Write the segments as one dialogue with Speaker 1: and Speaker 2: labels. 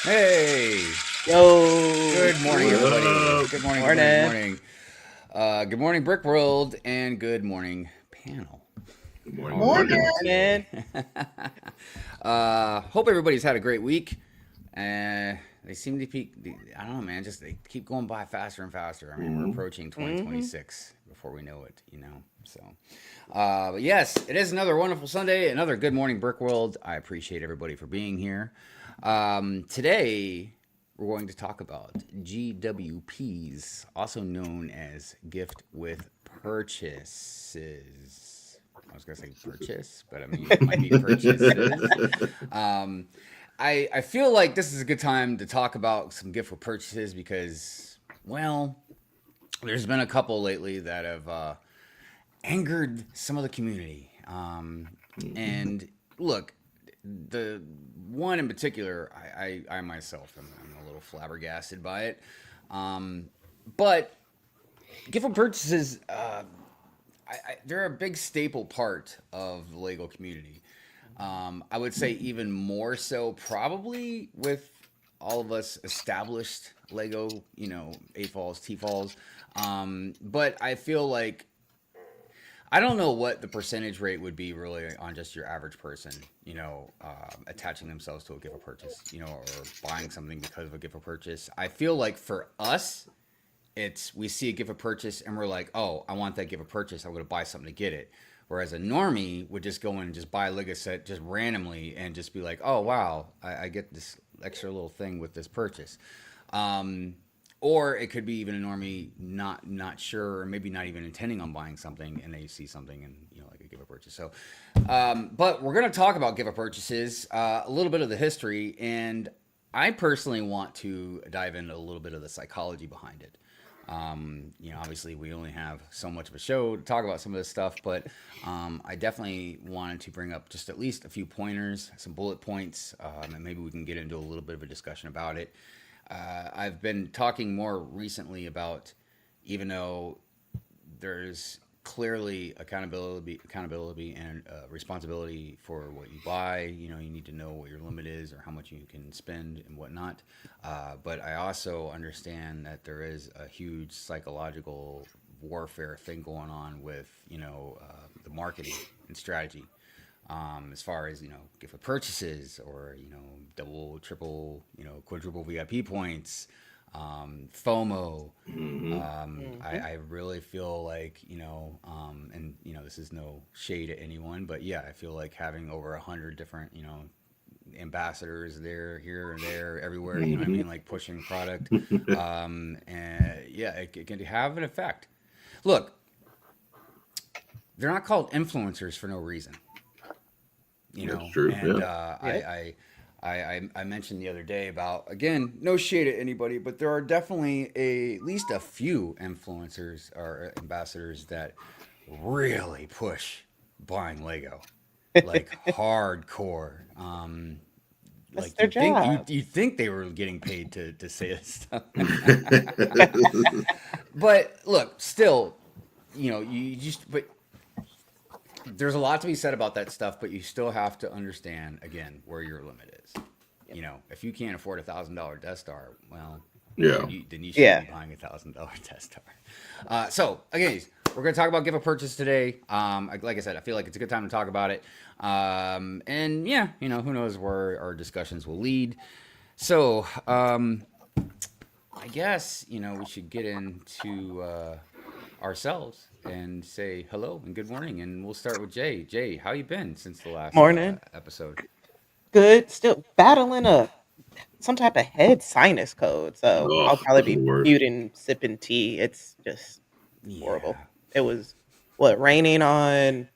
Speaker 1: Hey,
Speaker 2: Yo,
Speaker 1: good morning,
Speaker 3: What
Speaker 1: everybody.
Speaker 3: up?
Speaker 1: Good morning, good morning, good
Speaker 2: morning.
Speaker 1: morning. Good morning, Brick World, and good morning, panel.
Speaker 3: Good
Speaker 1: How
Speaker 3: morning,
Speaker 1: are we
Speaker 3: morning.
Speaker 1: doing
Speaker 2: Morning.
Speaker 1: today? Hope everybody's had a great week. They seem to be, I don't know, man, just they keep going by faster and faster. I mean, we're
Speaker 3: hmm
Speaker 1: approaching
Speaker 2: Mm-hmm.
Speaker 1: 2026 before we know it. So, but yes, it is another wonderful Sunday, another good morning, Brick World. I appreciate everybody for being here. Today, we're going to talk about GWPs, also known as gift with purchases. I was gonna say purchase, but I mean it might be purchases. Um, I feel like this is a good time to talk about some gift with purchases because, well, there's been a couple lately that have angered some of the community. And look, the one in particular, I myself am a little flabbergasted by it. Um, but gift with purchases, they're a big staple part of the Lego community. I would say even more so, probably with all of us established Lego, A falls, T falls. But I feel like I don't know what the percentage rate would be really on just your average person, attaching themselves to a gift of purchase, or buying something because of a gift of purchase. I feel like for us, it's we see a gift of purchase and we're like, oh, I want that gift of purchase. I'm going to buy something to get it. Whereas a normie would just go in and just buy a Lego set just randomly and just be like, oh, wow, I get this extra little thing with this purchase. Um, or it could be even a normie not sure or maybe not even intending on buying something and they see something and like a give a purchase. So, but we're going to talk about give a purchases, a little bit of the history, and I personally want to dive into a little bit of the psychology behind it. Obviously, we only have so much of a show to talk about some of this stuff, but I definitely wanted to bring up just at least a few pointers, some bullet points, and maybe we can get into a little bit of a discussion about it. I've been talking more recently about, even though there's clearly accountability and responsibility for what you buy. You need to know what your limit is or how much you can spend and whatnot. But I also understand that there is a huge psychological warfare thing going on with the marketing and strategy. As far as gift with purchases or double, triple, quadruple VIP points, FOMO.
Speaker 3: hmm
Speaker 2: Mm-hmm.
Speaker 1: I really feel like and this is no shade at anyone, but yeah, I feel like having over 100 different ambassadors there, here and there, everywhere. You know what I
Speaker 3: hmm
Speaker 1: mean? Like pushing product, and yeah, it can have an effect. Look, they're not called influencers for no reason,
Speaker 3: That's true.
Speaker 1: and
Speaker 3: Yeah.
Speaker 2: Yep.
Speaker 1: I mentioned the other day about, again, no shade at anybody, but there are definitely at least a few influencers or ambassadors that really push buying Lego, like hardcore.
Speaker 2: That's
Speaker 1: Like
Speaker 2: their
Speaker 1: you
Speaker 2: jobs.
Speaker 1: think they were getting paid to say this stuff, but look, still, you just but there's a lot to be said about that stuff, but you still have to understand again where your limit is.
Speaker 2: Yep.
Speaker 1: If you can't afford $1,000 Death Star, well,
Speaker 3: yeah.
Speaker 1: then you shouldn't
Speaker 2: Yeah.
Speaker 1: be buying $1,000 Death Star. So again, we're gonna talk about give a purchase today. Like I said, I feel like it's a good time to talk about it. And yeah, who knows where our discussions will lead. So I guess we should get into ourselves and say hello and good morning, and we'll start with Jay. Jay, how you been since the last
Speaker 2: Morning.
Speaker 1: episode?
Speaker 2: Good. Still battling some type of head sinus code, so
Speaker 3: Oh,
Speaker 2: I'll probably
Speaker 3: those are the
Speaker 2: be
Speaker 3: worst.
Speaker 2: muting sipping tea. It's just horrible.
Speaker 1: Yeah.
Speaker 2: It was raining on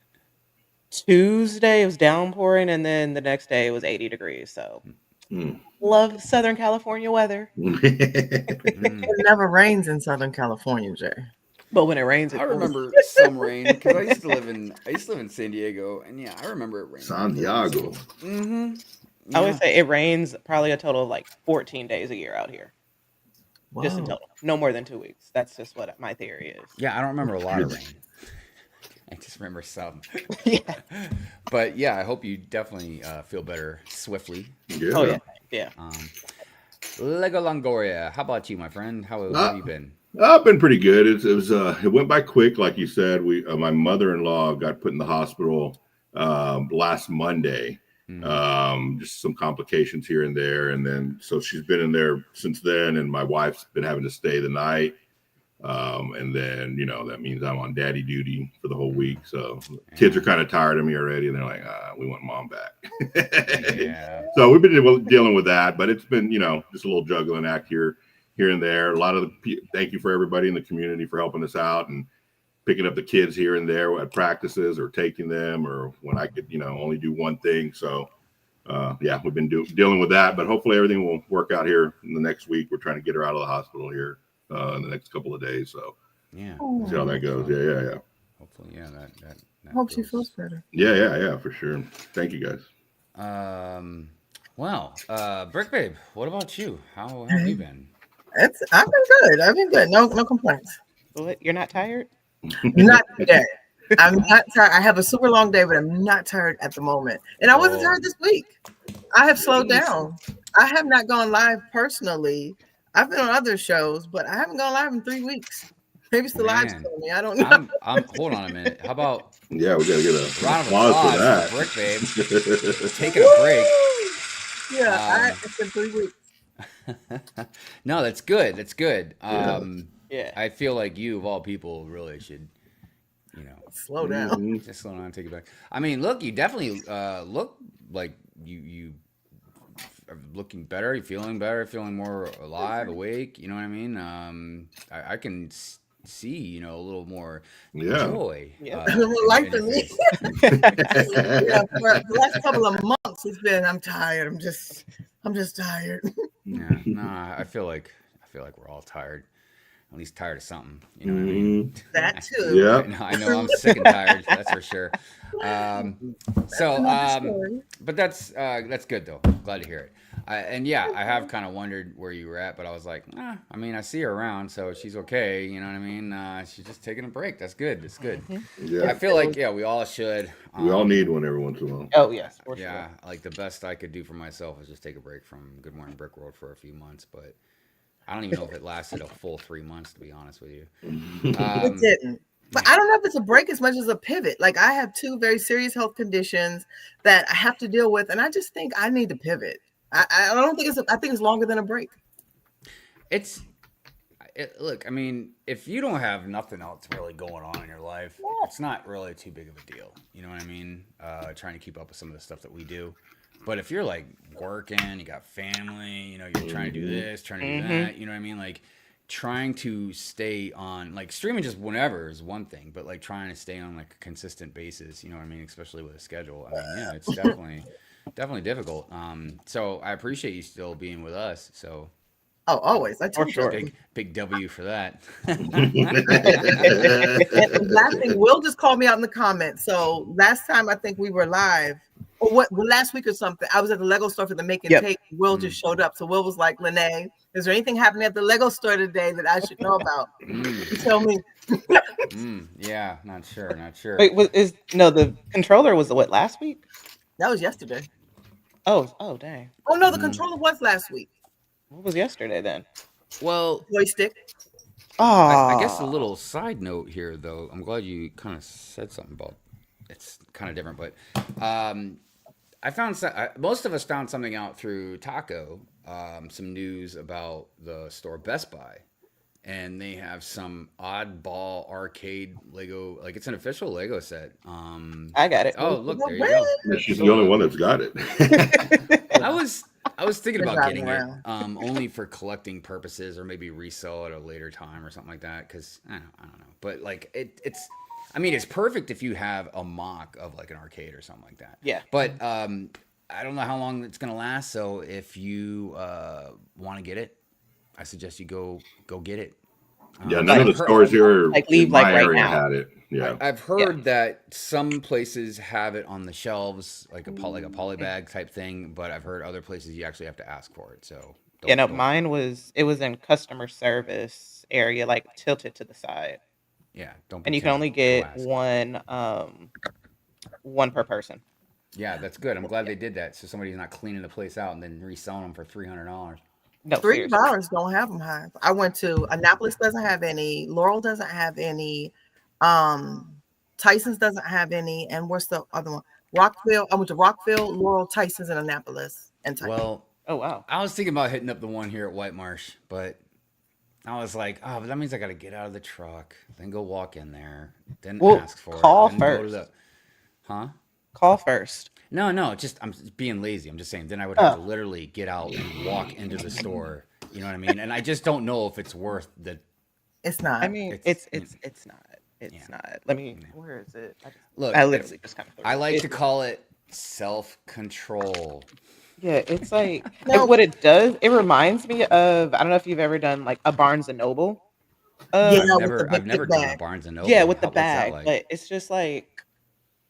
Speaker 2: Tuesday. It was downpouring, and then the next day it was 80 degrees. So
Speaker 3: Mm.
Speaker 2: love Southern California weather,
Speaker 1: Mm.
Speaker 4: It never rains in Southern California, Jay.
Speaker 2: but when it rains,
Speaker 1: I
Speaker 2: it pours.
Speaker 1: remember some rain because I used to live in San Diego, and yeah, I remember it raining pretty
Speaker 3: Santiago.
Speaker 1: decently. Mm-hmm.
Speaker 2: I would
Speaker 1: Yeah.
Speaker 2: say it rains probably a total of like 14 days a year out here, just in
Speaker 4: Whoa.
Speaker 2: total. No more than 2 weeks. That's just what my theory is.
Speaker 1: Yeah, I don't remember a lot of
Speaker 3: Goodness.
Speaker 1: rain. I just remember some.
Speaker 2: Yeah.
Speaker 1: But yeah, I hope you definitely feel better swiftly.
Speaker 2: Oh
Speaker 3: Yeah.
Speaker 2: yeah. Yeah.
Speaker 1: Um, Lego Longoria. How about you, my friend? How have you been?
Speaker 3: I've been pretty good. It went by quick, like you said. My mother-in-law got put in the hospital last Monday. Just some complications here and there, and then so she's been in there since then. And my wife's been having to stay the night. And then, that means I'm on daddy duty for the whole week. So kids are kind of tired of me already. And they're like, we want mom back.
Speaker 1: Yeah.
Speaker 3: So we've been dealing with that, but it's been, just a little juggling act here and there. A lot of thank you for everybody in the community for helping us out and picking up the kids here and there at practices or taking them or when I could, only do one thing. So, we've been dealing with that, but hopefully everything will work out here in the next week. We're trying to get her out of the hospital here in the next couple of days. So
Speaker 1: yeah,
Speaker 3: see how that goes. Yeah.
Speaker 1: Hopefully, yeah, that
Speaker 4: Hope she feels better.
Speaker 3: Yeah, for sure. Thank you guys.
Speaker 1: Well, Brick Babe, what about you? How have you been?
Speaker 4: I've been good. No complaints.
Speaker 2: What? You're not tired?
Speaker 4: Not today. I'm not tired. I have a super long day, but I'm not tired at the moment. And I wasn't tired this week. I have slowed down. I have not gone live personally. I've been on other shows, but I haven't gone live in 3 weeks. Maybe it's the live killing me. I don't know.
Speaker 1: Hold on a minute. How about
Speaker 3: we gotta get a
Speaker 1: round of
Speaker 3: applause for that.
Speaker 1: For Brick Babe taking a break.
Speaker 4: Yeah, it's been 3 weeks.
Speaker 1: No, that's good. That's good.
Speaker 2: Yeah.
Speaker 1: I feel like you, of all people, really should,
Speaker 4: slow down.
Speaker 1: Just slow down and take it back. I mean, look, you definitely look like you are looking better. You're feeling better, feeling more alive, awake. You know what I mean? I can see, a little more joy.
Speaker 4: Yeah, life in me. For the last couple of months, it's been. I'm tired. I'm just tired.
Speaker 1: Yeah, no, I feel like we're all tired. At least tired of something. You know what I mean?
Speaker 4: That too.
Speaker 3: Yeah.
Speaker 1: I know. I'm sick and tired. That's for sure. But that's good though. Glad to hear it. I have kind of wondered where you were at, but I was like, I mean, I see her around, so she's okay. You know what I mean? She's just taking a break. That's good. That's good.
Speaker 3: Yeah.
Speaker 1: I feel like we all should.
Speaker 3: We all need one every once in a while.
Speaker 2: Oh yes, for
Speaker 1: yeah.
Speaker 2: sure.
Speaker 1: Like the best I could do for myself is just take a break from Good Morning Brick World for a few months, but I don't even know if it lasted a full 3 months, to be honest with you.
Speaker 4: It didn't. But I don't know if it's a break as much as a pivot. Like I have 2 very serious health conditions that I have to deal with, and I just think I need to pivot. I don't think I think it's longer than a break.
Speaker 1: Look, I mean, if you don't have nothing else really going on in your life, it's not really too big of a deal. You know what I mean? Trying to keep up with some of the stuff that we do. But if you're like working, you got family, you're trying to do this, trying to do that, you know what I mean? Like trying to stay on, like streaming just whenever is one thing, but like trying to stay on like a consistent basis, you know what I mean? Especially with a schedule. I mean, yeah, it's definitely difficult. So I appreciate you still being with us. So.
Speaker 4: Oh, always. I tell you.
Speaker 1: Big W for that.
Speaker 4: And last thing, Will just called me out in the comments. So last time I think we were live, or last week or something, I was at the Lego store for the make and take. Will just showed up. So Will was like, Lene, is there anything happening at the Lego store today that I should know about? You tell me.
Speaker 1: Yeah, not sure.
Speaker 2: Wait, the controller was last week?
Speaker 4: That was yesterday.
Speaker 2: Oh, dang.
Speaker 4: Oh no, the controller was last week.
Speaker 2: What was yesterday then?
Speaker 1: Well,
Speaker 4: joystick.
Speaker 1: I guess a little side note here, though. I'm glad you kind of said something about it's kind of different, but I found most of us found something out through Taco, some news about the store Best Buy, and they have some oddball arcade Lego, like it's an official Lego set.
Speaker 2: I got it.
Speaker 1: Oh, look, there you go.
Speaker 3: She's the only one that's got it.
Speaker 1: I was thinking about getting it only for collecting purposes or maybe resell at a later time or something like that because I don't know. But like it's perfect if you have a mock of like an arcade or something like that.
Speaker 2: Yeah.
Speaker 1: But I don't know how long it's gonna last. So if you want to get it, I suggest you go get it.
Speaker 3: Yeah, none of the stores here
Speaker 2: leave like right
Speaker 3: area
Speaker 2: now.
Speaker 3: had it. Yeah,
Speaker 1: I've heard that some places have it on the shelves, like a polybag type thing, but I've heard other places you actually have to ask for it. So
Speaker 2: mine was in customer service area, like tilted to the side.
Speaker 1: Yeah,
Speaker 2: and you can only get one per person.
Speaker 1: Yeah, that's good. I'm glad they did that, so somebody's not cleaning the place out and then reselling them for $300.
Speaker 2: No,
Speaker 4: Three
Speaker 2: seriously.
Speaker 4: bars don't have them high. I went to Annapolis, doesn't have any. Laurel doesn't have any. Um, Tyson's doesn't have any. And what's the other one? Rockville. I went to Rockville, Laurel, Tyson's, and Annapolis, and Tyson.
Speaker 1: Well,
Speaker 2: Oh wow.
Speaker 1: I was thinking about hitting up the one here at White Marsh, but I was like, oh, but that means I got to get out of the truck, then go walk in there, then
Speaker 2: Well,
Speaker 1: ask for
Speaker 2: call
Speaker 1: it, then go to
Speaker 2: first.
Speaker 1: the, huh?
Speaker 2: Call first.
Speaker 1: No, just I'm just being lazy. I'm just saying. Then I would have to
Speaker 2: Oh.
Speaker 1: literally get out and walk into the store. You know what I mean? And I just don't know if it's worth the
Speaker 4: It's not.
Speaker 2: I mean,
Speaker 1: It's-
Speaker 2: it's not. It's
Speaker 1: Yeah.
Speaker 2: not. Let me. Where is it?
Speaker 1: look.
Speaker 2: I literally just kind of.
Speaker 1: I like to call it self control.
Speaker 2: Yeah, it's like
Speaker 4: No.
Speaker 2: what it does. It reminds me of, I don't know if you've ever done like a Barnes and Noble.
Speaker 4: Yeah,
Speaker 2: Uh,
Speaker 4: with the
Speaker 1: I've never
Speaker 4: big
Speaker 1: done a
Speaker 4: bag.
Speaker 1: Barnes and Noble.
Speaker 2: yeah, with the
Speaker 1: What's that
Speaker 2: bag,
Speaker 1: like?
Speaker 2: but it's just like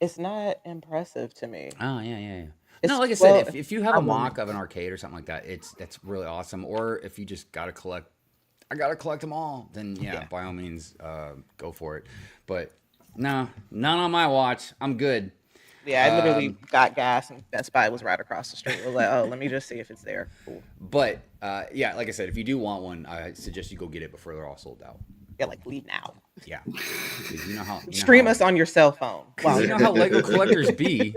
Speaker 2: it's not impressive to me.
Speaker 1: Oh yeah.
Speaker 2: It's
Speaker 1: No, like I said,
Speaker 2: well,
Speaker 1: if you have
Speaker 4: I
Speaker 1: a
Speaker 4: won't.
Speaker 1: mock of an arcade or something like that, that's really awesome. Or if you just gotta collect, I gotta collect them all, then yeah. By all means, go for it. But no, none on my watch. I'm good.
Speaker 2: Yeah, I literally
Speaker 1: Um,
Speaker 2: got gas and Best Buy was right across the street. I was like, oh, let me just see if it's there. Cool.
Speaker 1: But yeah, like I said, if you do want one, I suggest you go get it before they're all sold out.
Speaker 2: Yeah, like leave now.
Speaker 1: Yeah, 'Cause you know how
Speaker 2: Stream us on your cell phone.
Speaker 1: Wow, you know how Lego collectors be.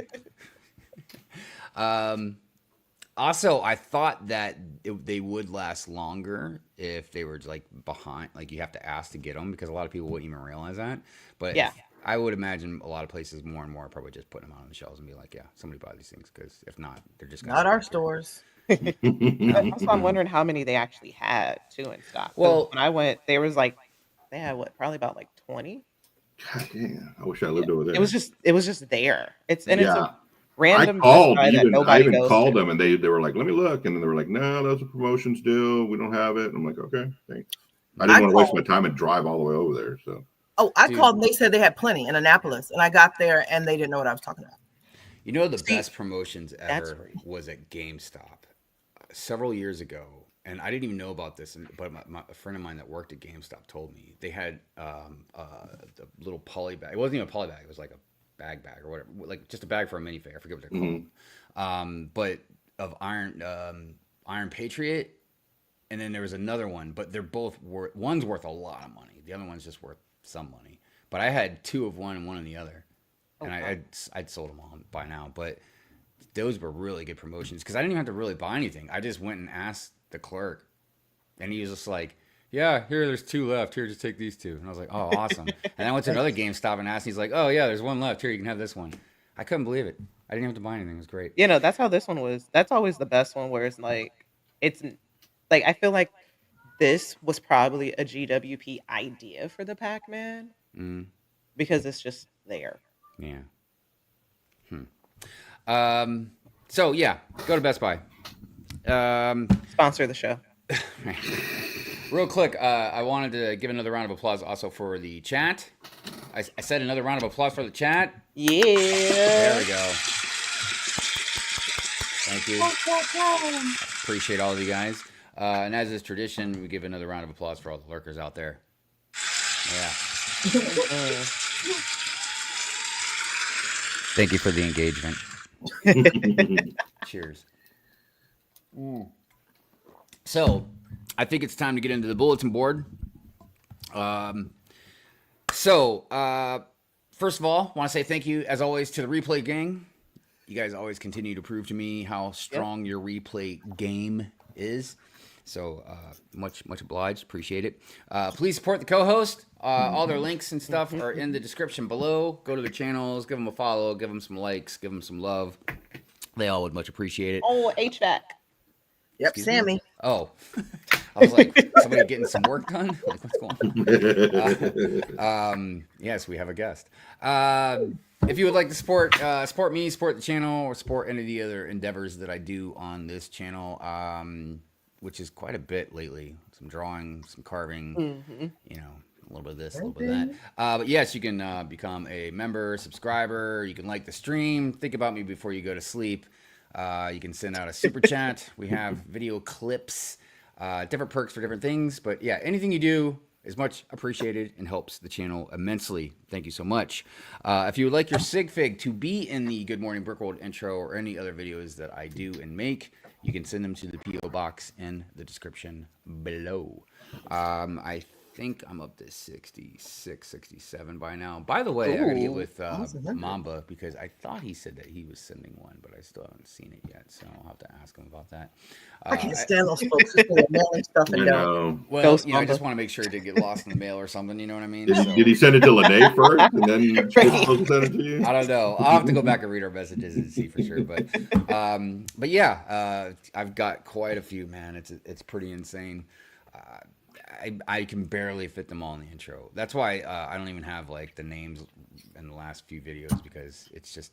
Speaker 1: Also, I thought that they would last longer if they were like behind, like you have to ask to get them because a lot of people wouldn't even realize that. But
Speaker 2: Yeah.
Speaker 1: I would imagine a lot of places more and more are probably just putting them out on the shelves and be like, yeah, somebody buy these things because if not, they're just gonna
Speaker 4: Not our
Speaker 1: sit there.
Speaker 4: stores.
Speaker 2: Also, I'm wondering how many they actually had too in stock. 'Cause
Speaker 1: Well-
Speaker 2: when I went, there was like they had what, probably about like 20.
Speaker 3: God damn, I wish I lived over there.
Speaker 2: It was just there. It's it's
Speaker 3: Yeah.
Speaker 2: a random
Speaker 3: I called
Speaker 2: Best Buy that
Speaker 3: even. I
Speaker 2: nobody
Speaker 3: even
Speaker 2: goes
Speaker 3: called
Speaker 2: to.
Speaker 3: them, and they were like, "Let me look," and then they were like, "No, those are promotions deal. We don't have it." I'm like, "Okay, thanks." I didn't
Speaker 4: I
Speaker 3: want to waste
Speaker 4: called-
Speaker 3: my time and drive all the way over there. So
Speaker 4: Oh, I
Speaker 1: Dude.
Speaker 4: called and they said they had plenty in Annapolis, and I got there and they didn't know what I was talking about.
Speaker 1: You know, the
Speaker 2: See,
Speaker 1: best promotions
Speaker 2: that's
Speaker 1: ever
Speaker 2: crazy.
Speaker 1: was at GameStop several years ago, and I didn't even know about this. But a friend of mine that worked at GameStop told me they had the little poly bag. It wasn't even a poly bag; it was like a bag or whatever, like just a bag for a minifig. I forget what they're called. But of Iron Patriot, and then there was another one. But they're both worth. One's worth a lot of money. The other one's just worth some money. But I had two of one and one of the other, and I'd sold them all by now. But those were really good promotions because I didn't even have to really buy anything. I just went and asked the clerk, and he was just like, "Yeah, there's two left. Here, just take these two." And I was like, "Oh, awesome!" And I went to another GameStop and asked. And he's like, "Oh yeah, there's one left. Here, you can have this one." I couldn't believe it. I didn't have to buy anything. It was great.
Speaker 2: You know, that's how this one was. That's always the best one where it's like I feel like this was probably a GWP idea for the Pac-Man
Speaker 1: Mm,
Speaker 2: because it's just there.
Speaker 1: yeah. So yeah, go to Best Buy.
Speaker 2: Sponsor the show.
Speaker 1: Real quick, I wanted to give another round of applause also for the chat. I said another round of applause for the chat.
Speaker 2: Yeah.
Speaker 1: There we go. Thank you. Appreciate all of you guys. And as is tradition, we give another round of applause for all the lurkers out there. Yeah. Thank you for the engagement. Cheers. So, I think it's time to get into the bulletin board. First of all, I want to say thank you, as always, to the Replay Gang. You guys always continue to prove to me how strong your replay game is. So, much obliged. Appreciate it. Please support the co-host. All their links and stuff are in the description below. Go to their channels, give them a follow, give them some likes, give them some love. They all would much appreciate it.
Speaker 2: Oh, HVAC.
Speaker 4: Yep,
Speaker 1: Excuse me?
Speaker 4: Sammy.
Speaker 1: Oh, I was like, somebody getting some work done? Like, what's going on? Yes, we have a guest. If you would like to support me, support the channel, or support any of the other endeavors that I do on this channel, which is quite a bit lately. Some drawing, some carving, you know, a little bit of this, a little bit of that. But yes, you can become a member, subscriber. You can like the stream. Think about me before you go to sleep. You can send out a super chat. We have video clips, different perks for different things. But yeah, anything you do, is much appreciated and helps the channel immensely. Thank you so much. If you would like your sig fig to be in the Good Morning Brick World intro or any other videos that I do and make, you can send them to the P.O. box in the description below. I think I'm up to 66, 67 by now. By the way, I gotta get with Mamba because I thought he said that he was sending one, but I still haven't seen it yet, so I'll have to ask him about that.
Speaker 4: I can't stand those folks who are mailing stuff
Speaker 3: I
Speaker 4: and don't.
Speaker 3: know.
Speaker 1: Well,
Speaker 2: Ghost
Speaker 1: you know, I
Speaker 2: Mamba.
Speaker 1: just want to make sure it didn't get lost in the mail or something. You know what I mean?
Speaker 3: Did he send it to Lene first, and then you're supposed to send it to you?
Speaker 1: I don't know. I'll have to go back and read our messages and see for sure. But yeah, I've got quite a few, man. It's pretty insane. I can barely fit them all in the intro. That's why I don't even have like the names in the last few videos because it's just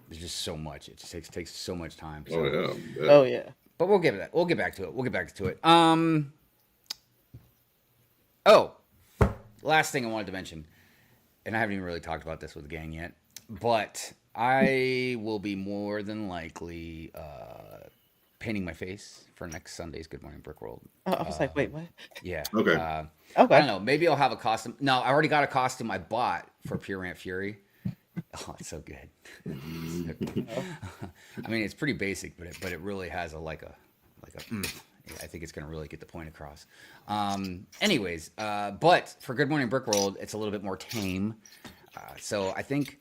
Speaker 1: there's just so much. It just takes so much time. So.
Speaker 3: Oh yeah.
Speaker 2: Oh yeah.
Speaker 1: But we'll get back to it. We'll get back to it. Oh, last thing I wanted to mention, and I haven't even really talked about this with the gang yet, but I will be more than likely painting my face for next Sunday's Good Morning Brick World.
Speaker 2: Oh, I was like, wait, what?
Speaker 1: Yeah.
Speaker 3: Okay.
Speaker 1: I
Speaker 2: Okay.
Speaker 1: don't know. Maybe I'll have a costume. No, I already got a costume I bought for Pure Rant Fury. Oh, it's so good. So good. I mean, it's pretty basic, but it really has a I think it's going to really get the point across. Anyways, but for Good Morning Brick World, it's a little bit more tame. So I think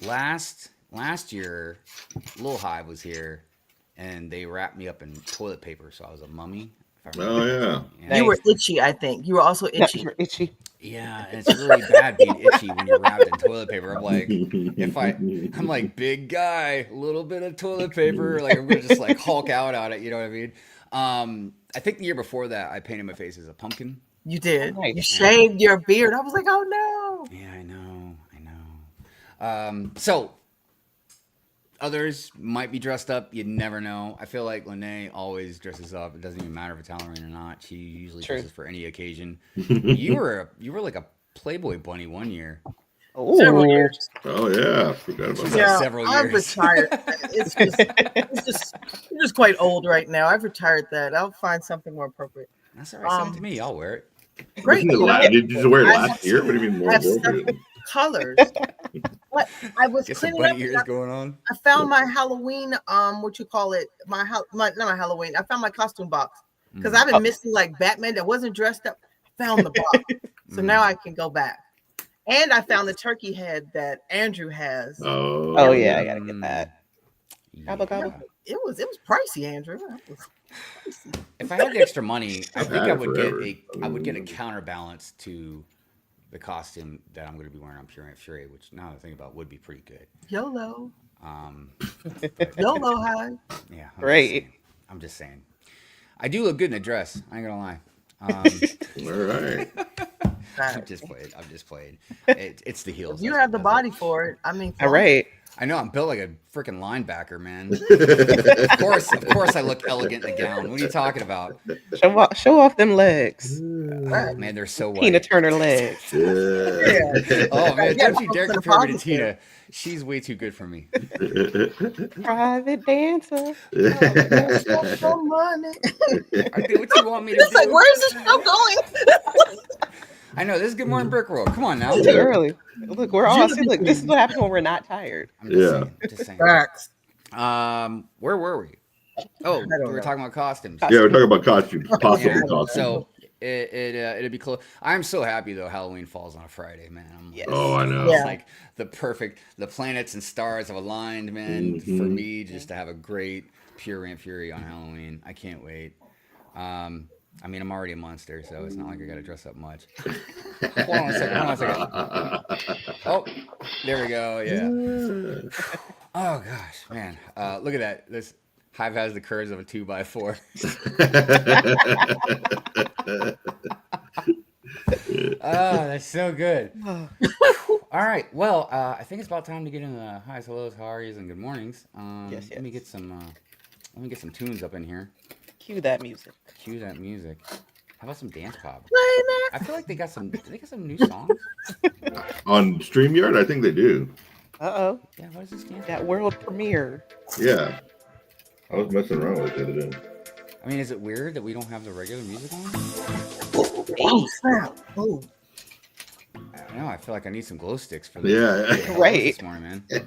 Speaker 1: last year, Lil Hive was here, and they wrapped me up in toilet paper, so I was a mummy. If I remember.
Speaker 4: You were itchy, I think. You were also
Speaker 2: Yeah,
Speaker 4: itchy.
Speaker 2: you're itchy.
Speaker 1: Yeah, and it's really bad being itchy when you're wrapped in toilet paper. I'm like, I'm like big guy, little bit of toilet paper, like I'm gonna just like Hulk out on it. You know what I mean? I think the year before that, I painted my face as a pumpkin.
Speaker 4: You did.
Speaker 2: Nice.
Speaker 4: You shaved your beard. I was like, oh no.
Speaker 1: Yeah, I know. So others might be dressed up. You never know. I feel like Lene always dresses up. It doesn't even matter if it's Halloween or not. She usually
Speaker 2: True.
Speaker 1: dresses for any occasion. You were like a Playboy bunny one year.
Speaker 4: Several
Speaker 2: Ooh.
Speaker 4: years.
Speaker 3: Oh yeah. Forgot about
Speaker 1: She's
Speaker 3: that.
Speaker 1: got several
Speaker 4: I've
Speaker 1: years.
Speaker 4: retired. I'm just quite old right now. I've retired that. I'll find something more appropriate.
Speaker 1: That's all right. Send it to me. I'll wear it.
Speaker 4: Great.
Speaker 3: Did you wear it
Speaker 4: I
Speaker 3: last year? What do you mean more
Speaker 4: I have
Speaker 3: appropriate?
Speaker 4: colors. But I was
Speaker 1: Get some
Speaker 4: cleaning up.
Speaker 1: bunny ears going on.
Speaker 4: I found my Halloween, what you call it? Not my Halloween. I found my costume box because I've been missing like Batman that wasn't dressed up. Found the box, so now I can go back. And I found the turkey head that Andrew has.
Speaker 2: Oh yeah, I gotta get that. Gobble, gobble.
Speaker 4: It was pricey, Andrew. It was pricey.
Speaker 1: If I had the extra money, I
Speaker 3: I've
Speaker 1: think
Speaker 3: had
Speaker 1: I
Speaker 3: it
Speaker 1: would
Speaker 3: forever.
Speaker 1: get a counterbalance to the costume that I'm going to be wearing on Pure Rant Fury, which now that I think about would be pretty good.
Speaker 4: YOLO.
Speaker 1: But,
Speaker 4: YOLO high.
Speaker 1: yeah,
Speaker 2: Great.
Speaker 1: I'm just saying. I do look good in a dress. I ain't gonna lie.
Speaker 3: All right.
Speaker 1: I'm just playing. It's the heels.
Speaker 4: If you
Speaker 1: That's
Speaker 4: have the
Speaker 1: what does
Speaker 4: body
Speaker 1: it.
Speaker 4: for it, I mean,
Speaker 2: All right.
Speaker 1: I know I'm built like a freaking linebacker, man. Of course, I look elegant in a gown. What are you talking about?
Speaker 2: Show off them legs.
Speaker 1: Oh, man, they're so white.
Speaker 2: Tina Turner legs.
Speaker 3: Yeah.
Speaker 1: Oh man,
Speaker 4: Yeah,
Speaker 1: don't you dare
Speaker 4: focus on the
Speaker 1: compare me to
Speaker 4: positive.
Speaker 1: Tina. She's way too good for me.
Speaker 2: Private dancer.
Speaker 4: no money.
Speaker 1: I do what you want me to
Speaker 4: It's like,
Speaker 1: do.
Speaker 4: where is this show going?
Speaker 1: I know this is Good Morning Brick World. Come on now.
Speaker 2: Too early. Look, we're all see, look, this is what happens when we're not tired.
Speaker 1: I'm just
Speaker 3: Yeah.
Speaker 1: saying. Just saying.
Speaker 4: Facts.
Speaker 1: Where were we? Oh, we
Speaker 4: don't
Speaker 1: were
Speaker 4: know.
Speaker 1: talking about costumes.
Speaker 3: Yeah, we're talking about costumes, possible
Speaker 1: Yeah,
Speaker 3: costumes.
Speaker 1: so it'd be close. I'm so happy though. Halloween falls on a Friday, man.
Speaker 2: Yes.
Speaker 3: Oh, I know.
Speaker 4: Yeah.
Speaker 1: It's like the planets and stars have aligned, man, for me just to have a great Pure Rant Fury on Halloween. I can't wait. I mean, I'm already a monster, so it's not like I got to dress up much. Hold on a second. Oh, there we go. Yeah. Oh gosh, man. Look at that. This Hive has the curves of a 2x4. Oh, that's so good. All right. Well, I think it's about time to get into the highs, hellos, howies, and good mornings.
Speaker 2: Yes,
Speaker 1: Let me get some tunes up in here.
Speaker 2: Cue that music.
Speaker 1: Cue that music. How about some dance pop?
Speaker 4: Play that.
Speaker 1: I feel like they got some new songs.
Speaker 3: On StreamYard, I think they do.
Speaker 2: Uh-oh.
Speaker 1: Yeah, what is this dance?
Speaker 2: That world premiere.
Speaker 3: Yeah. I was messing around with it the other day.
Speaker 1: I mean, is it weird that we don't have the regular music on?
Speaker 4: Oh snap! Oh,
Speaker 1: I don't know. I feel like I need some glow sticks for
Speaker 3: Yeah.
Speaker 2: Right.
Speaker 1: this morning, man.
Speaker 4: yeah.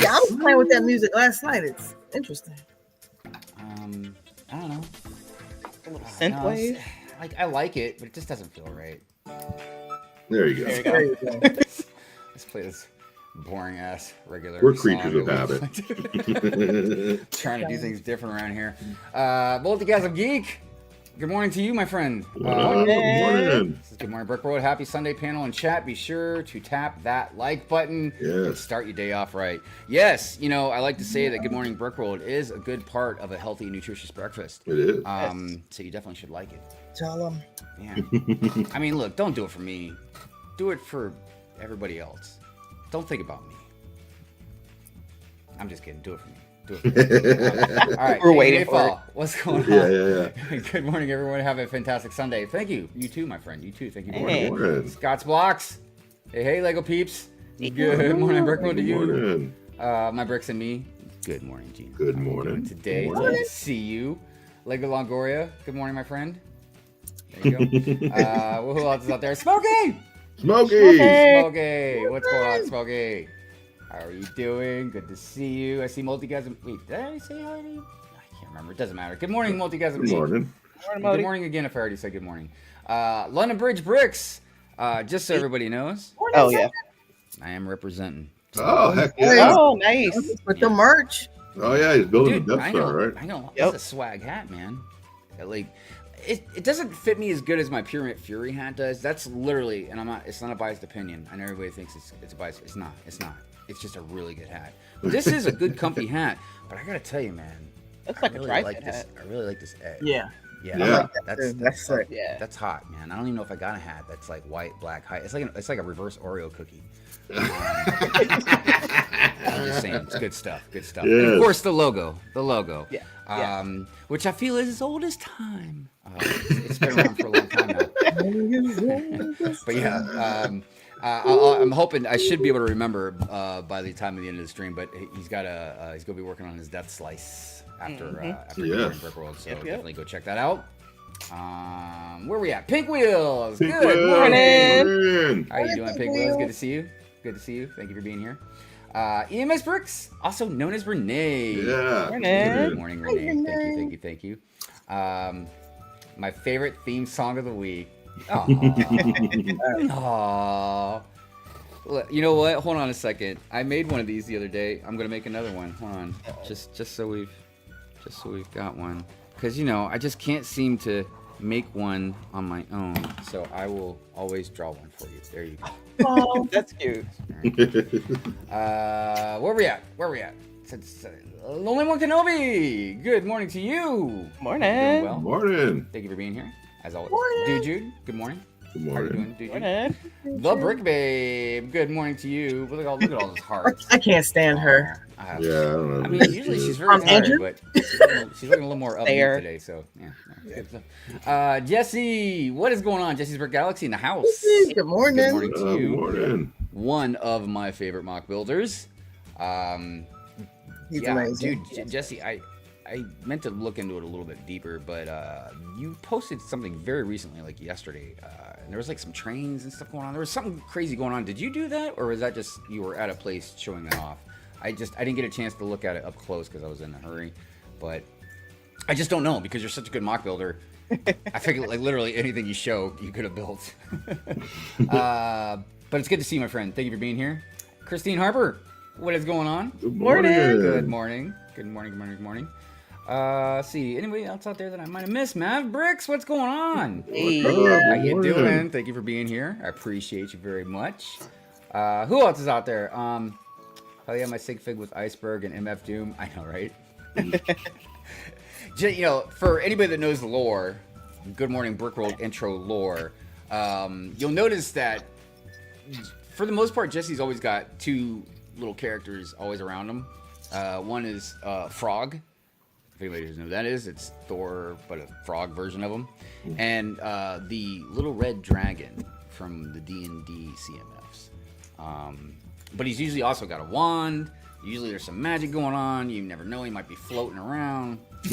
Speaker 4: I was playing with that music last night. It's interesting.
Speaker 1: I don't know.
Speaker 2: A little
Speaker 1: No,
Speaker 2: synthwave.
Speaker 1: like I like it, but it just doesn't feel right.
Speaker 3: There you go.
Speaker 2: There you
Speaker 4: There
Speaker 2: go.
Speaker 4: you go.
Speaker 1: Let's play this boring ass regular.
Speaker 3: We're
Speaker 1: song
Speaker 3: creatures of
Speaker 1: that we- Trying to do things different around here. Multigasm Geek. Good morning to you, my friend.
Speaker 3: Morning.
Speaker 1: This is Good Morning Brick Road. Happy Sunday panel and chat. Be sure to tap that like button and
Speaker 3: Yes.
Speaker 1: start your day off right. Yes, you know, I like to say that Good Morning Brick Road is a good part of a healthy, nutritious breakfast.
Speaker 3: It is.
Speaker 1: So you definitely should like it.
Speaker 4: Tell them.
Speaker 1: Yeah. I mean, look, don't do it for me. Do it for everybody else. Don't think about me. I'm just kidding. Do it for me. Do it for me. All right.
Speaker 2: We're
Speaker 1: AJ
Speaker 2: waiting for
Speaker 1: Fall, what's going on?
Speaker 3: Yeah.
Speaker 1: Good morning, everyone. Have a fantastic Sunday. Thank you. You too, my friend. You too. Thank you.
Speaker 2: Hey.
Speaker 3: Morning.
Speaker 1: Scott's Blocks. Hey, Lego peeps. Good morning, Brickman, to you.
Speaker 3: Morning.
Speaker 1: My bricks and me. Good morning, Gina.
Speaker 3: Good
Speaker 1: How you
Speaker 3: morning.
Speaker 1: doing today?
Speaker 3: Good
Speaker 1: Good
Speaker 3: morning.
Speaker 1: to see you. Lego Longoria. Good morning, my friend. There you go. Who else is out there? Smokey!
Speaker 3: Smokey.
Speaker 2: Hey.
Speaker 1: Smokey! What's going on, Smokey? How are you doing? Good to see you. I see Multigasm. Wait, did I say hi to you? I can't remember. It doesn't matter. Good morning, Multigasm.
Speaker 3: Good morning.
Speaker 1: Good morning again if I already said good morning. London Bridge Bricks. Just so everybody knows,
Speaker 2: Oh yeah.
Speaker 1: I am representing.
Speaker 3: Oh, heck yeah.
Speaker 2: Oh nice.
Speaker 4: With the merch.
Speaker 3: Oh, yeah. He's building
Speaker 1: Dude,
Speaker 3: the Death
Speaker 1: I know,
Speaker 3: Star, right?
Speaker 1: I know.
Speaker 2: Yep.
Speaker 1: It's a swag hat, man. Like, it doesn't fit me as good as my Pyramid Fury hat does. That's literally, and I'm not. It's not a biased opinion. I know everybody thinks it's a biased. It's not. It's not. It's just a really good hat. But this is a good, comfy hat. But I gotta tell you, man.
Speaker 2: Looks
Speaker 1: I
Speaker 2: like a
Speaker 1: really
Speaker 2: tri-fit
Speaker 1: like this.
Speaker 2: hat.
Speaker 1: I really like this edge.
Speaker 4: Yeah.
Speaker 1: Yeah.
Speaker 3: Yeah.
Speaker 4: That's sick.
Speaker 2: Yeah.
Speaker 1: That's hot, man. I don't even know if I got a hat that's like white, black, high. It's like a reverse Oreo cookie. I'm just saying, it's good stuff. Good stuff. And
Speaker 3: Yes.
Speaker 1: of course, the logo. The logo.
Speaker 2: Yeah.
Speaker 1: Which I feel is as old as time. It's been around for a long time now. But yeah, I'm hoping I should be able to remember by the time of the end of the stream. But he's gonna be working on his Death Slice after after
Speaker 3: Yes.
Speaker 1: Good Morning Brick World. So
Speaker 2: Yep.
Speaker 1: definitely go check that out. Where we at? Pink Wheels.
Speaker 3: Pink
Speaker 1: Good
Speaker 3: Wheels.
Speaker 1: morning.
Speaker 3: Morning.
Speaker 1: How are you doing, Pink Wheels? Good to see you. Good to see you. Thank you for being here. EMS Bricks, also known as Renee.
Speaker 3: Yeah.
Speaker 1: Good morning, Renee. Thank you. My favorite theme song of the week. Aww. Look, you know what? Hold on a second. I made one of these the other day. I'm gonna make another one. Hold on. Just so we've got one. Cause you know I just can't seem to make one on my own. So I will always draw one for you. There you go.
Speaker 4: Oh,
Speaker 2: That's cute.
Speaker 1: Where we at? Lonely One Kenobi. Good morning to you. Doing
Speaker 2: Morning.
Speaker 1: well.
Speaker 3: Morning.
Speaker 1: Thank you for being here, as always.
Speaker 4: Morning.
Speaker 1: Dude Jude, good morning.
Speaker 3: Good
Speaker 1: How are you
Speaker 3: morning.
Speaker 1: doing, Dude Jude?
Speaker 2: Morning.
Speaker 1: The Brick Babe. Good morning to you. Look at all those hearts.
Speaker 4: I can't stand her.
Speaker 3: Yeah, I don't know.
Speaker 1: I mean, usually she's very tired,
Speaker 4: Andrew?
Speaker 1: but she's looking a little more upbeat
Speaker 2: There.
Speaker 1: today. So yeah. Good stuff. Jesse, what is going on? Jesse's Brick Galaxy in the house.
Speaker 4: Good morning.
Speaker 1: Good morning to you.
Speaker 3: Morning.
Speaker 1: One of my favorite mock builders.
Speaker 4: He's
Speaker 1: Yeah,
Speaker 4: amazing.
Speaker 1: dude, Jesse, I meant to look into it a little bit deeper, but you posted something very recently, like yesterday, and there was like some trains and stuff going on. There was something crazy going on. Did you do that, or was that just you were at a place showing that off? I didn't get a chance to look at it up close because I was in a hurry, but I just don't know because you're such a good mock builder. I figured like literally anything you show, you could have built. But it's good to see you, my friend. Thank you for being here. Christine Harper, what is going on?
Speaker 3: Good
Speaker 2: Morning.
Speaker 1: Good morning. Good morning. See, anybody else out there that I might have missed? Mav Bricks, what's going on?
Speaker 2: Hey.
Speaker 1: How you
Speaker 3: Morning.
Speaker 1: doing? Thank you for being here. I appreciate you very much. Who else is out there? Oh yeah, my sig fig with Iceberg and MF Doom. I know, right? You know, for anybody that knows the lore, Good Morning Brickworld intro lore, you'll notice that for the most part, Jesse's always got two little characters always around him. One is Frog. If anybody doesn't know who that is, it's Thor, but a frog version of him. And the little red dragon from the D&D CMFs. But he's usually also got a wand. Usually there's some magic going on. You never know. He might be floating around. I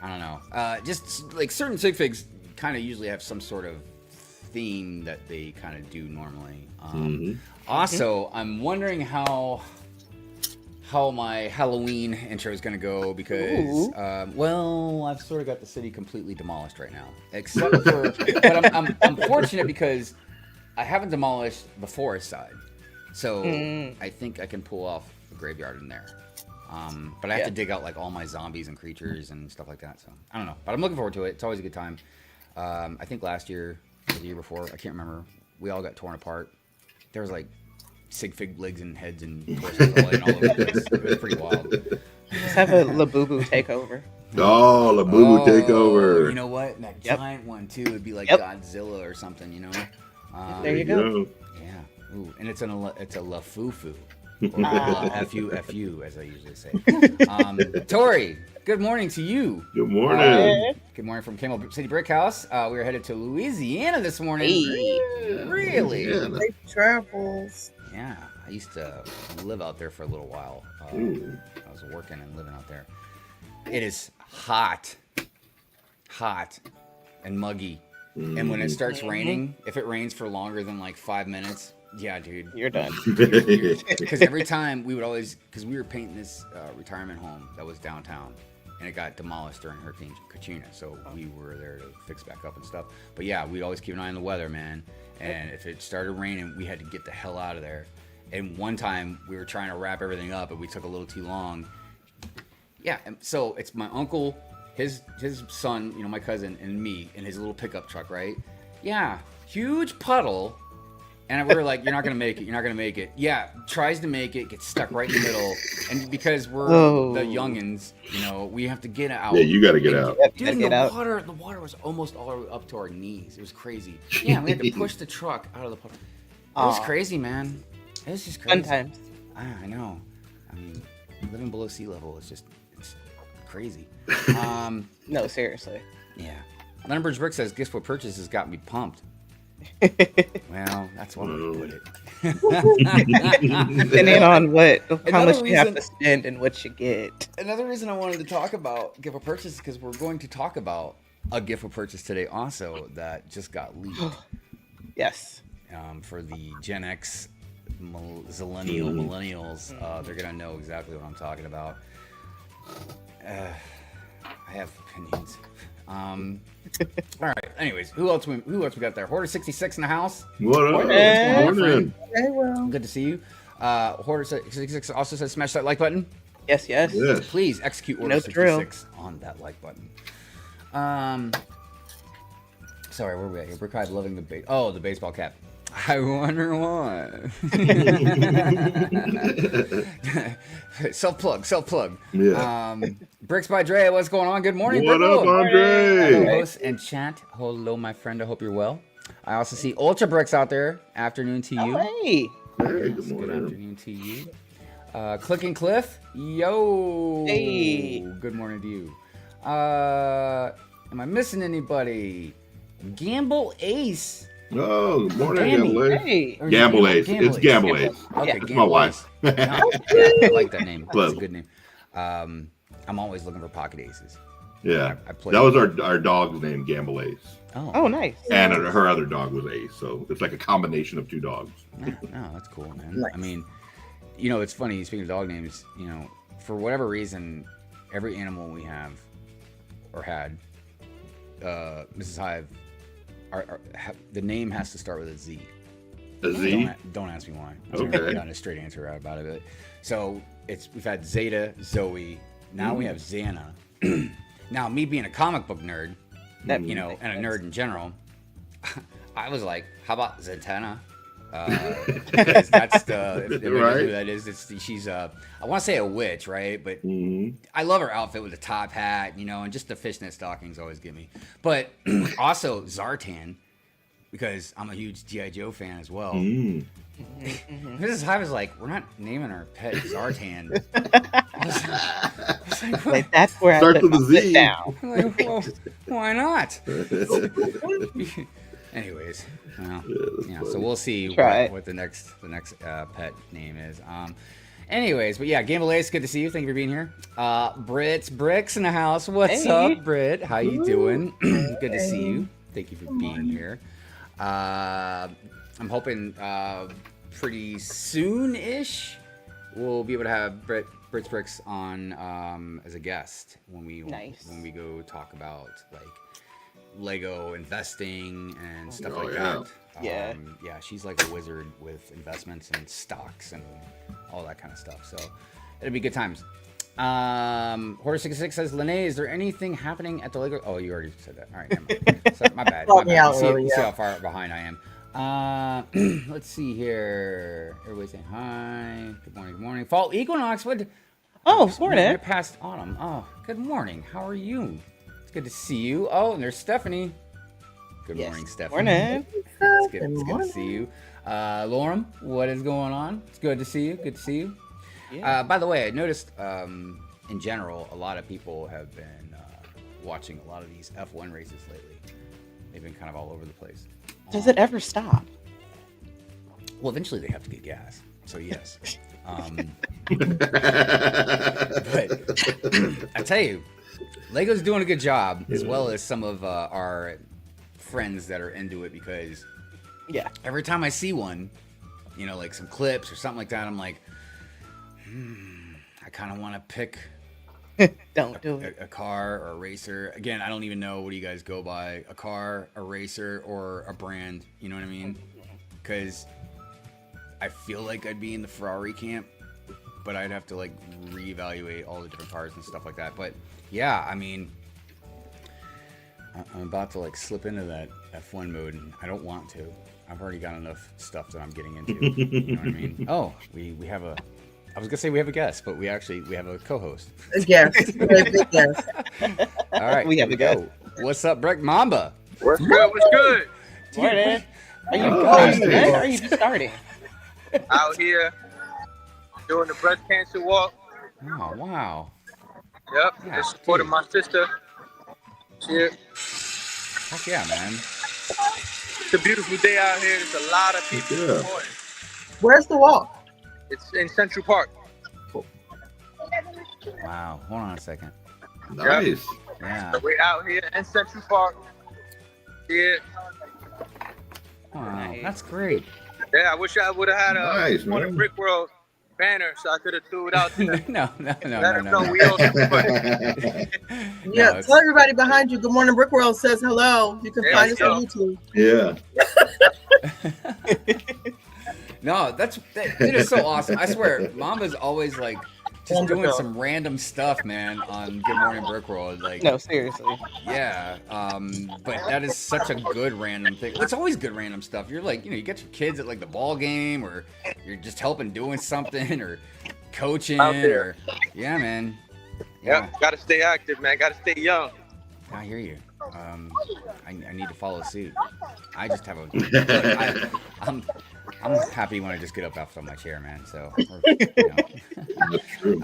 Speaker 1: don't know. Just like certain sig figs kind of usually have some sort of theme that they kind of do normally.
Speaker 3: Mhm.
Speaker 1: Also, I'm wondering how my Halloween intro is going to go because, well, I've sort of got the city completely demolished right now, except for, but I'm fortunate because I haven't demolished the forest side, so I think I can pull off a graveyard in there. But I have to dig out like all my zombies and creatures and stuff like that. So I don't know, but I'm looking forward to it. It's always a good time. I think last year or the year before, I can't remember. We all got torn apart. There was like sig fig legs and heads and torsos flying all over the place. It was pretty wild.
Speaker 2: Just have a Labubu takeover.
Speaker 3: Oh, Labubu takeover.
Speaker 1: You know what? That giant one too would be like
Speaker 2: Yep.
Speaker 1: Godzilla or something. You know.
Speaker 2: There you go.
Speaker 1: Yeah. Ooh, and it's a Lafufu. Fu, as I usually say. Tori, good morning to you.
Speaker 3: Good morning.
Speaker 1: Good morning from Camel City Brick House. We are headed to Louisiana this morning.
Speaker 2: Hey.
Speaker 1: Really?
Speaker 3: Yeah.
Speaker 4: Safe travels.
Speaker 1: Yeah. I used to live out there for a little while.
Speaker 3: Ooh.
Speaker 1: I was working and living out there. It is hot, and muggy. And when it starts raining, if it rains for longer than like 5 minutes, yeah, dude.
Speaker 2: You're done.
Speaker 1: Because every time we would always, because we were painting this retirement home that was downtown, and it got demolished during Hurricane Katrina, so we were there to fix back up and stuff. But yeah, we'd always keep an eye on the weather, man. And if it started raining, we had to get the hell out of there. And one time we were trying to wrap everything up, and we took a little too long. Yeah, and so it's my uncle, his son, you know, my cousin, and me in his little pickup truck, right? Yeah, huge puddle. And we were like, you're not going to make it. You're not going to make it. Yeah, tries to make it, gets stuck right in the middle. And because we're the youngins, you know, we have to get out.
Speaker 3: Yeah, you got to get out.
Speaker 2: Yep,
Speaker 1: Dude,
Speaker 2: gotta get out.
Speaker 1: the water was almost all the way up to our knees. It was crazy. Yeah, we had to push the truck out of the puddle. It was
Speaker 2: Aw.
Speaker 1: crazy, man. It was just crazy.
Speaker 2: Fun times.
Speaker 1: I know. I mean, living below sea level is just, it's crazy.
Speaker 2: No, seriously.
Speaker 1: Yeah. Leonard Bridge Brick says, gifts for purchases got me pumped. Well, that's one way to put it.
Speaker 2: Depending on how
Speaker 1: Another
Speaker 2: much you have
Speaker 1: reason-
Speaker 2: to spend and what you get.
Speaker 1: Another reason I wanted to talk about gift for purchase is because we're going to talk about a gift for purchase today also that just got leaked
Speaker 2: Yes.
Speaker 1: for the Gen X millennials. They're going to know exactly what I'm talking about. I have opinions. All right. Anyways, who else we got there? Hoarder 66 in the house.
Speaker 3: What up?
Speaker 2: Hey.
Speaker 3: Good morning.
Speaker 4: Very well.
Speaker 1: Good to see you. Hoarder 66 also says smash that like button.
Speaker 2: Yes, yes.
Speaker 3: Yes.
Speaker 1: Please execute order
Speaker 2: No drill.
Speaker 1: 66 on that like button. Sorry, where are we at here? Brick loving the baseball cap. I wonder why. Self plug.
Speaker 3: Yeah.
Speaker 1: Bricks by Dre, what's going on? Good morning.
Speaker 3: What
Speaker 1: Brick
Speaker 3: up,
Speaker 1: Lord.
Speaker 3: Andre?
Speaker 1: Host and chat. Hello, my friend. I hope you're well. I also see Ultra Bricks out there. Afternoon to you.
Speaker 2: Oh, hey.
Speaker 3: Hey,
Speaker 1: Yes,
Speaker 3: good
Speaker 1: good
Speaker 3: morning.
Speaker 1: afternoon to you. Click and Cliff. Yo.
Speaker 2: Hey.
Speaker 1: Good morning to you. Am I missing anybody? Gamble Ace.
Speaker 3: Oh, good morning,
Speaker 1: Gammy.
Speaker 3: Gamble Ace.
Speaker 2: Hey.
Speaker 1: Or
Speaker 3: Gamble Ace. It's Gamble Ace.
Speaker 1: Okay,
Speaker 2: Yeah.
Speaker 3: It's my
Speaker 1: Gamble
Speaker 3: wife.
Speaker 1: Ace. No, yeah, I like that name. That's
Speaker 3: Close.
Speaker 1: a good name. I'm always looking for pocket aces.
Speaker 3: Yeah.
Speaker 1: I played.
Speaker 3: That was our dog's name, Gamble Ace.
Speaker 2: Oh, nice.
Speaker 3: And her other dog was Ace. So it's like a combination of two dogs.
Speaker 1: No, that's cool, man.
Speaker 4: Nice.
Speaker 1: I mean, you know, it's funny. Speaking of dog names, you know, for whatever reason, every animal we have or had, Mrs. Hive, the name has to start with a Z.
Speaker 3: A Z?
Speaker 1: Don't ask me why.
Speaker 3: Okay.
Speaker 1: I've gotten a straight answer out about it. But, so we've had Zeta, Zoe. Now we have Xana. Now, me being a comic book nerd,
Speaker 2: That
Speaker 1: you know, and a nerd in general, I was like, how about Zatanna? Because that's if you know
Speaker 3: Right.
Speaker 1: who that is. She's I want to say a witch, right? But
Speaker 3: Mhm.
Speaker 1: I love her outfit with the top hat, you know, and just the fishnet stockings always get me. But also Zartan, because I'm a huge G.I. Joe fan as well.
Speaker 3: Mm.
Speaker 1: Mrs. Hive was like, we're not naming our pet Zartan. I was like, what?
Speaker 2: Like, that's where
Speaker 3: Starts
Speaker 2: I put
Speaker 3: with
Speaker 2: my
Speaker 3: a Z.
Speaker 2: foot down.
Speaker 1: I'm like, well, why not? Anyways, well, yeah. So we'll see
Speaker 2: Try it.
Speaker 1: what the next pet name is. Anyways, but yeah, Gamble Ace, good to see you. Thank you for being here. Brit's Bricks in the house. What's
Speaker 2: Hey.
Speaker 1: up, Brit? How you doing? Good to see you. Thank you for being here. I'm hoping pretty soon-ish we'll be able to have Brits Bricks on as a guest when we go talk about like Lego investing and stuff like that.
Speaker 2: Yeah.
Speaker 1: Yeah, she's like a wizard with investments and stocks and all that kind of stuff. So it'll be good times. Hoarder66 says, Lene, is there anything happening at the Lego? Oh, you already said that. All right, never mind. So, my bad.
Speaker 4: Called me out
Speaker 1: You
Speaker 4: earlier.
Speaker 1: see how far behind I am. Let's see here. Everybody saying hi. Good morning. Good morning. Fall equinox. What?
Speaker 2: Oh, morning.
Speaker 1: We're past autumn. Oh, good morning. How are you? It's good to see you. Oh, and there's Stephanie. Good morning, Stephanie.
Speaker 2: Morning.
Speaker 1: It's good to see you. Lauren, what is going on? It's good to see you. Good to see you.
Speaker 2: Yeah.
Speaker 1: By the way, I noticed in general, a lot of people have been watching a lot of these F1 races lately. They've been kind of all over the place.
Speaker 2: Does it ever stop?
Speaker 1: Well, eventually they have to get gas. So, yes. But I tell you, Lego's doing a good job, as well as some of our friends that are into it, because every time I see one, you know, like some clips or something like that, I'm like, I kind of want to pick
Speaker 2: Don't do it.
Speaker 1: a car or a racer. Again, I don't even know what do you guys go by, a car, a racer, or a brand. You know what I mean? Because I feel like I'd be in the Ferrari camp, but I'd have to like reevaluate all the different cars and stuff like that. But yeah, I mean, I'm about to like slip into that F1 mode, and I don't want to. I've already got enough stuff that I'm getting into. You know what I mean? Oh, we have a. I was gonna say we have a guest, but we have a co-host.
Speaker 4: Yes. Yes.
Speaker 1: All right,
Speaker 2: We have
Speaker 1: here
Speaker 2: a guest.
Speaker 1: go. What's up, Breck Mamba?
Speaker 5: What's good? What's good?
Speaker 2: Morning. Are you
Speaker 3: Oh,
Speaker 2: going,
Speaker 3: hey.
Speaker 2: or are you just starting?
Speaker 5: Out here doing the breast cancer walk.
Speaker 1: Oh wow!
Speaker 5: Yep.
Speaker 1: Yeah,
Speaker 5: Just supporting
Speaker 1: dude.
Speaker 5: my sister. Shit.
Speaker 1: Heck yeah, man!
Speaker 5: It's a beautiful day out here. There's a lot of people
Speaker 3: Yeah.
Speaker 5: supporting.
Speaker 4: Where's the walk?
Speaker 5: It's in Central Park.
Speaker 1: Wow. Hold on a second.
Speaker 3: Nice.
Speaker 1: Yeah.
Speaker 5: So we're out here in Central Park. Yeah.
Speaker 1: Wow, that's great.
Speaker 5: Yeah, I wish I would have had a
Speaker 3: Nice,
Speaker 5: Morning
Speaker 3: man.
Speaker 5: Brick World banner so I could have threw it out there.
Speaker 1: No.
Speaker 5: Let them know
Speaker 1: No.
Speaker 5: we all support.
Speaker 4: Yeah,
Speaker 1: it's-
Speaker 4: tell everybody behind you. Good morning, Brickworld says hello. You can
Speaker 5: There
Speaker 4: find
Speaker 5: you
Speaker 4: us
Speaker 5: go.
Speaker 4: on YouTube.
Speaker 3: Yeah.
Speaker 1: No, it is so awesome. I swear, Mamba's always like just doing
Speaker 4: Wonderful.
Speaker 1: some random stuff, man, on Good Morning Brickworld. Like,
Speaker 2: No, seriously.
Speaker 1: yeah. But that is such a good random thing. It's always good random stuff. You're like, you know, you get your kids at like the ball game, or you're just helping doing something, or coaching,
Speaker 5: Out there.
Speaker 1: or yeah, man. Yeah.
Speaker 5: Yep. Gotta stay active, man. Gotta stay young.
Speaker 1: I hear you. I need to follow suit. I just have a. Look, I'm happy when I just get up off my chair, man. So, you know.
Speaker 3: That's true.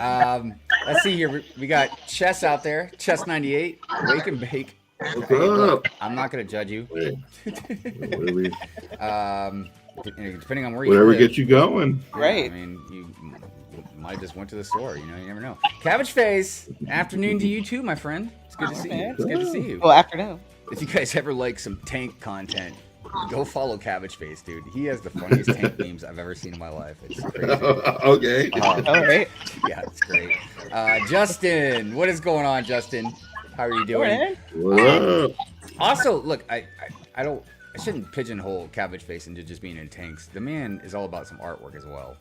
Speaker 1: Let's see here. We got Chess out there. Chess98. Wake and bake.
Speaker 3: What's
Speaker 1: Hey, look,
Speaker 3: up?
Speaker 1: I'm not gonna judge you.
Speaker 3: Hey, whatever,
Speaker 1: Depending on where you
Speaker 3: whatever
Speaker 1: live.
Speaker 3: gets you going.
Speaker 1: Yeah,
Speaker 2: Right.
Speaker 1: I mean, you might have just went to the store. You know, you never know. Cabbage Face. Afternoon to you too, my friend. It's good to see you. It's good to see you.
Speaker 2: Well, afternoon.
Speaker 1: If you guys ever like some tank content, go follow Cabbage Face, dude. He has the funniest tank memes I've ever seen in my life. It's crazy.
Speaker 3: Okay.
Speaker 2: All right.
Speaker 1: Yeah, it's great. Justin, what is going on, Justin? How are you doing?
Speaker 2: Morning.
Speaker 3: What up?
Speaker 1: Also, look, I shouldn't pigeonhole Cabbage Face into just being in tanks. The man is all about some artwork as well.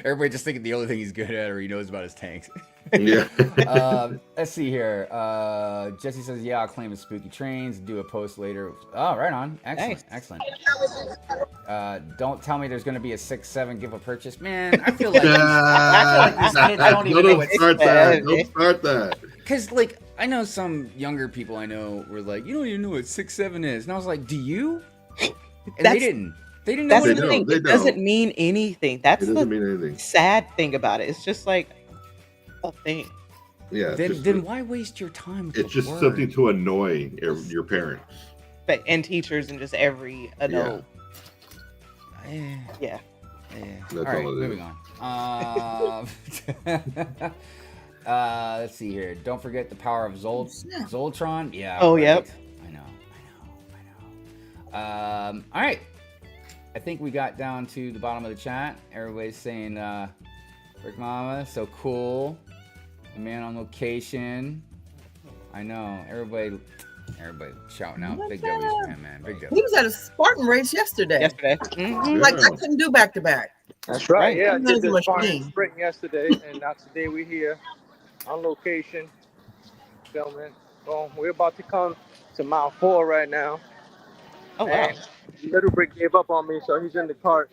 Speaker 1: Everybody just thinking the only thing he's good at or he knows about is tanks.
Speaker 3: Yeah.
Speaker 1: Let's see here. Jesse says, yeah, I'll claim his spooky trains. Do a post later. Oh, right on. Excellent.
Speaker 2: Nice.
Speaker 1: Excellent. Don't tell me there's going to be a 6-7 give a purchase. Man, I feel like these kids don't even know
Speaker 3: Don't
Speaker 1: what
Speaker 3: start that. Don't start that.
Speaker 1: Because, like, I know some younger people I know were like, you don't even know what 6-7 is. And I was like, do you? And they
Speaker 2: That's-
Speaker 1: didn't. They didn't know
Speaker 2: That's
Speaker 1: what
Speaker 2: the
Speaker 1: it
Speaker 2: thing.
Speaker 3: They
Speaker 2: It doesn't
Speaker 3: don't.
Speaker 2: mean anything.
Speaker 3: It
Speaker 2: That's
Speaker 3: doesn't
Speaker 2: the
Speaker 3: mean anything.
Speaker 2: sad thing about it. It's just like a thing.
Speaker 3: Yeah.
Speaker 1: Then why waste your time with
Speaker 3: It's
Speaker 1: the
Speaker 3: just
Speaker 1: word?
Speaker 3: something to annoy your parents.
Speaker 2: But and teachers and just every adult.
Speaker 1: Eh,
Speaker 2: Yeah.
Speaker 3: That's
Speaker 1: all right,
Speaker 3: all it is.
Speaker 1: moving on. Let's see here. Don't forget the power of Zoltron. Yeah.
Speaker 2: Oh,
Speaker 1: right.
Speaker 2: yep.
Speaker 1: I All right. I think we got down to the bottom of the chat. Everybody's saying, Rick Mama, so cool. The man on location. I know. Everybody shouting out. Big W's for him, man. Big
Speaker 4: He
Speaker 1: W.
Speaker 4: was at a Spartan race yesterday.
Speaker 2: Yesterday. Mhm.
Speaker 4: Like I couldn't do back to back.
Speaker 5: That's right.
Speaker 2: Right.
Speaker 5: Yeah, I
Speaker 4: That
Speaker 5: did
Speaker 4: is a
Speaker 5: the Spartan
Speaker 4: machine.
Speaker 5: sprint yesterday, and now today we're here on location filming. Well, we're about to come to mile 4 right now,
Speaker 2: Oh wow.
Speaker 5: and Little Brick gave up on me, so he's in the cart,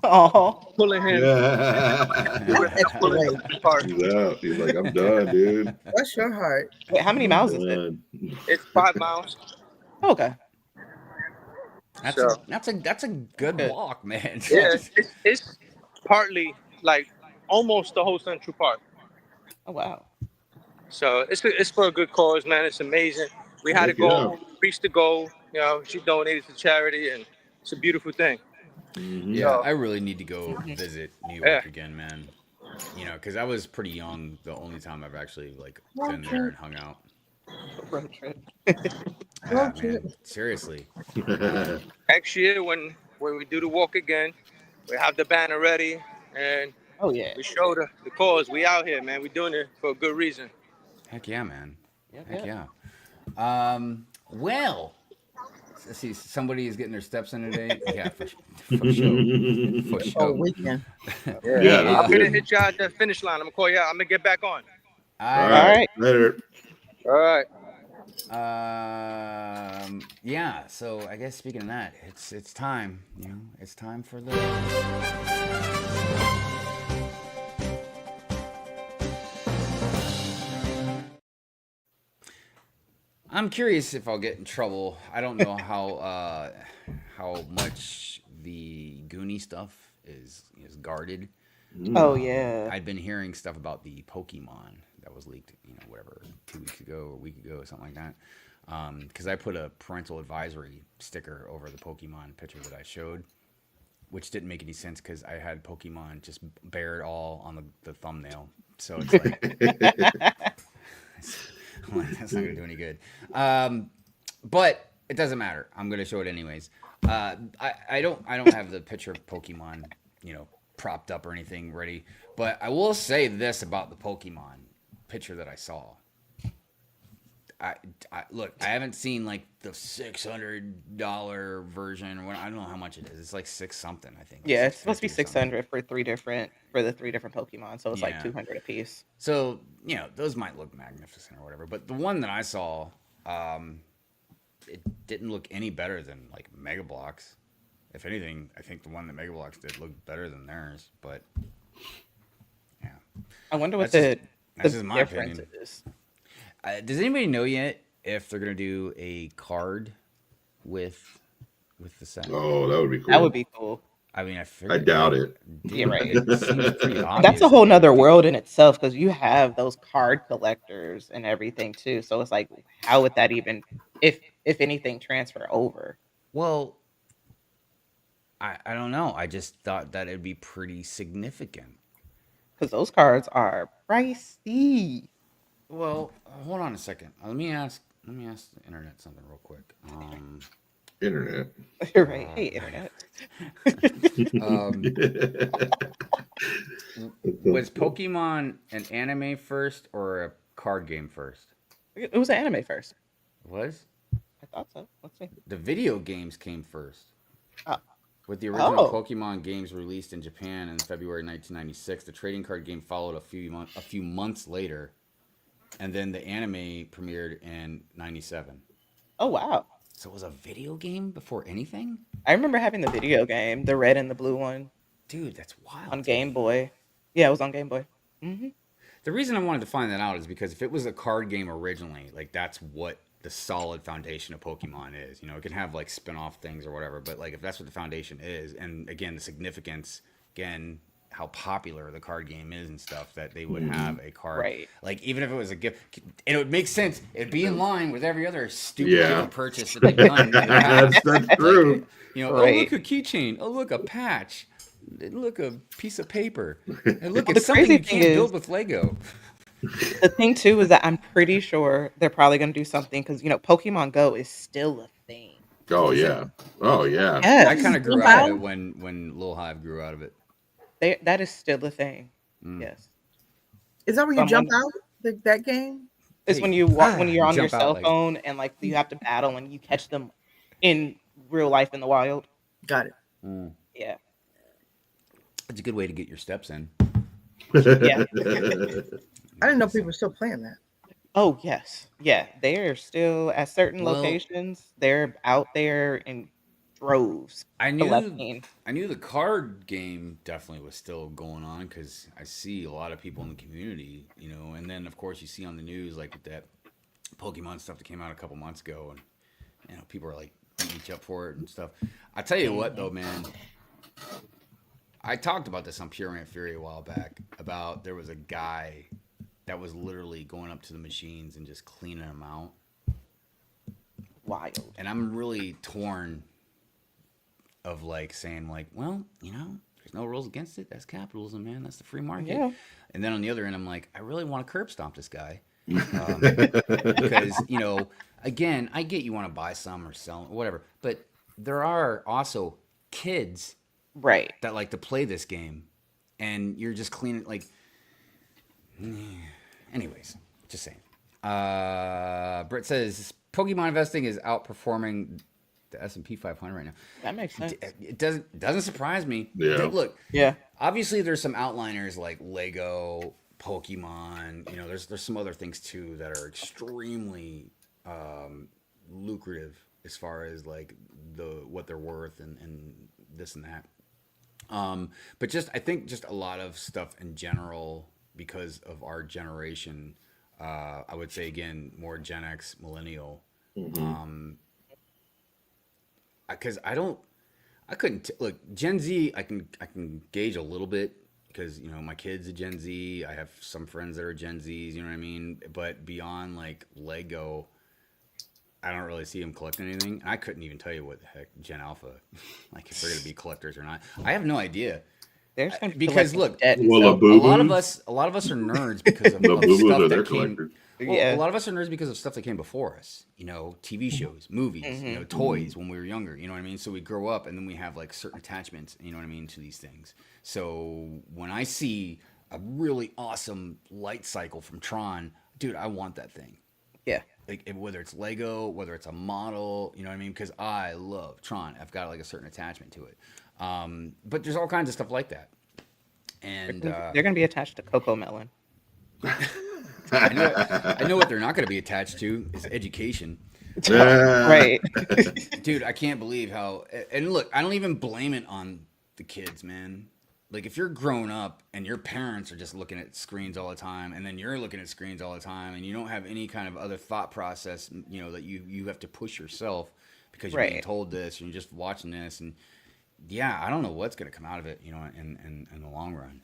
Speaker 2: Oh.
Speaker 5: pulling him.
Speaker 3: Yeah.
Speaker 4: That's extra
Speaker 5: Pulling
Speaker 4: weight.
Speaker 5: him in the cart.
Speaker 3: He's out. He's like, I'm done, dude.
Speaker 4: Bless your heart.
Speaker 2: Wait, how many miles is it?
Speaker 3: Done.
Speaker 5: It's 5 miles.
Speaker 2: Oh, okay.
Speaker 1: That's
Speaker 5: So-
Speaker 1: a good
Speaker 2: Good.
Speaker 1: walk, man.
Speaker 5: Yeah, it's partly like almost the whole Central Park.
Speaker 2: Oh wow.
Speaker 5: So it's for a good cause, man. It's amazing. We had a
Speaker 3: Heck yeah.
Speaker 5: goal, reached the goal. You know, she donated to charity, and it's a beautiful thing.
Speaker 3: Mhm.
Speaker 1: Yeah, I really need to go
Speaker 2: Mhm.
Speaker 1: visit New York
Speaker 5: Yeah.
Speaker 1: again, man. You know, because I was pretty young. The only time I've actually like
Speaker 4: Road
Speaker 1: been there
Speaker 4: trip.
Speaker 1: and hung out.
Speaker 2: Road trip.
Speaker 1: Ah, man, seriously.
Speaker 5: Next year, when we do the walk again, we have the banner ready, and
Speaker 2: Oh yeah.
Speaker 5: we show the cause. We out here, man. We doing it for a good reason.
Speaker 1: Heck yeah, man.
Speaker 2: Yep,
Speaker 1: Heck
Speaker 2: yep.
Speaker 1: yeah. Well, let's see. Somebody is getting their steps in today. Yeah, for sure. For
Speaker 4: Oh,
Speaker 1: sure.
Speaker 4: weekend.
Speaker 3: Yeah,
Speaker 5: I'm
Speaker 3: that's
Speaker 5: gonna
Speaker 3: good.
Speaker 5: hit you at the finish line. I'm gonna call you out. I'm gonna get back on.
Speaker 3: All
Speaker 1: All
Speaker 3: right.
Speaker 2: right.
Speaker 3: Later.
Speaker 5: All right.
Speaker 1: Yeah. So I guess speaking of that, it's time. You know, it's time for the. I'm curious if I'll get in trouble. I don't know how much the Goonie stuff is guarded.
Speaker 2: Oh yeah.
Speaker 1: I'd been hearing stuff about the Pokemon that was leaked, you know, whatever, 2 weeks ago or a week ago, something like that. Because I put a parental advisory sticker over the Pokemon picture that I showed, which didn't make any sense because I had Pokemon just bared all on the thumbnail. So it's like, that's not gonna do any good. But it doesn't matter. I'm gonna show it anyways. I don't have the picture of Pokemon, you know, propped up or anything ready. But I will say this about the Pokemon picture that I saw. Look, I haven't seen like the $600 version or what. I don't know how much it is. It's like 6 something, I think.
Speaker 2: Yeah, it's supposed to be
Speaker 1: 650 or something.
Speaker 2: 600 for the 3 different Pokemon, so it's like
Speaker 1: Yeah.
Speaker 2: 200 a piece.
Speaker 1: So, you know, those might look magnificent or whatever. But the one that I saw, it didn't look any better than like Mega Bloks. If anything, I think the one that Mega Bloks did looked better than theirs. But yeah,
Speaker 2: I wonder what
Speaker 1: That's
Speaker 2: the
Speaker 1: just my
Speaker 2: difference
Speaker 1: opinion.
Speaker 2: is.
Speaker 1: Does anybody know yet if they're gonna do a card with the set?
Speaker 3: Oh, that would be cool.
Speaker 2: That would be cool.
Speaker 1: I mean, I
Speaker 3: I
Speaker 1: figured.
Speaker 3: doubt it.
Speaker 2: Yeah, right.
Speaker 1: It seems pretty obvious.
Speaker 2: That's a whole nother world in itself because you have those card collectors and everything too. So it's like, how would that even, if anything, transfer over?
Speaker 1: Well, I don't know. I just thought that it'd be pretty significant.
Speaker 2: Because those cards are pricey.
Speaker 1: Well, hold on a second. Let me ask the internet something real quick.
Speaker 3: Internet.
Speaker 2: You're right. Hey, internet.
Speaker 1: Was Pokemon an anime first or a card game first?
Speaker 2: It was an anime first.
Speaker 1: Was
Speaker 2: I thought so. Let's see.
Speaker 1: the video games came first?
Speaker 2: Oh.
Speaker 1: With the original
Speaker 2: Oh.
Speaker 1: Pokemon games released in Japan in February 1996, the trading card game followed a few months later, and then the anime premiered in '97.
Speaker 2: Oh wow.
Speaker 1: So it was a video game before anything?
Speaker 2: I remember having the video game, the red and the blue one,
Speaker 1: Dude, that's wild.
Speaker 2: on Game Boy. Yeah, it was on Game Boy. Mm-hmm.
Speaker 1: The reason I wanted to find that out is because if it was a card game originally, like that's what the solid foundation of Pokemon is. You know, it can have like spin-off things or whatever, but like if that's what the foundation is, and again the significance, again how popular the card game is and stuff, that they would have a card,
Speaker 2: Right.
Speaker 1: like even if it was a gift, and it would make sense. It'd be in line with every other stupid
Speaker 3: Yeah.
Speaker 1: little purchase that they've done. in the past.
Speaker 3: That's true.
Speaker 1: You know,
Speaker 2: Right.
Speaker 1: oh look a keychain, oh look a patch, look a piece of paper, and look
Speaker 2: The
Speaker 1: it's something
Speaker 2: crazy
Speaker 1: you
Speaker 2: thing
Speaker 1: can't
Speaker 2: is-
Speaker 1: build with Lego.
Speaker 2: The thing too is that I'm pretty sure they're probably going to do something because Pokemon Go is still a thing.
Speaker 3: Oh yeah. Oh yeah.
Speaker 2: Yes.
Speaker 1: I kind of grew out of it when Lil Hive grew out of it.
Speaker 2: That is still a thing.
Speaker 1: Mm.
Speaker 2: Yes.
Speaker 4: Is that where you
Speaker 2: Someone-
Speaker 4: jump out that game?
Speaker 2: It's
Speaker 1: Hey,
Speaker 2: when you walk when you're on your
Speaker 1: jump out,
Speaker 2: cell
Speaker 1: like-
Speaker 2: phone and like you have to battle and you catch them in real life in the wild.
Speaker 4: Got it.
Speaker 1: Mm.
Speaker 2: Yeah.
Speaker 1: It's a good way to get your steps in.
Speaker 2: Yeah.
Speaker 4: I didn't know people were still playing that.
Speaker 2: Oh yes. Yeah. They're still at certain
Speaker 1: Well-
Speaker 2: locations. They're out there in droves.
Speaker 1: I knew
Speaker 2: collecting.
Speaker 1: the card game definitely was still going on because I see a lot of people in the community, you know, and then of course you see on the news like with that Pokemon stuff that came out a couple months ago, and you know people are like beating each up for it and stuff. I tell you what though, man, I talked about this on Pure Rant Fury a while back about there was a guy that was literally going up to the machines and just cleaning them out,
Speaker 2: Wild.
Speaker 1: and I'm really torn of like saying like, well, you know, there's no rules against it. That's capitalism, man. That's the free market.
Speaker 2: Yeah.
Speaker 1: And then on the other end, I'm like, I really want to curb stomp this guy because you know, again, I get you want to buy some or sell whatever, but there are also kids
Speaker 2: Right.
Speaker 1: that like to play this game, and you're just cleaning like. Anyways, just saying. Britt says Pokemon investing is outperforming the S&P 500 right now.
Speaker 2: That makes sense.
Speaker 1: It doesn't surprise me.
Speaker 3: Yeah.
Speaker 1: Look,
Speaker 2: Yeah.
Speaker 1: obviously there's some outliners like Lego, Pokemon. You know, there's some other things too that are extremely lucrative as far as like what they're worth and this and that. But just I think just a lot of stuff in general because of our generation. I would say again more Gen X, millennial. Because I couldn't look Gen Z. I can gauge a little bit because you know my kid's a Gen Z. I have some friends that are Gen Zs. You know what I mean? But beyond like Lego, I don't really see them collecting anything. And I couldn't even tell you what the heck Gen Alpha, like if they're gonna be collectors or not. I have no idea.
Speaker 2: There's gonna be
Speaker 1: Because,
Speaker 2: collecting
Speaker 1: look,
Speaker 2: debt and
Speaker 3: Well,
Speaker 2: stuff.
Speaker 1: A lot of us are nerds because of,
Speaker 3: The
Speaker 1: of
Speaker 3: boo-boos
Speaker 1: stuff
Speaker 3: are their
Speaker 1: that came.
Speaker 3: collectors.
Speaker 1: Well,
Speaker 2: Yeah.
Speaker 1: a lot of us are nerds because of stuff that came before us. You know, TV shows, movies, you know, toys when we were younger. You know what I mean? So we grow up and then we have like certain attachments. You know what I mean to these things. So when I see a really awesome light cycle from Tron, dude, I want that thing.
Speaker 2: Yeah.
Speaker 1: Like whether it's Lego, whether it's a model, you know what I mean? Because I love Tron. I've got like a certain attachment to it. But there's all kinds of stuff like that. And
Speaker 2: They're gonna be attached to Coco Melon.
Speaker 1: I know what they're not going to be attached to is education.
Speaker 2: Right.
Speaker 1: Dude, I can't believe how. And look, I don't even blame it on the kids, man. Like if you're grown up and your parents are just looking at screens all the time, and then you're looking at screens all the time, and you don't have any kind of other thought process, you know, that you have to push yourself because you're being
Speaker 2: Right.
Speaker 1: told this and you're just watching this, and yeah, I don't know what's going to come out of it, you know, in the long run.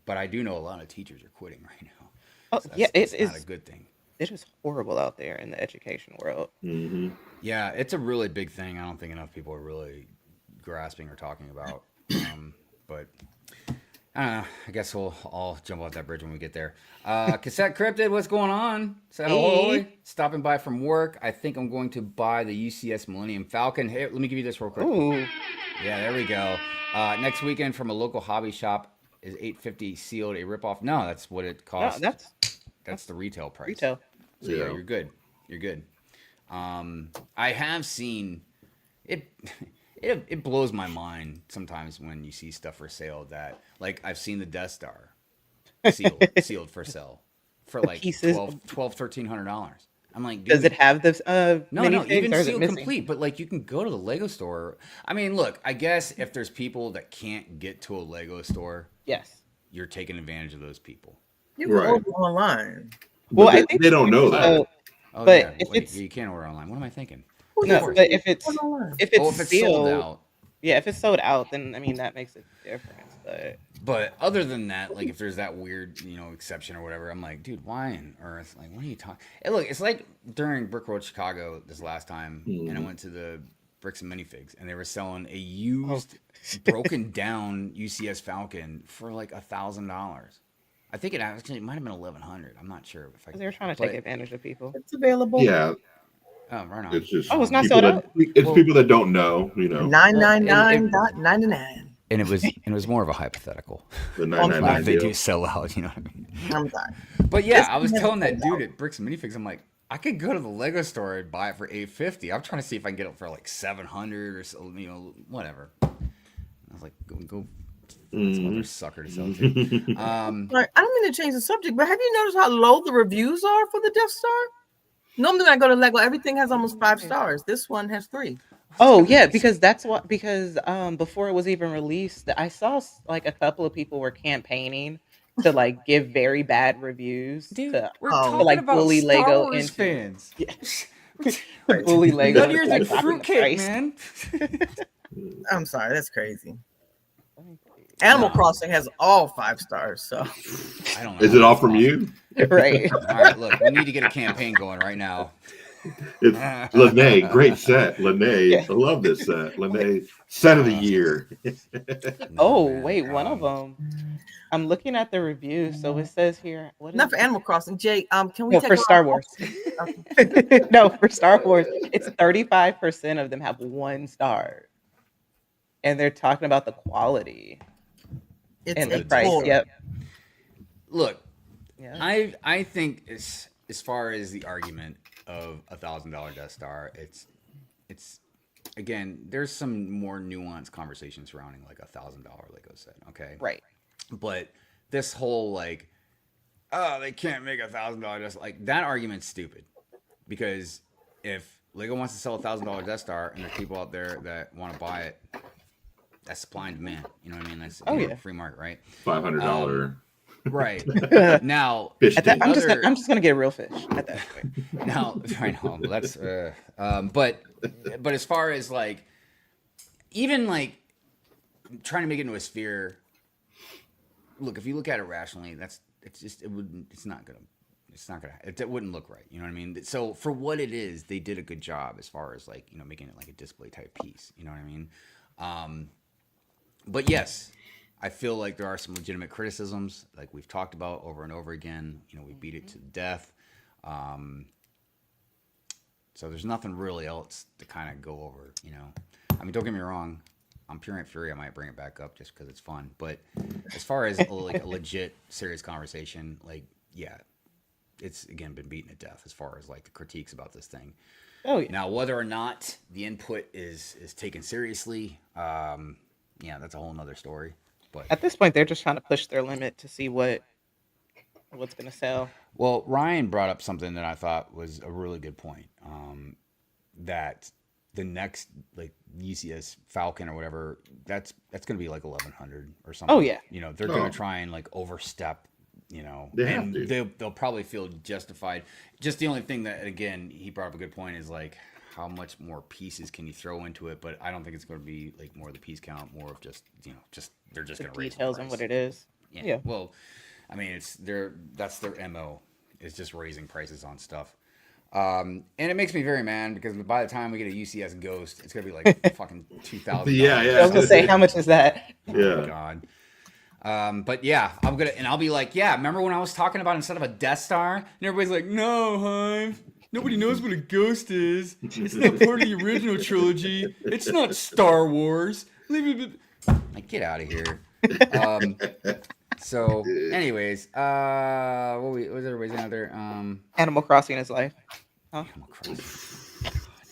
Speaker 1: But I do know a lot of teachers are quitting right now.
Speaker 2: Oh,
Speaker 1: So
Speaker 2: yeah,
Speaker 1: that's
Speaker 2: it
Speaker 1: not a
Speaker 2: is.
Speaker 1: good thing.
Speaker 2: It is horrible out there in the education world.
Speaker 3: Mhm.
Speaker 1: Yeah, it's a really big thing. I don't think enough people are really grasping or talking about. But I don't know. I guess we'll all jump off that bridge when we get there. Cassette Cryptid, what's going on? Say hello.
Speaker 2: Hey.
Speaker 1: Stopping by from work. I think I'm going to buy the UCS Millennium Falcon. Hey, let me give you this real quick.
Speaker 2: Ooh.
Speaker 1: Yeah, there we go. Next weekend from a local hobby shop is $850 sealed. A ripoff? No, that's what it
Speaker 2: No,
Speaker 1: costs.
Speaker 2: that's
Speaker 1: the retail price.
Speaker 2: retail.
Speaker 1: So yeah,
Speaker 3: Yeah.
Speaker 1: you're good. You're good. I have seen it. It blows my mind sometimes when you see stuff for sale that, like, I've seen the Death Star sealed for sale for
Speaker 2: The
Speaker 1: like
Speaker 2: pieces.
Speaker 1: $1,300. I'm like,
Speaker 2: Does
Speaker 1: dude,
Speaker 2: it have this
Speaker 1: no,
Speaker 2: minifigs,
Speaker 1: even
Speaker 2: or is it
Speaker 1: sealed
Speaker 2: missing?
Speaker 1: complete. But like, you can go to the Lego store. I mean, look, I guess if there's people that can't get to a Lego store,
Speaker 2: Yes.
Speaker 1: you're taking advantage of those people.
Speaker 4: You can
Speaker 3: Right.
Speaker 4: order online.
Speaker 2: Well,
Speaker 3: But
Speaker 2: I
Speaker 3: they,
Speaker 2: think
Speaker 3: they don't know
Speaker 2: so.
Speaker 3: that.
Speaker 1: Oh
Speaker 2: But
Speaker 1: yeah,
Speaker 2: if
Speaker 1: wait,
Speaker 2: it's-
Speaker 1: you can't order online. What am I thinking?
Speaker 4: Who
Speaker 2: No,
Speaker 4: knows?
Speaker 2: but if it's
Speaker 4: Order online.
Speaker 2: if it's,
Speaker 1: Oh, if it's
Speaker 2: sealed,
Speaker 1: sold out.
Speaker 2: yeah, if it's sold out, then I mean that makes a difference. But
Speaker 1: But other than that, like if there's that weird, you know, exception or whatever, I'm like, dude, why on earth? Like, what are you talking? Look, it's like during Brick Road Chicago this last time, and I went to the Bricks and Minifigs, and they were selling a used, broken down UCS Falcon for like $1,000. I think it might have been 1,100. I'm not sure if I.
Speaker 2: because they were trying to
Speaker 1: but-
Speaker 2: take advantage of people.
Speaker 4: It's available.
Speaker 3: Yeah.
Speaker 1: Oh, right on.
Speaker 3: It's just
Speaker 2: Oh, it's not
Speaker 3: people
Speaker 2: sold
Speaker 3: that
Speaker 2: out?
Speaker 3: it's
Speaker 1: Well-
Speaker 3: people that don't know, you know,
Speaker 4: 999.99.
Speaker 1: And it was more of a hypothetical.
Speaker 3: the
Speaker 4: I'm
Speaker 3: 999
Speaker 1: If they
Speaker 3: deal.
Speaker 1: do sell out, you know what I mean?
Speaker 4: I'm sorry.
Speaker 1: But yeah,
Speaker 4: This
Speaker 1: I was
Speaker 4: one
Speaker 1: telling that
Speaker 4: has
Speaker 1: dude
Speaker 4: sold
Speaker 1: at Bricks and Minifigs, I'm like, I could go to the Lego store and buy it for $850. I'm trying to see if I can get it for like $700 or so, you know, whatever. I was like, go some other sucker to sell it to.
Speaker 4: Right. I don't mean to change the subject, but have you noticed how low the reviews are for the Death Star? Normally, when I go to Lego, everything has almost 5 stars. This one has 3.
Speaker 2: Oh yeah, because before it was even released, I saw like a couple of people were campaigning to like give very bad reviews
Speaker 1: Dude,
Speaker 2: to
Speaker 1: we're
Speaker 4: Oh.
Speaker 1: talking
Speaker 2: like
Speaker 1: about
Speaker 2: bully
Speaker 1: Star
Speaker 2: Lego
Speaker 1: Wars
Speaker 2: into
Speaker 1: fans.
Speaker 2: yeah. bully Lego
Speaker 1: Nuttier
Speaker 2: into
Speaker 1: than
Speaker 2: like, dropping the
Speaker 1: fruitcake,
Speaker 2: price.
Speaker 1: man.
Speaker 4: I'm sorry, that's crazy. Animal Crossing has all 5 stars, so
Speaker 1: I don't know.
Speaker 3: Is it all from you?
Speaker 2: Right.
Speaker 1: All right, look, we need to get a campaign going right now.
Speaker 3: It's Lene, great set. Lene,
Speaker 2: Yeah.
Speaker 3: I love this set. Lene, set of the year.
Speaker 2: Oh
Speaker 1: man,
Speaker 2: wait, one of them. I'm looking at the reviews. So it says here, what is
Speaker 4: not for
Speaker 2: it?
Speaker 4: Animal Crossing. Jay, can we
Speaker 2: No,
Speaker 4: take
Speaker 2: for
Speaker 4: a-
Speaker 2: Star Wars. No, for Star Wars, it's 35% of them have 1 star, and they're talking about the quality
Speaker 4: It's
Speaker 2: and
Speaker 4: a
Speaker 2: the price.
Speaker 4: toy.
Speaker 2: Yep.
Speaker 1: Look,
Speaker 2: Yeah.
Speaker 1: I think as far as the argument of $1,000 Death Star, it's again, there's some more nuanced conversation surrounding like $1,000 Lego set, okay?
Speaker 2: Right.
Speaker 1: But this whole like, oh, they can't make $1,000 like that argument's stupid, because if Lego wants to sell $1,000 Death Star and there's people out there that want to buy it, that's supply and demand. You know what I mean? That's
Speaker 2: yeah.
Speaker 1: free market, right?
Speaker 3: $500
Speaker 1: Right. Now,
Speaker 3: fish
Speaker 2: At that,
Speaker 3: tank.
Speaker 2: I'm just gonna get a real fish at that point.
Speaker 1: now I know that's but as far as like even like trying to make it into a sphere, look, if you look at it rationally, it wouldn't look right, you know what I mean? So for what it is, they did a good job as far as like, you know, making it like a display type piece, you know what I mean? But yes, I feel like there are some legitimate criticisms, like we've talked about over and over again. You know, we beat it to death. So there's nothing really else to kind of go over, you know. I mean, don't get me wrong. On Pure Ant Fury, I might bring it back up just because it's fun. But as far as like a legit, serious conversation, like, yeah, it's, again, been beaten to death as far as like the critiques about this thing.
Speaker 2: Oh yeah.
Speaker 1: Now, whether or not the input is taken seriously, yeah, that's a whole nother story. But
Speaker 2: At this point, they're just trying to push their limit to see what's gonna sell.
Speaker 1: well, Ryan brought up something that I thought was a really good point. That the next like UCS Falcon or whatever, that's going to be like 1,100 or something.
Speaker 2: Oh, yeah.
Speaker 1: You know, they're going to try and like overstep. You know,
Speaker 3: They have
Speaker 1: and
Speaker 3: to.
Speaker 1: they'll probably feel justified. Just the only thing that, again, he brought up a good point is like, how much more pieces can you throw into it? But I don't think it's going to be like more of the piece count, more of just, you know, just they're just
Speaker 2: The
Speaker 1: going to raise the
Speaker 2: details and
Speaker 1: price.
Speaker 2: what it is.
Speaker 1: Yeah.
Speaker 2: Yeah.
Speaker 1: Well, I mean, that's their MO, is just raising prices on stuff. And it makes me very mad because by the time we get a UCS Ghost, it's gonna be like fucking $2,000.
Speaker 3: Yeah,
Speaker 2: I was gonna say, how much is that?
Speaker 3: Yeah.
Speaker 1: God. But yeah, I'll be like, yeah, remember when I was talking about instead of a Death Star? And everybody's like, no, Hive. Nobody knows what a ghost is. It's not part of the original trilogy. It's not Star Wars. Like, get out of here. So, anyways, what was everybody's out there?
Speaker 2: Animal Crossing is life.
Speaker 1: Animal Crossing.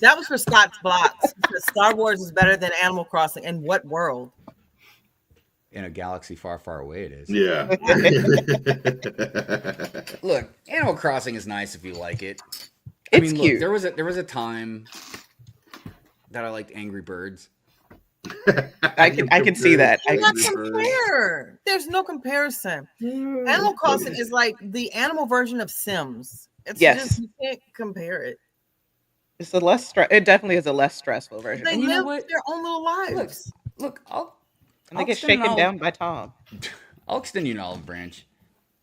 Speaker 4: That was for Scott's Blocks. Because Star Wars is better than Animal Crossing. In what world?
Speaker 1: In a galaxy far, far away, it is.
Speaker 3: Yeah.
Speaker 1: Look, Animal Crossing is nice if you like it.
Speaker 2: It's
Speaker 1: Look,
Speaker 2: cute.
Speaker 1: there was a time that I liked Angry Birds.
Speaker 2: I can see that.
Speaker 4: You cannot compare. There's no comparison. Animal Crossing is like the animal version of Sims. It's
Speaker 2: Yes.
Speaker 4: just, you can't compare it.
Speaker 2: It's a less it definitely is a less stressful version.
Speaker 4: They
Speaker 1: And you know
Speaker 4: live
Speaker 1: what?
Speaker 4: their own little lives.
Speaker 1: Look, I'll
Speaker 2: And they get
Speaker 1: extend an
Speaker 2: shaken
Speaker 1: olive-
Speaker 2: down by Tom.
Speaker 1: I'll extend you an olive branch.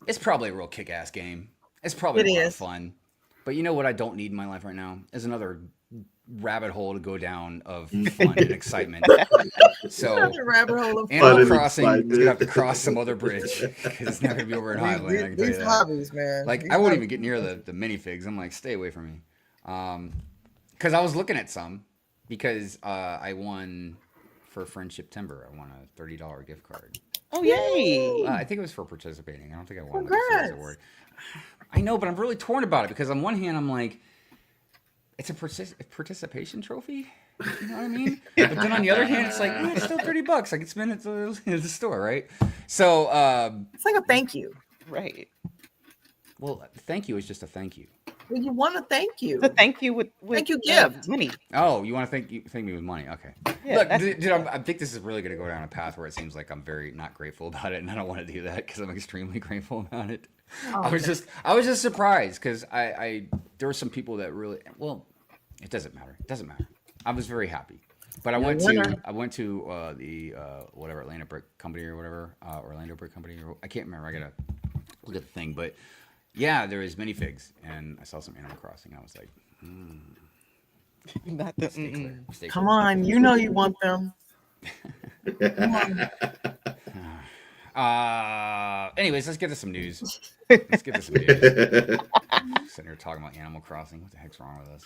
Speaker 1: It's probably a real kick-ass game. It's probably
Speaker 4: It
Speaker 1: a lot of
Speaker 4: is.
Speaker 1: fun. But you know what I don't need in my life right now is another rabbit hole to go down of fun and excitement. So
Speaker 4: Another rabbit hole of
Speaker 1: Animal
Speaker 3: and
Speaker 1: Crossing is
Speaker 3: excitement.
Speaker 1: gonna have to cross some other bridge because it's not gonna be over in Highland. I can tell you
Speaker 4: these
Speaker 1: that.
Speaker 4: hobbies, man.
Speaker 1: Like
Speaker 4: These
Speaker 1: I won't
Speaker 4: hobbies.
Speaker 1: even get near the minifigs. I'm like, stay away from me. because I was looking at some because I won for Friendship Timber. I won a $30 gift card.
Speaker 2: Oh yay!
Speaker 1: I think it was for participating. I don't think I won like a serious
Speaker 4: Congrats.
Speaker 1: award. I know, but I'm really torn about it because on one hand I'm like, it's a participation trophy. You know what I mean? But then on the other hand, it's like, it's still $30. I can spend it at the store, right? So,
Speaker 4: It's like a thank you.
Speaker 2: Right.
Speaker 1: well, thank you is just a thank you.
Speaker 4: Well, you want to thank you.
Speaker 2: It's a thank you with
Speaker 4: Thank you
Speaker 2: uh,
Speaker 4: gift.
Speaker 2: money.
Speaker 1: Oh, you want to thank me with money? Okay.
Speaker 2: Yeah,
Speaker 1: Look,
Speaker 2: that's-
Speaker 1: dude, I think this is really going to go down a path where it seems like I'm very not grateful about it, and I don't want to do that because I'm extremely grateful about it.
Speaker 4: Oh,
Speaker 1: I was just surprised because I there were some people that really, well, it doesn't matter. It doesn't matter. I was very happy, but I
Speaker 4: You're a
Speaker 1: went
Speaker 4: winner.
Speaker 1: to the whatever Atlanta Brick Company or whatever Orlando Brick Company. Or, I can't remember. I gotta look at the thing, but yeah, there is minifigs, and I saw some Animal Crossing. I was like,
Speaker 2: Not the.
Speaker 1: stay clear. Stay
Speaker 4: Come
Speaker 1: clear.
Speaker 4: on, you know you want them.
Speaker 1: Anyways, let's get to some news. Let's get to some news. Sitting here talking about Animal Crossing. What the heck's wrong with us?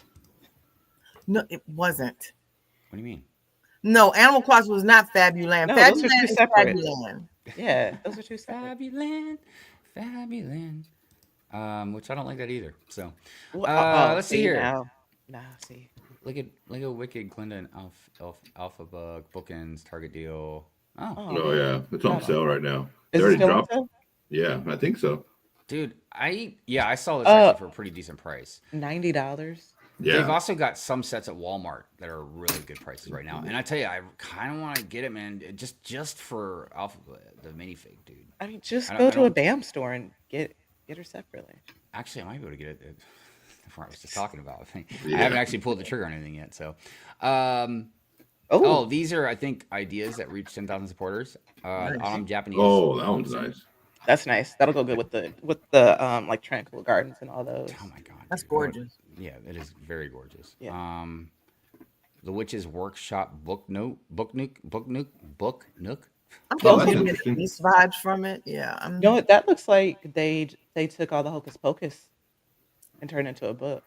Speaker 4: No, it wasn't.
Speaker 1: What do you mean?
Speaker 4: No, Animal Crossing was not Fabuland.
Speaker 2: No, those are
Speaker 4: Fabuland
Speaker 2: two
Speaker 4: is
Speaker 2: separate.
Speaker 4: Fabuland.
Speaker 2: Yeah, those are two separate.
Speaker 1: Fabuland, Fabuland. Which I don't like that either. So,
Speaker 2: Well,
Speaker 1: let's see here.
Speaker 2: Now, see.
Speaker 1: Look at Wicked, Glinda, and Alpha Bug, Bookends, Target Deal. Oh,
Speaker 3: Oh yeah, it's on sale right now. They
Speaker 2: Is it
Speaker 3: already
Speaker 2: still on
Speaker 3: dropped.
Speaker 2: sale?
Speaker 3: Yeah, I think so.
Speaker 1: dude, I saw this actually for a pretty decent price.
Speaker 2: $90.
Speaker 1: They've
Speaker 3: Yeah,
Speaker 1: also got some sets at Walmart that are really good prices right now. And I tell you, I kind of want to get it, man, just for Alpha the minifig, dude.
Speaker 2: I mean, just
Speaker 1: I
Speaker 2: go to a
Speaker 1: don't-
Speaker 2: BAM store and get her separately.
Speaker 1: Actually, I might be able to get it. Before I was just talking about. I
Speaker 3: Yeah.
Speaker 1: haven't actually pulled the trigger on anything yet. So,
Speaker 2: Oh,
Speaker 1: these are I think ideas that reach 10,000 supporters.
Speaker 4: Nice.
Speaker 1: On Japanese.
Speaker 3: Oh, that one's nice.
Speaker 2: that's nice. That'll go good with the like Tranquil Gardens and all those.
Speaker 1: Oh my god,
Speaker 4: That's
Speaker 1: dude.
Speaker 4: gorgeous.
Speaker 1: Yeah, it is very gorgeous.
Speaker 2: Yeah.
Speaker 1: The Witch's Workshop book nook.
Speaker 4: I'm
Speaker 3: Oh,
Speaker 4: getting
Speaker 3: that's
Speaker 4: some
Speaker 3: interesting.
Speaker 4: these vibes from it. Yeah, I'm.
Speaker 2: You know what? That looks like they took all the Hocus Pocus and turned it into a book.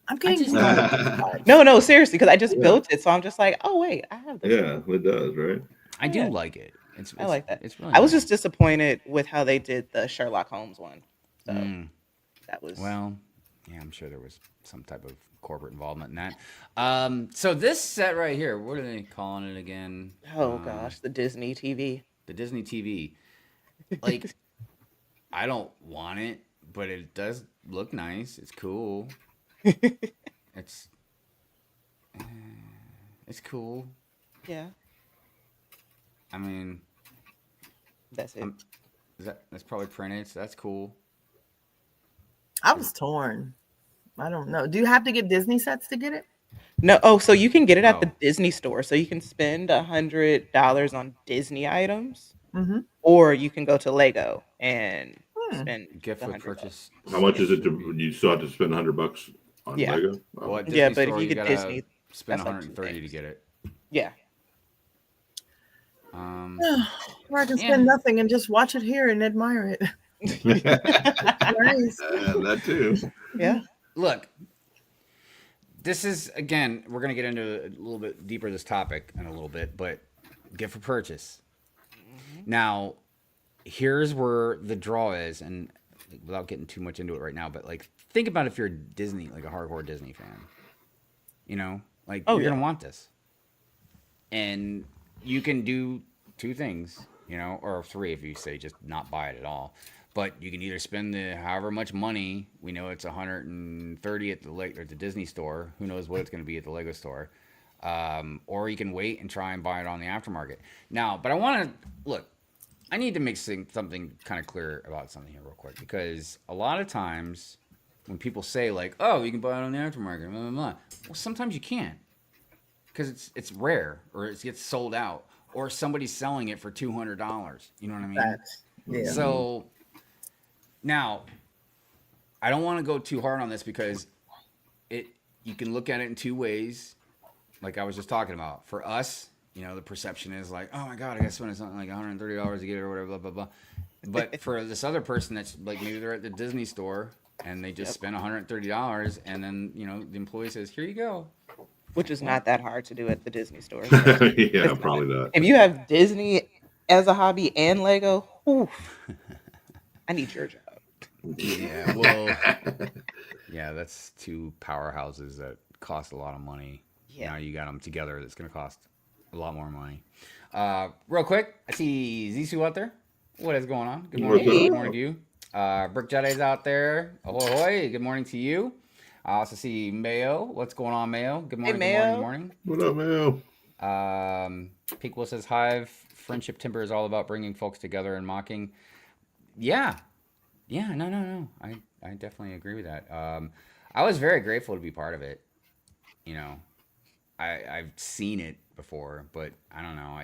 Speaker 4: I'm getting
Speaker 1: just-
Speaker 4: some vibes.
Speaker 2: No, seriously, because I just
Speaker 3: Yeah.
Speaker 2: built it, so I'm just like, oh wait, I have this.
Speaker 3: Yeah, it does, right?
Speaker 1: I do
Speaker 2: Yeah.
Speaker 1: like it. It's
Speaker 2: I like that.
Speaker 1: It's really.
Speaker 2: I was
Speaker 1: nice.
Speaker 2: just disappointed with how they did the Sherlock Holmes one. So that was
Speaker 1: Well, yeah, I'm sure there was some type of corporate involvement in that. So this set right here, what are they calling it again?
Speaker 2: oh gosh, the Disney TV.
Speaker 1: The Disney TV. Like, I don't want it, but it does look nice. It's cool. It's cool.
Speaker 2: Yeah,
Speaker 1: I mean,
Speaker 2: that's it.
Speaker 1: that's probably printed, so that's cool.
Speaker 4: I was torn. I don't know. Do you have to get Disney sets to get it?
Speaker 2: No, oh, so you can get it at the
Speaker 1: No.
Speaker 2: Disney store. So you can spend $100 on Disney items,
Speaker 4: Mm-hmm.
Speaker 2: or you can go to Lego and spend
Speaker 1: Gift
Speaker 2: the
Speaker 1: with
Speaker 2: $100.
Speaker 1: purchase.
Speaker 3: How much is it? You still have to spend $100 on
Speaker 2: Yeah.
Speaker 3: Lego? Oh.
Speaker 1: Well, at
Speaker 2: Yeah,
Speaker 1: Disney
Speaker 2: but if
Speaker 1: store,
Speaker 2: you get
Speaker 1: gotta
Speaker 2: Disney,
Speaker 1: spend
Speaker 2: that's like two
Speaker 1: 130 to
Speaker 2: things.
Speaker 1: get it.
Speaker 2: Yeah,
Speaker 4: Or I can
Speaker 1: Yeah.
Speaker 4: spend nothing and just watch it here and admire it. Nice.
Speaker 3: That too.
Speaker 2: yeah.
Speaker 1: Look, this is again, we're gonna get into a little bit deeper this topic in a little bit, but gift for purchase. Now, here's where the draw is, and without getting too much into it right now, but like think about if you're a Disney, like a hardcore Disney fan. You know, like
Speaker 2: Oh,
Speaker 1: you're
Speaker 2: yeah.
Speaker 1: gonna want this. And you can do two things, you know, or three if you say just not buy it at all. But you can either spend the however much money. We know it's 130 at the Disney store. Who knows what it's going to be at the Lego store? Or you can wait and try and buy it on the aftermarket. Now, but I want to look. I need to make something kind of clear about something here real quick, because a lot of times when people say like, "Oh, you can buy it on the aftermarket," blah, blah, blah, well, sometimes you can't, because it's rare, or it gets sold out, or somebody's selling it for $200. You know what I mean?
Speaker 4: Facts. Yeah.
Speaker 1: So now, I don't want to go too hard on this because you can look at it in two ways, like I was just talking about. For us, you know, the perception is like, oh my god, I got to spend something like $130 to get it or whatever, blah blah blah. But for this other person that's like maybe they're at the Disney store and they just spend $130, and then you know the employee says, here you go,
Speaker 2: which is not that hard to do at the Disney store.
Speaker 3: Yeah,
Speaker 2: It's
Speaker 3: probably
Speaker 2: not.
Speaker 3: not.
Speaker 2: If you have Disney as a hobby and Lego, oof, I need your job.
Speaker 1: Yeah, well, yeah, that's two powerhouses that cost a lot of money.
Speaker 2: Yeah.
Speaker 1: Now you got them together, that's going to cost a lot more money. Real quick, I see Zissou out there. What is going on? Good morning.
Speaker 3: What's
Speaker 1: Good
Speaker 3: up?
Speaker 1: morning to you. Brick Jedi's out there. Ahoy, ahoy. Good morning to you. I also see Mayo. What's going on, Mayo? Good morning.
Speaker 2: Mayo.
Speaker 1: Good morning.
Speaker 3: What up, man?
Speaker 1: Good morning. Peakwill says Hive. Friendship Timber is all about bringing folks together and mocking. Yeah. Yeah. No. I definitely agree with that. I was very grateful to be part of it. You know, I've seen it before, but I don't know.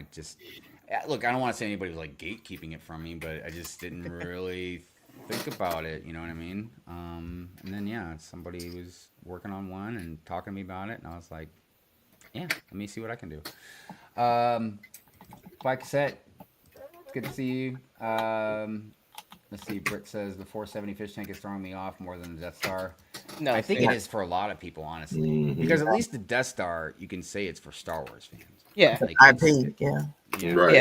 Speaker 1: Look, I don't want to say anybody was like gatekeeping it from me, but I just didn't really think about it. You know what I mean? And then yeah, somebody was working on one and talking to me about it, and I was like, yeah, let me see what I can do. Black Cassette, it's good to see you. Let's see. Britt says the 470 fish tank is throwing me off more than the Death Star.
Speaker 2: No,
Speaker 1: I think it
Speaker 2: seriously.
Speaker 1: is for a lot of people, honestly,
Speaker 3: Mhm.
Speaker 1: because at least the Death Star, you can say it's for Star Wars fans.
Speaker 2: Yeah.
Speaker 1: Like,
Speaker 4: IP, yeah.
Speaker 1: yeah.
Speaker 3: Right.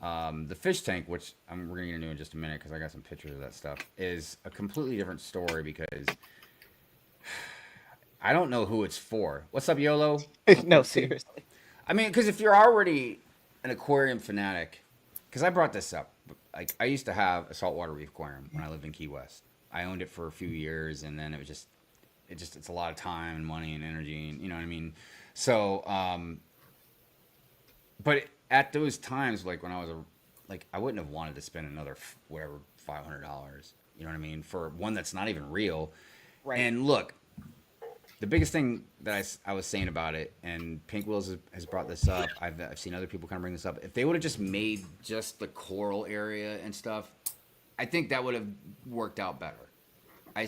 Speaker 2: Yeah.
Speaker 1: The fish tank, which we're gonna get into in just a minute because I got some pictures of that stuff, is a completely different story because I don't know who it's for. What's up, YOLO?
Speaker 2: No, seriously.
Speaker 1: I mean, because if you're already an aquarium fanatic, because I brought this up, like I used to have a saltwater reef aquarium when I lived in Key West. I owned it for a few years, and then it's a lot of time and money and energy, and you know what I mean. So, but at those times, like when I was I wouldn't have wanted to spend another whatever $500. You know what I mean, for one that's not even real.
Speaker 2: Right.
Speaker 1: And look, the biggest thing that I was saying about it, and Pink Wills has brought this up. I've seen other people kind of bring this up. If they would have just made just the coral area and stuff, I think that would have worked out better. I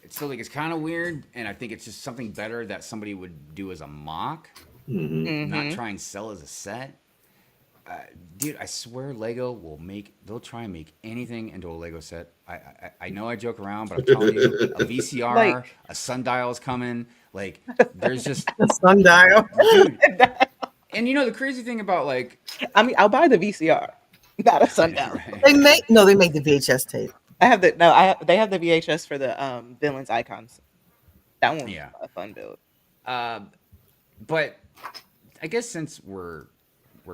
Speaker 1: still think it's kind of weird, and I think it's just something better that somebody would do as a mock, not try and sell as a set. Dude, I swear Lego they'll try and make anything into a Lego set. I know I joke around, but I'm telling you, a VCR,
Speaker 2: Like-
Speaker 1: a sundial is coming. Like, there's just,
Speaker 4: The sundial.
Speaker 1: dude. And you know, the crazy thing about like,
Speaker 2: I mean, I'll buy the VCR, not a sundown.
Speaker 1: right?
Speaker 4: They make the VHS tape.
Speaker 2: They have the VHS for the villains icons. That one's
Speaker 1: Yeah.
Speaker 2: a fun build.
Speaker 1: But I guess since we're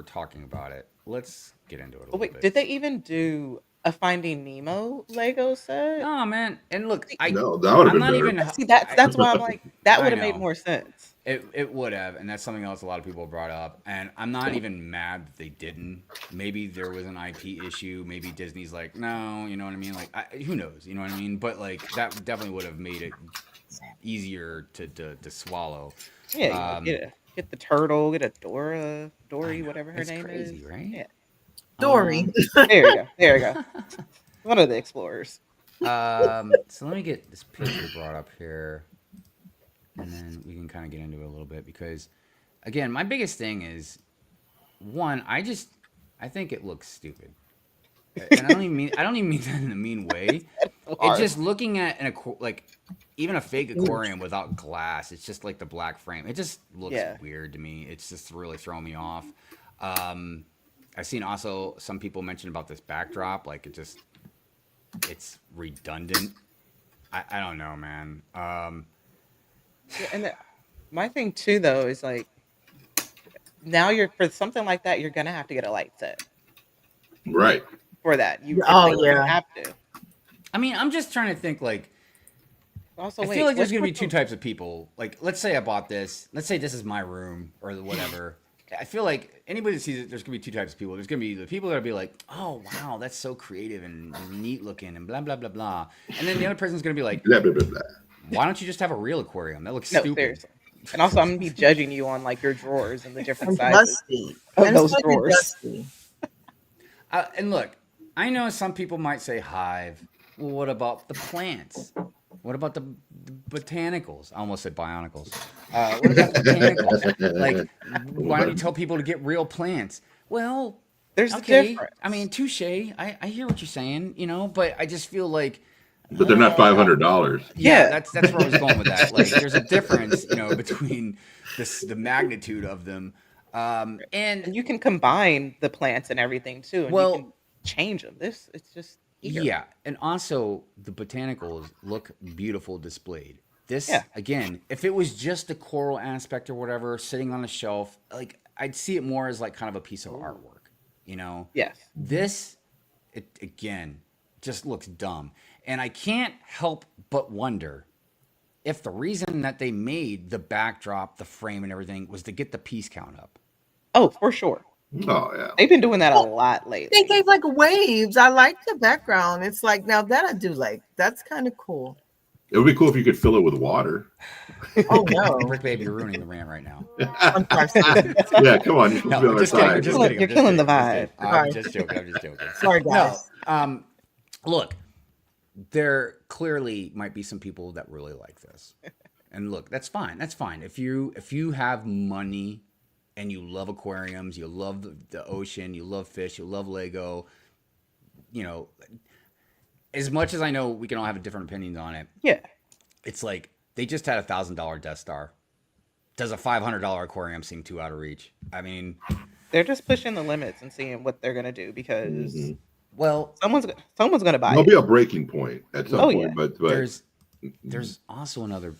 Speaker 1: talking about it, let's get into it a
Speaker 2: Oh
Speaker 1: little
Speaker 2: wait,
Speaker 1: bit.
Speaker 2: did they even do a Finding Nemo Lego set?
Speaker 1: Oh man, and look,
Speaker 3: No, that would have
Speaker 1: I'm
Speaker 3: been
Speaker 1: not
Speaker 3: better.
Speaker 1: even.
Speaker 2: See, that's why I'm like, that
Speaker 1: I
Speaker 2: would have made
Speaker 1: know.
Speaker 2: more sense.
Speaker 1: It would have, and that's something else a lot of people brought up. And I'm not even mad that they didn't. Maybe there was an IP issue. Maybe Disney's like, no, you know what I mean? Like, who knows? You know what I mean? But like, that definitely would have made it easier to swallow.
Speaker 2: Yeah, you know, get the turtle, get a Dory, whatever her
Speaker 1: It's
Speaker 2: name
Speaker 1: crazy,
Speaker 2: is.
Speaker 1: right?
Speaker 2: Yeah,
Speaker 4: Dory.
Speaker 2: there you go. One of the explorers.
Speaker 1: So let me get this picture brought up here, and then we can kind of get into it a little bit because, again, my biggest thing is, one, I think it looks stupid, and I don't even mean that in a mean way. It's just looking at even a fake aquarium without glass. It's just like the black frame. It just looks weird to me. It's just really throwing me off. I've seen also some people mention about this backdrop, like it's redundant. I don't know, man.
Speaker 2: My thing too, though, is like now for something like that, you're gonna have to get a light set
Speaker 3: Right.
Speaker 2: for that. You have to.
Speaker 1: I mean, I'm just trying to think like.
Speaker 2: Also,
Speaker 1: I feel like there's gonna be two types of people. Like, let's say I bought this. Let's say this is my room or whatever. I feel like anybody that sees it, there's gonna be two types of people. There's gonna be the people that'll be like, "Oh wow, that's so creative and neat looking," and blah blah blah blah. And then the other person's gonna be like,
Speaker 3: Blah, blah, blah, blah.
Speaker 1: "Why don't you just have a real aquarium? That looks
Speaker 2: No,
Speaker 1: stupid."
Speaker 2: seriously. And also, I'm gonna be judging you on like your drawers and the different
Speaker 4: And
Speaker 2: sizes
Speaker 4: dusty.
Speaker 2: of
Speaker 4: And
Speaker 2: those
Speaker 4: it's gonna be
Speaker 2: drawers.
Speaker 4: dusty.
Speaker 1: And look, I know some people might say hive. Well, what about the plants? What about the botanicals? I almost said bionicles. What about the botanicals? Like, why don't you tell people to get real plants? Well,
Speaker 2: There's a
Speaker 1: okay.
Speaker 2: difference.
Speaker 1: I mean, touche. I hear what you're saying, you know, but I just feel like
Speaker 3: but they're not $500.
Speaker 1: Yeah,
Speaker 2: Yeah.
Speaker 1: that's where I was going with that. Like, there's a difference, between the magnitude of them,
Speaker 2: And
Speaker 1: and
Speaker 2: you can combine the plants and everything too, and you
Speaker 1: well,
Speaker 2: can change them. It's just here.
Speaker 1: yeah, and also the botanicals look beautiful displayed. This
Speaker 2: Yeah.
Speaker 1: again, if it was just the coral aspect or whatever sitting on a shelf, like I'd see it more as like kind of a piece of artwork,
Speaker 2: Yes.
Speaker 1: This, it again, just looks dumb, and I can't help but wonder if the reason that they made the backdrop, the frame, and everything was to get the piece count up.
Speaker 2: Oh, for sure.
Speaker 3: Oh yeah.
Speaker 2: They've been doing that a
Speaker 4: Well,
Speaker 2: lot
Speaker 4: They
Speaker 2: lately.
Speaker 4: gave like waves. I like the background. It's like now that I do like. That's kind of cool.
Speaker 3: It would be cool if you could fill it with water.
Speaker 4: Oh no.
Speaker 1: Rick, baby, you're ruining the rant right now.
Speaker 4: I'm sorry.
Speaker 3: Yeah, come on. You're supposed
Speaker 1: No,
Speaker 3: to be on
Speaker 1: I'm
Speaker 3: our
Speaker 1: just kidding. I'm
Speaker 3: side.
Speaker 1: just
Speaker 2: You're
Speaker 1: kidding.
Speaker 2: killing- you're killing the
Speaker 1: I'm
Speaker 4: vibe.
Speaker 1: just joking. I'm just joking.
Speaker 4: Sorry,
Speaker 1: No,
Speaker 4: guys.
Speaker 1: look, there clearly might be some people that really like this, and look, that's fine. That's fine. If you have money and you love aquariums, you love the ocean, you love fish, you love Lego, as much as I know we can all have different opinions on it,
Speaker 2: Yeah.
Speaker 1: it's like they just had $1,000 Death Star. Does a $500 aquarium seem too out of reach? I mean,
Speaker 2: They're just pushing the limits and seeing what they're gonna do because
Speaker 3: Mhm.
Speaker 1: well,
Speaker 2: someone's gonna buy
Speaker 3: There'll
Speaker 2: it.
Speaker 3: be a breaking point at some
Speaker 2: Oh,
Speaker 3: point,
Speaker 2: yeah.
Speaker 3: but
Speaker 1: there's also another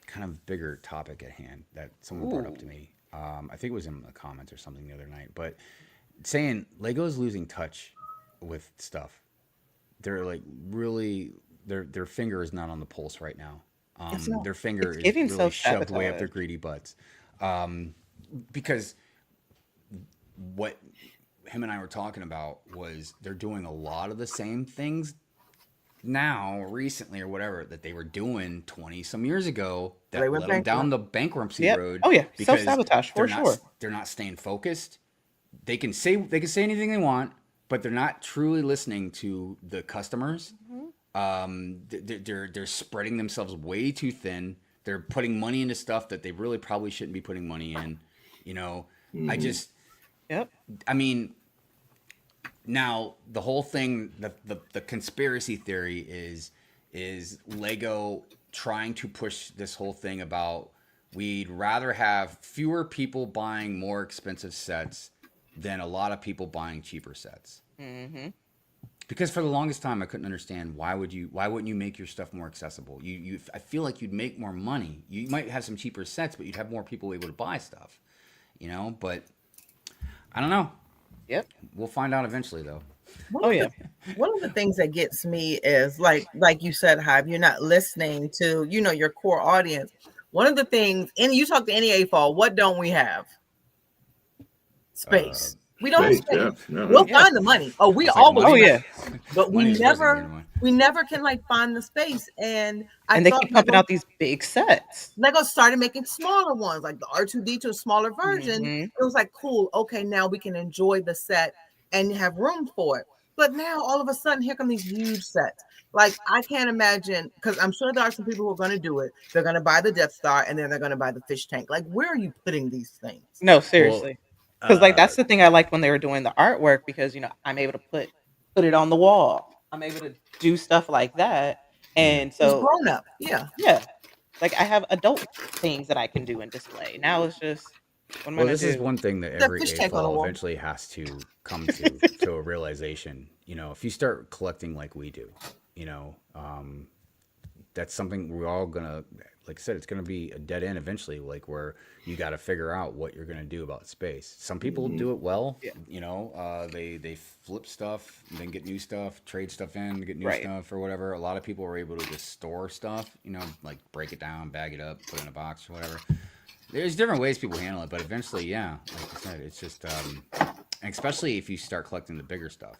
Speaker 1: kind of bigger topic at hand that someone brought up to me. I think it was in the comments or something the other night, but saying Lego's losing touch with stuff. They're like really their finger is not on the pulse right now.
Speaker 4: It's not.
Speaker 1: Their finger
Speaker 2: It's
Speaker 1: is
Speaker 2: giving
Speaker 1: really shoved way up
Speaker 2: self-sabotage.
Speaker 1: their greedy butts. Because what him and I were talking about was they're doing a lot of the same things now, recently, or whatever, that they were doing 20 some years ago that
Speaker 4: They went
Speaker 1: led them down
Speaker 4: bankrupt.
Speaker 1: the bankruptcy
Speaker 2: Yep.
Speaker 1: road.
Speaker 2: Oh, yeah.
Speaker 1: because
Speaker 2: Self-sabotage, for
Speaker 1: they're not,
Speaker 2: sure.
Speaker 1: They're not staying focused. They can say anything they want, but they're not truly listening to the customers. They're spreading themselves way too thin. They're putting money into stuff that they really probably shouldn't be putting money in. I just,
Speaker 2: Yep.
Speaker 1: I mean, now the whole thing, the conspiracy theory is Lego trying to push this whole thing about we'd rather have fewer people buying more expensive sets than a lot of people buying cheaper sets.
Speaker 2: Mm-hmm.
Speaker 1: Because for the longest time, I couldn't understand why wouldn't you make your stuff more accessible? I feel like you'd make more money. You might have some cheaper sets, but you'd have more people able to buy stuff. But I don't know.
Speaker 2: Yep.
Speaker 1: We'll find out eventually, though.
Speaker 2: Oh yeah.
Speaker 4: One of the things that gets me is like you said, Hive, you're not listening to, your core audience. One of the things, and you talk to any AFOL, what don't we have? Space. We don't have
Speaker 3: space,
Speaker 4: space.
Speaker 3: yeah.
Speaker 4: We'll
Speaker 2: Yeah.
Speaker 4: find the money. Oh, we
Speaker 1: It's like
Speaker 4: always,
Speaker 1: money.
Speaker 2: Oh yeah.
Speaker 4: but we
Speaker 1: Money's wasn't
Speaker 4: never,
Speaker 1: the one.
Speaker 4: we never can find the space. And
Speaker 2: And they
Speaker 4: thought
Speaker 2: keep pumping
Speaker 4: Lego-
Speaker 2: out these big sets.
Speaker 4: Lego started making smaller ones, like the R2D2, a smaller version.
Speaker 2: Mhm.
Speaker 4: It was like, cool, okay, now we can enjoy the set and have room for it. But now all of a sudden, here come these huge sets. Like, I can't imagine, because I'm sure there are some people who are going to do it. They're going to buy the Death Star and then they're going to buy the fish tank. Like, where are you putting these things?
Speaker 2: No, seriously. Because
Speaker 1: Uh,
Speaker 2: that's the thing I liked when they were doing the artwork because I'm able to put it on the wall. I'm able to do stuff like that. And
Speaker 4: It's
Speaker 2: so
Speaker 4: grown up. Yeah.
Speaker 2: yeah. Like I have adult things that I can do and display. Now it's just what am I
Speaker 1: Well,
Speaker 2: gonna
Speaker 1: this is
Speaker 2: do?
Speaker 1: one thing that
Speaker 4: The
Speaker 1: every
Speaker 4: fish tank on the
Speaker 1: AFOL
Speaker 4: wall.
Speaker 1: eventually has to come to a realization. If you start collecting like we do, that's something we're all gonna, like I said, it's gonna be a dead end eventually. Like where you got to figure out what you're gonna do about space. Some people do it well.
Speaker 2: Yeah.
Speaker 1: They flip stuff, and then get new stuff, trade stuff in, get new
Speaker 2: Right.
Speaker 1: stuff or whatever. A lot of people are able to just store stuff. Like break it down, bag it up, put it in a box or whatever. There's different ways people handle it, but eventually, yeah, like you said, it's just, and especially if you start collecting the bigger stuff.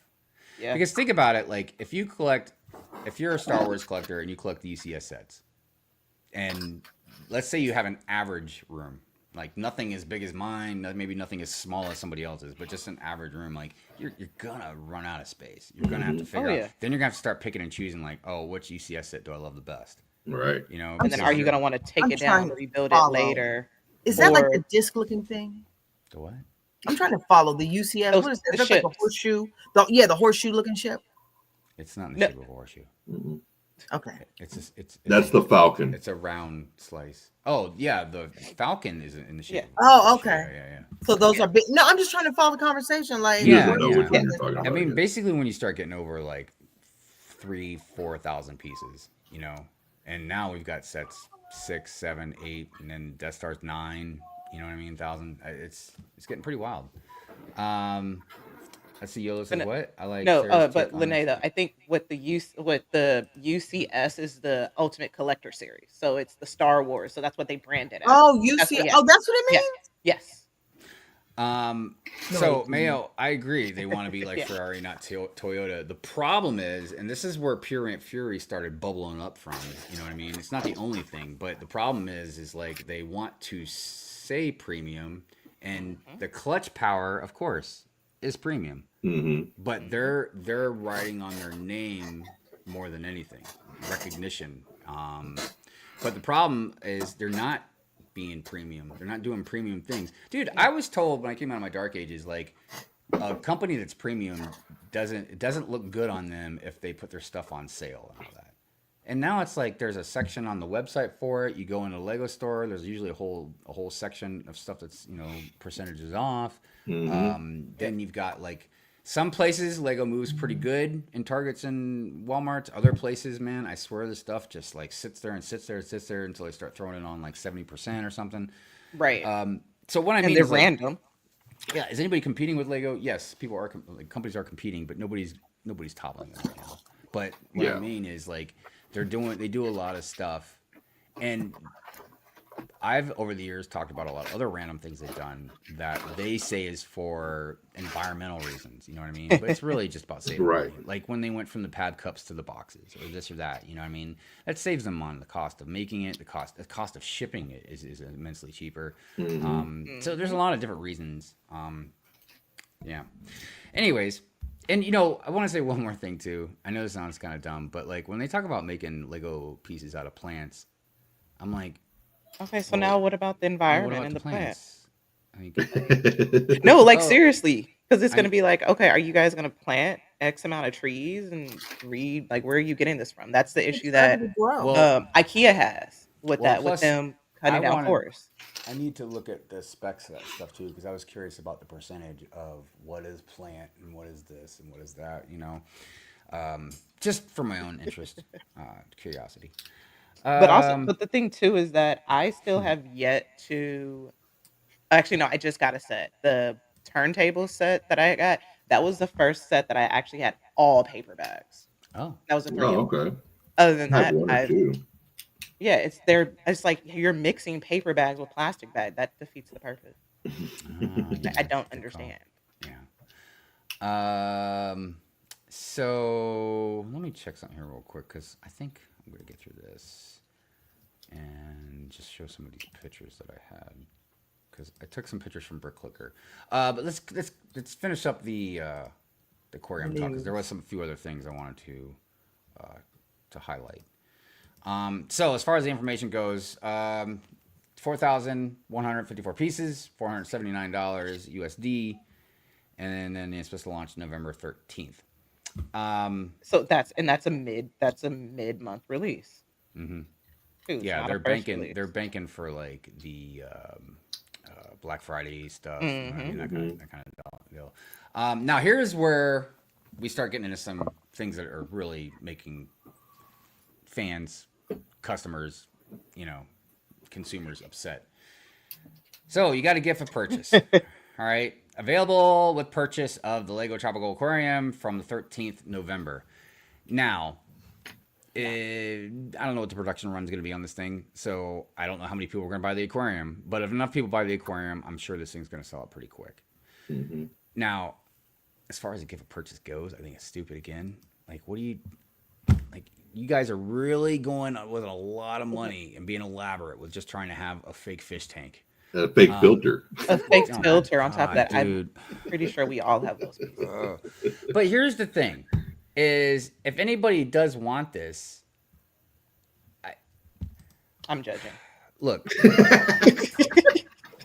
Speaker 2: Yeah.
Speaker 1: Because think about it, like if you're a Star Wars collector and you collect the UCS sets, and let's say you have an average room, like nothing as big as mine, maybe nothing as small as somebody else's, but just an average room, like you're gonna run out of space. You're gonna have to figure
Speaker 2: yeah.
Speaker 1: out. Then you're gonna have to start picking and choosing, like, oh, which UCS set do I love the best?
Speaker 3: Right.
Speaker 2: And then
Speaker 1: because
Speaker 2: are you
Speaker 1: you're-
Speaker 2: gonna want to take
Speaker 4: I'm
Speaker 2: it down
Speaker 4: trying
Speaker 2: and
Speaker 4: to
Speaker 2: rebuild
Speaker 4: follow.
Speaker 2: it later?
Speaker 4: Is that like
Speaker 2: Or-
Speaker 4: the disc looking thing?
Speaker 1: the what?
Speaker 4: I'm trying to follow the UCS.
Speaker 2: Those-
Speaker 4: What is that?
Speaker 2: the
Speaker 4: That's like a
Speaker 2: ships.
Speaker 4: horseshoe. The horseshoe looking ship.
Speaker 1: It's not in the
Speaker 2: No.
Speaker 1: shape of a horseshoe.
Speaker 3: Mhm.
Speaker 4: Okay.
Speaker 1: It's
Speaker 3: That's the Falcon.
Speaker 1: It's a round slice. Oh yeah, the Falcon is in the shape.
Speaker 2: Yeah.
Speaker 1: of a
Speaker 4: Oh,
Speaker 1: fish.
Speaker 4: okay.
Speaker 1: Yeah.
Speaker 4: So those are big. No, I'm just trying to follow the conversation. Like,
Speaker 3: He doesn't
Speaker 1: Yeah,
Speaker 3: know
Speaker 1: yeah.
Speaker 3: which one
Speaker 2: Yeah.
Speaker 3: you're talking
Speaker 1: I
Speaker 3: about.
Speaker 1: mean,
Speaker 3: yet.
Speaker 1: basically, when you start getting over like 3,000-4,000 pieces, and now we've got sets 6, 7, 8, and then Death Star's 9. You know what I mean? 1,000. It's getting pretty wild. I see Yolo says
Speaker 2: But
Speaker 1: what? I like
Speaker 2: no,
Speaker 1: Sarah's
Speaker 2: but
Speaker 1: take on
Speaker 2: Lene,
Speaker 1: this.
Speaker 2: though, I think what the UCS is the Ultimate Collector Series. So it's the Star Wars. So that's what they branded as.
Speaker 4: oh, you
Speaker 2: That's
Speaker 4: see,
Speaker 2: what, yeah,
Speaker 4: oh, that's what it
Speaker 2: yeah,
Speaker 4: means.
Speaker 2: yes,
Speaker 4: No,
Speaker 1: So
Speaker 4: wait.
Speaker 1: Mayo, I agree. They want to be like
Speaker 2: Yeah.
Speaker 1: Ferrari, not Toyota. The problem is, and this is where Pure Ant Fury started bubbling up from. You know what I mean? It's not the only thing, but the problem is like they want to say premium, and the clutch power, of course, is premium. But they're riding on their name more than anything, recognition. But the problem is they're not being premium. They're not doing premium things, dude. I was told when I came out of my dark ages, like a company that's premium doesn't look good on them if they put their stuff on sale and all that. And now it's like there's a section on the website for it. You go into a Lego store. There's usually a whole section of stuff that's percentages off. Then you've got like some places Lego moves pretty good in Targets and Walmarts. Other places, man, I swear this stuff just like sits there until they start throwing it on like 70% or something.
Speaker 2: right.
Speaker 1: So what I
Speaker 2: And
Speaker 1: mean
Speaker 2: they're
Speaker 1: is like,
Speaker 2: random.
Speaker 1: yeah, is anybody competing with Lego? Yes, people are. Companies are competing, but nobody's toppling them right now. But what
Speaker 3: Yeah.
Speaker 1: I mean is like they do a lot of stuff, and I've over the years talked about a lot of other random things they've done that they say is for environmental reasons. You know what I mean? But it's really just about saving
Speaker 3: Right.
Speaker 1: money. Like when they went from the pad cups to the boxes, or this or that. You know what I mean? That saves them on the cost of making it. The cost of shipping it is immensely cheaper. So there's a lot of different reasons. Yeah. Anyways, and I want to say one more thing too. I know this sounds kind of dumb, but like when they talk about making Lego pieces out of plants, I'm like,
Speaker 2: Okay, so
Speaker 1: well,
Speaker 2: now what about the
Speaker 1: well, what
Speaker 2: environment
Speaker 1: about
Speaker 2: and
Speaker 1: the
Speaker 2: the plant?
Speaker 1: plants? I mean,
Speaker 2: No, like
Speaker 1: oh,
Speaker 2: seriously, because it's
Speaker 1: I
Speaker 2: gonna be like, okay, are you guys gonna plant X amount of trees and read like where are you getting this from? That's the issue that
Speaker 4: Incredible growth.
Speaker 1: well,
Speaker 2: IKEA has with
Speaker 1: well.
Speaker 2: that, with
Speaker 1: Plus,
Speaker 2: them
Speaker 1: I
Speaker 2: cutting down
Speaker 1: wanted.
Speaker 2: forests.
Speaker 1: I need to look at the specs of that stuff too, because I was curious about the percentage of what is plant and what is this and what is that. Just for my own interest, curiosity.
Speaker 2: But also,
Speaker 1: Um,
Speaker 2: but the thing too is that I still have yet to. Actually, no, I just got a set. The turntable set that I got, that was the first set that I actually had all paper bags.
Speaker 1: oh,
Speaker 2: That was a 3
Speaker 3: Oh,
Speaker 2: of them.
Speaker 3: okay.
Speaker 2: Other than
Speaker 3: I had
Speaker 2: that,
Speaker 3: one or two.
Speaker 2: yeah, it's like you're mixing paper bags with plastic bag. That defeats the purpose. I
Speaker 1: yeah,
Speaker 2: don't
Speaker 1: good call.
Speaker 2: understand.
Speaker 1: Yeah. So let me check something here real quick because I think I'm gonna get through this and just show some of these pictures that I had because I took some pictures from Brick Clicker. But let's finish up the aquarium talk because there was some few other things I wanted to highlight. So as far as the information goes, 4,154 pieces, $479 USD, and then it's supposed to launch November 13th.
Speaker 2: So that's a mid month release.
Speaker 1: Mm-hmm.
Speaker 2: Too. It's
Speaker 1: Yeah,
Speaker 2: not a
Speaker 1: they're
Speaker 2: first
Speaker 1: banking.
Speaker 2: release.
Speaker 1: They're banking for like the Black Friday stuff. You know what I mean, that kind of deal. Now here's where we start getting into some things that are really making fans, customers, consumers upset. So you got a gift of purchase. All right. Available with purchase of the Lego Tropical Aquarium from the 13th November. Now, I don't know what the production run is going to be on this thing, so I don't know how many people are going to buy the aquarium. But if enough people buy the aquarium, I'm sure this thing's going to sell out pretty quick. Now, as far as a gift of purchase goes, I think it's stupid again. Like, you guys are really going with a lot of money and being elaborate with just trying to have a fake fish tank.
Speaker 3: A fake filter.
Speaker 2: A fake
Speaker 1: Oh my
Speaker 2: filter on top of
Speaker 1: God,
Speaker 2: that.
Speaker 1: dude.
Speaker 2: I'm pretty sure we all have those pieces.
Speaker 1: But here's the thing: is if anybody does want this,
Speaker 2: I'm judging.
Speaker 1: look.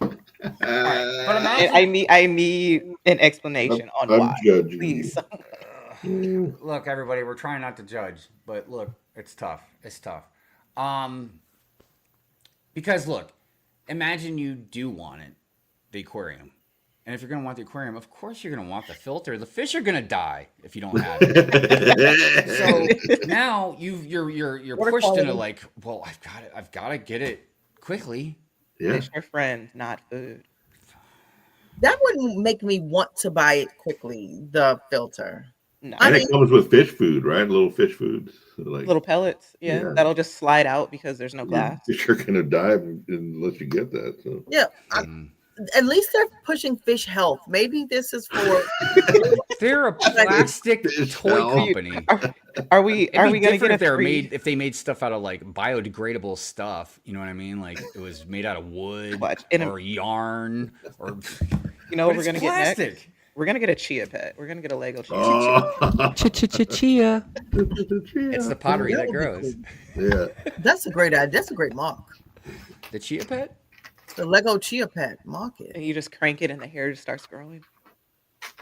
Speaker 1: But
Speaker 2: I need an explanation on
Speaker 3: I'm
Speaker 2: why.
Speaker 3: judging.
Speaker 2: Please.
Speaker 1: Look, everybody, we're trying not to judge, but look, It's tough. It's tough. Because look, imagine you do want it, the aquarium. And if you're gonna want the aquarium, of course you're gonna want the filter. The fish are gonna die if you don't have it. So now you're
Speaker 4: Water
Speaker 1: pushed into
Speaker 4: quality.
Speaker 1: like, well, I've got to get it quickly.
Speaker 3: Yeah.
Speaker 2: Fish are friend, not food.
Speaker 4: That wouldn't make me want to buy it quickly, the filter.
Speaker 2: No.
Speaker 4: I
Speaker 3: And
Speaker 4: mean-
Speaker 3: it comes with fish food, right? Little fish foods. So like
Speaker 2: Little pellets, yeah,
Speaker 3: Yeah.
Speaker 2: that'll just slide out because there's no glass.
Speaker 3: you're gonna die unless you get that. So
Speaker 4: Yeah,
Speaker 1: Mm.
Speaker 4: at least they're pushing fish health. Maybe this is for
Speaker 1: They're a plastic
Speaker 3: Fish
Speaker 1: toy
Speaker 3: hell.
Speaker 1: company.
Speaker 2: Are we
Speaker 1: It'd
Speaker 2: are
Speaker 1: be
Speaker 2: we gonna
Speaker 1: different
Speaker 2: get a
Speaker 1: if they were
Speaker 2: free?
Speaker 1: made if they made stuff out of like biodegradable stuff. You know what I mean? Like it was made out of wood
Speaker 2: Watch, in a-
Speaker 1: or yarn or.
Speaker 2: You know
Speaker 1: But
Speaker 2: what we're
Speaker 1: it's
Speaker 2: gonna get next?
Speaker 1: plastic.
Speaker 2: We're gonna get a chia pet. We're gonna get a Lego chia.
Speaker 3: oh.
Speaker 1: Chia. It's
Speaker 3: It's
Speaker 1: the pottery that
Speaker 4: That would be
Speaker 1: grows.
Speaker 3: Yeah.
Speaker 4: that's a great idea. That's a great mock.
Speaker 1: The chia pet?
Speaker 4: The Lego Chia Pet market.
Speaker 2: And you just crank it and the hair just starts growing.